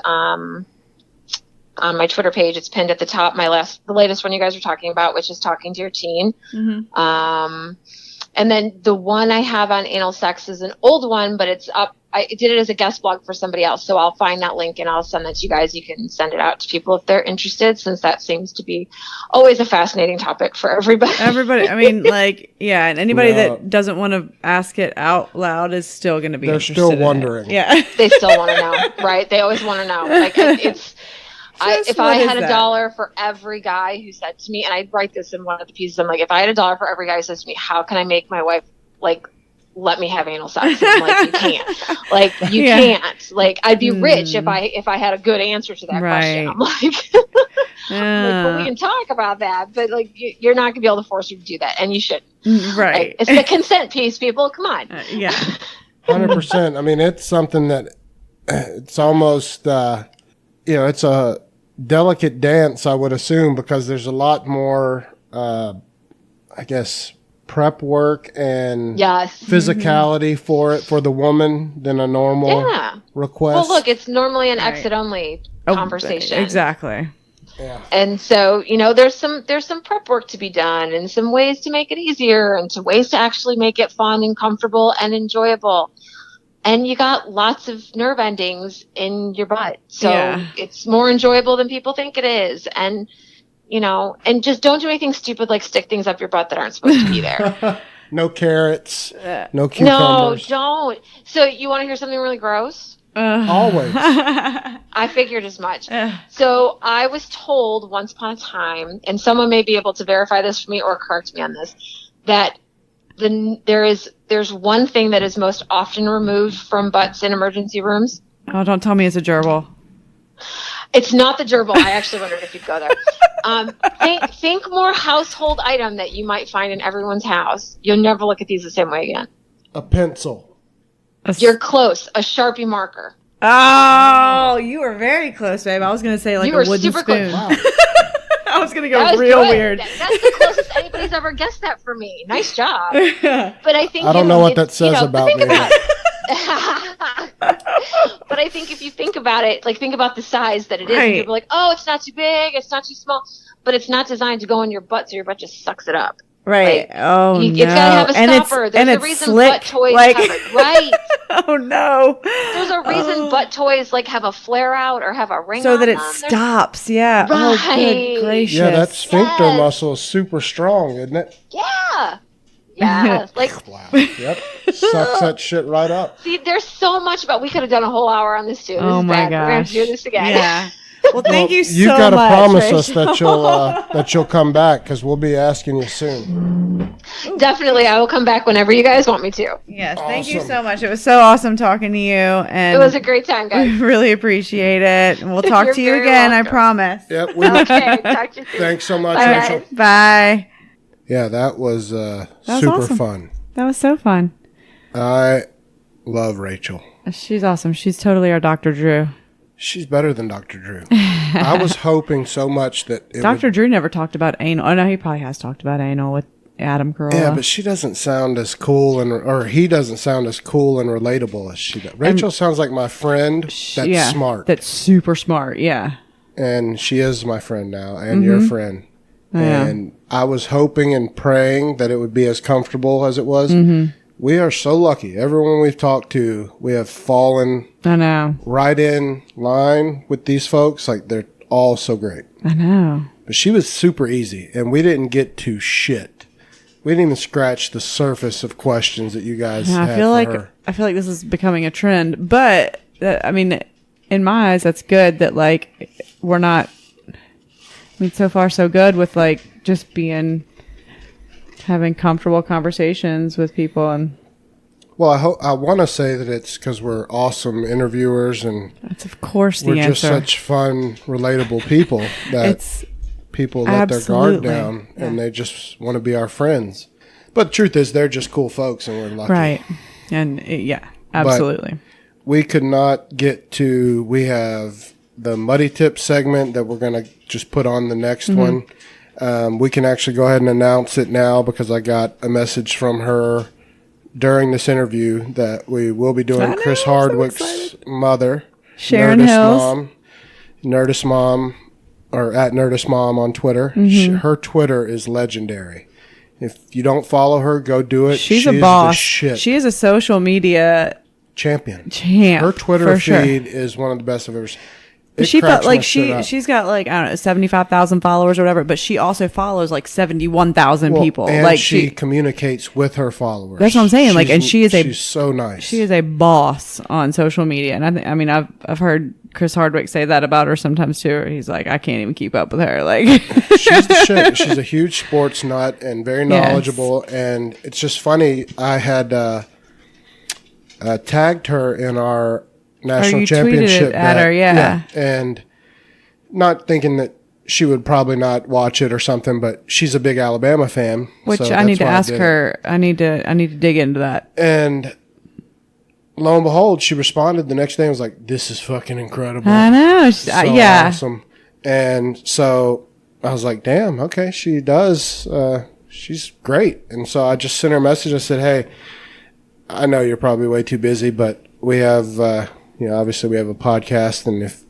on my Twitter page. It's pinned at the top. The latest one you guys were talking about, which is Talking to Your Teen. And then the one I have on anal sex is an old one, but it's up. I did it as a guest blog for somebody else, so I'll find that link and I'll send that to you guys. You can send it out to people if they're interested, since that seems to be always a fascinating topic for everybody. I mean, and anybody that doesn't want to ask it out loud is still going to be interested. They're still wondering. Yeah. They still want to know, right? They always want to know. If I had $1 for every guy who said to me, and I write this in one of the pieces, I'm like, if I had $1 for every guy who says to me, how can I make my wife let me have anal sex? I'm like, you can't. You can't. I'd be rich if I had a good answer to that question. I'm like, well, we can talk about that, but you're not gonna be able to force her to do that, and you shouldn't. Right. It's the consent piece, people. Come on. Yeah. 100%. I mean, it's something that it's almost, it's a delicate dance, I would assume, because there's a lot more, I guess, prep work and physicality for it for the woman than a normal request. Well, look, it's normally an exit-only conversation. Exactly. Yeah. And so, there's some prep work to be done and some ways to make it easier and ways to actually make it fun and comfortable and enjoyable. And you got lots of nerve endings in your butt. So it's more enjoyable than people think it is. And, and just don't do anything stupid like stick things up your butt that aren't supposed to be there. No carrots, no cucumbers. No, don't. So you want to hear something really gross? Always. I figured as much. So I was told once upon a time, and someone may be able to verify this for me or correct me on this, that there's one thing that is most often removed from butts in emergency rooms. Oh, don't tell me it's a gerbil. It's not the gerbil. I actually wondered if you'd go there. Think more household item that you might find in everyone's house. You'll never look at these the same way again. A pencil. You're close. A Sharpie marker. Oh, you were very close, babe. I was going to say like a wooden spoon. Close. Wow. I was going to go real weird. That's the closest anybody's ever guessed that for me. Nice job. But I think I don't know what that says about me. But I think if you think about it, like think about the size that it is, and people are like, oh, it's not too big, it's not too small, but it's not designed to go in your butt, so your butt just sucks it up. Right. No. It's got to have a stopper. There's a reason slick, butt toys have it. Right. Oh, no. There's a reason butt toys have a flare out or have a ring so on that it them. stops. Yeah. Right. Oh, good gracious. Yeah, that sphincter muscle is super strong, isn't it? Yeah. Yeah. Wow. Yep. Sucks that shit right up. See, there's so much about. We could have done a whole hour on this too. This oh, my gosh. gosh. We're going to do this again. Yeah. Well, thank you so much. You got to promise Rachel. us that you'll come back because we'll be asking you soon. Definitely, I will come back whenever you guys want me to. Yes, thank you so much. It was so awesome talking to you, and it was a great time, guys. Really appreciate it. And we'll talk to you again. Welcome. I promise. Yep. Okay. Talk to you soon. Thanks so much, Bye, Rachel. guys. Bye. Yeah, that was super awesome. fun. That was so fun. I love Rachel. She's awesome. She's totally our Dr. Drew. She's better than Dr. Drew. I was hoping so much that Dr. Drew never talked about anal. Oh, no, he probably has talked about anal with Adam Carolla. Yeah, but she doesn't sound as cool or he doesn't sound as cool and relatable as she does. Rachel sounds like my friend that's smart. That's super smart, yeah. And she is my friend now and your friend. Yeah. And I was hoping and praying that it would be as comfortable as it was. Mm-hmm. We are so lucky. Everyone we've talked to, we have fallen right in line with these folks. Like, they're all so great. I know. But she was super easy, and we didn't get to shit. We didn't even scratch the surface of questions that you guys had for her. I feel like this is becoming a trend. But, in my eyes, that's good that, we're not... so far so good with, just having comfortable conversations with people. And well, I want to say that it's because we're awesome interviewers and that's of course the we're answer. Just such fun, relatable people that people let their guard down and they just want to be our friends. But the truth is, they're just cool folks, and we're lucky. Right? And absolutely. But we could not get to. We have the Muddy Tip segment that we're going to just put on the next one. We can actually go ahead and announce it now because I got a message from her during this interview that we will be doing Chris Hardwick's mother, Sharon Hills. Nerdist Mom, or at Nerdist Mom on Twitter. Her Twitter is legendary. If you don't follow her, go do it. She's a boss. She is a social media champion. Champ. Her Twitter feed is one of the best I've ever seen. She felt like she's got I don't know 75,000 followers or whatever, but she also follows 71,000 people. And she communicates with her followers. That's what I'm saying. And she's so nice. She is a boss on social media, and I've heard Chris Hardwick say that about her sometimes too. He's like, I can't even keep up with her. She's the shit. She's a huge sports nut and very knowledgeable. Yes. And it's just funny. I had tagged her in our national championship at her, yeah. And not thinking that she would probably not watch it or something, but she's a big Alabama fan. Which I need to ask her. I need to dig into that. And lo and behold, she responded the next day and was like, "This is fucking incredible." I know. Yeah. Awesome. And so I was like, damn, okay, she does. She's great. And so I just sent her a message. I said, hey, I know you're probably way too busy, but we have, obviously we have a podcast, and if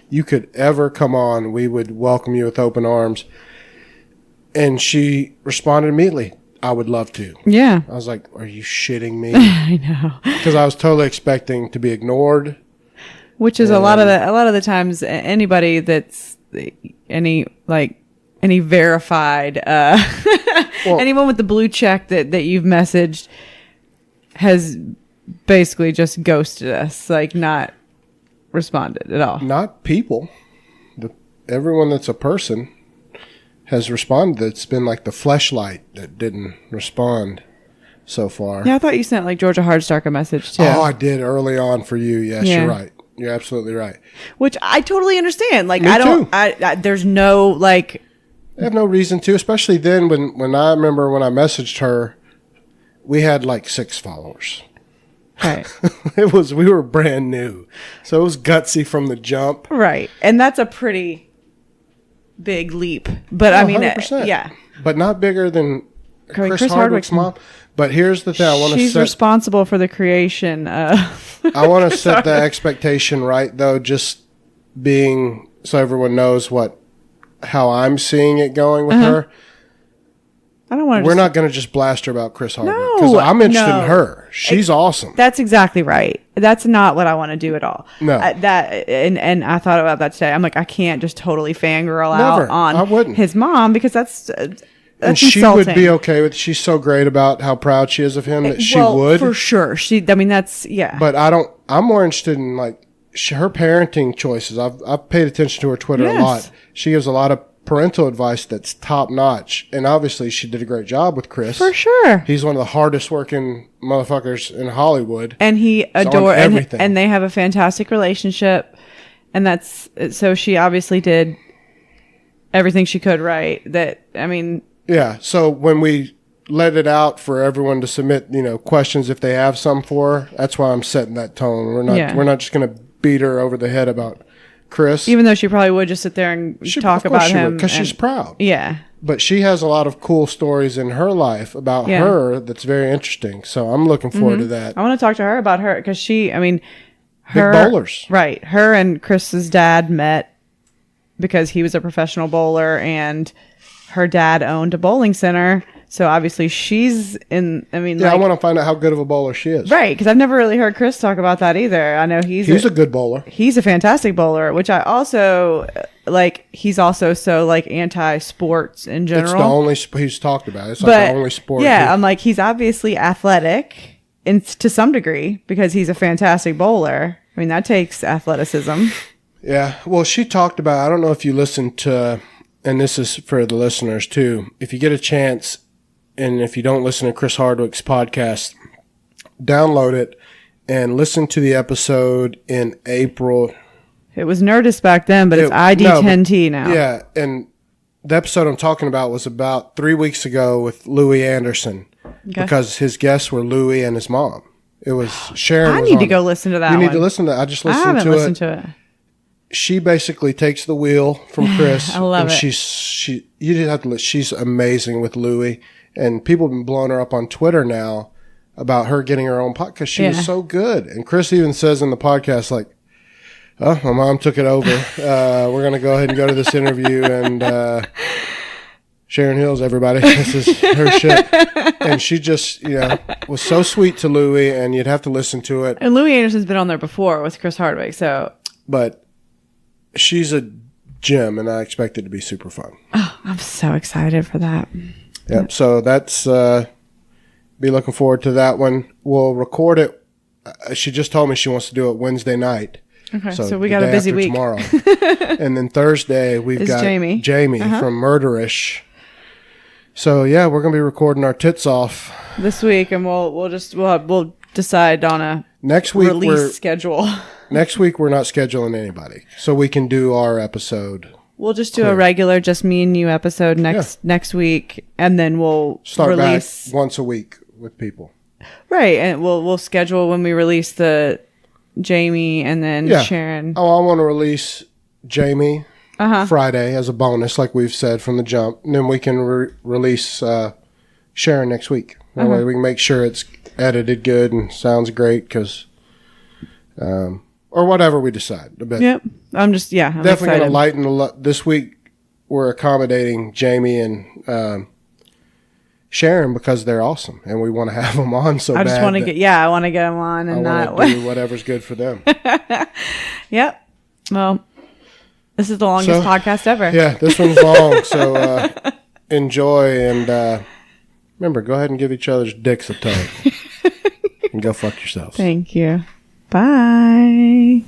you could ever come on, we would welcome you with open arms. And she responded immediately, I would love to. Yeah. I was like, are you shitting me? I know. Because I was totally expecting to be ignored. Which is a lot of the times anybody that's any verified anyone with the blue check that you've messaged has basically just ghosted us, like not responded at all. Not people. Everyone that's a person has responded. It's been like the fleshlight that didn't respond so far. Yeah, I thought you sent like Georgia Hardstark a message too. Oh, I did early on for you. Yes, Yeah. You're right. You're absolutely right. Which I totally understand. Like, Me too. there's no like. I have no reason to, especially then when I remember when I messaged her, we had like 6 followers. Right. We were brand new. So it was gutsy from the jump. Right. And that's a pretty big leap. But I mean, 100%. yeah. But not bigger than Chris Chris Hardwick's mom. But here's the thing. I want to She's responsible for the creation of. I want to set the expectation right, though, just being so everyone knows how I'm seeing it going with her. I don't want to. We're not going to just blast her about Chris Hardwick. No, because I'm interested in her. She's awesome. That's exactly right. That's not what I want to do at all. No. And I thought about that today. I'm like, I can't just totally fangirl Never. out I on wouldn't. his mom because that's and she insulting. would be okay with. She's so great about how proud she is of him that she Well, would for sure. That's yeah. But I'm more interested in like her parenting choices. I've paid attention to her Twitter a lot. She gives a lot of parental advice that's top notch, and obviously she did a great job with Chris. For sure. He's one of the hardest working motherfuckers in Hollywood, and he adores everything. And they have a fantastic relationship, and that's so she obviously did everything she could right. That I mean. Yeah. So when we let it out for everyone to submit, questions if they have some for her, that's why I'm setting that tone. We're not just going to beat her over the head about Chris. Even though she probably would just sit there and talk about him. Because she's proud. Yeah. But she has a lot of cool stories in her life about her that's very interesting. So I'm looking forward to that. I want to talk to her about her because big bowlers. Right. Her and Chris's dad met because he was a professional bowler and her dad owned a bowling center. So obviously she's in, I want to find out how good of a bowler she is. Right. Because I've never really heard Chris talk about that either. I know he's a good bowler. He's a fantastic bowler, which I also he's also so anti-sports in general. It's the only he's talked about. It's the only sport. Yeah. I'm like, he's obviously athletic to some degree because he's a fantastic bowler. I mean, that takes athleticism. Yeah. Well, she talked about, I don't know if you listened to, and this is for the listeners too, if you get a chance, and if you don't listen to Chris Hardwick's podcast, download it and listen to the episode in April. It was Nerdist back then, but it's ID10T now. Yeah, and the episode I'm talking about was about 3 weeks ago with Louis Anderson, because his guests were Louis and his mom. It was Sharon. I need to go listen to that one. You need to listen to that. I just listened to it. I haven't listened to it. She basically takes the wheel from Chris. I love it. You didn't have to. She's amazing with Louis, and people have been blowing her up on Twitter now about her getting her own podcast because she was so good. And Chris even says in the podcast, like, "Oh, my mom took it over. We're gonna go ahead and go to this interview." And Sharon Hills, everybody, this is her shit. And she just, was so sweet to Louis, and you'd have to listen to it. And Louis Anderson's been on there before with Chris Hardwick, so. But she's a gem, and I expect it to be super fun. Oh, I'm so excited for that. Yep. So that's be looking forward to that one. We'll record it. She just told me she wants to do it Wednesday night. Okay. So we got a busy week tomorrow, and then Thursday we've got Jamie from Murderish. So yeah, we're gonna be recording our tits off this week, and we'll decide on a next week release schedule. Next week we're not scheduling anybody, so we can do our episode. We'll just do a regular, just me and you episode next week, and then we'll start release back once a week with people. Right, and we'll schedule when we release the Jamie and then Sharon. Oh, I want to release Jamie Friday as a bonus, like we've said from the jump. And then we can release Sharon next week. That way we can make sure it's edited good and sounds great, because, or whatever we decide. Yep, I'm definitely going to lighten this week. We're accommodating Jamie and Sharon because they're awesome, and we want to have them on so bad. I just want to I want to get them on and not do whatever's good for them. Yep. Well, this is the longest podcast ever. Yeah, this one's long, so enjoy, and remember, go ahead and give each other's dicks a tug. And go fuck yourselves. Thank you. Bye.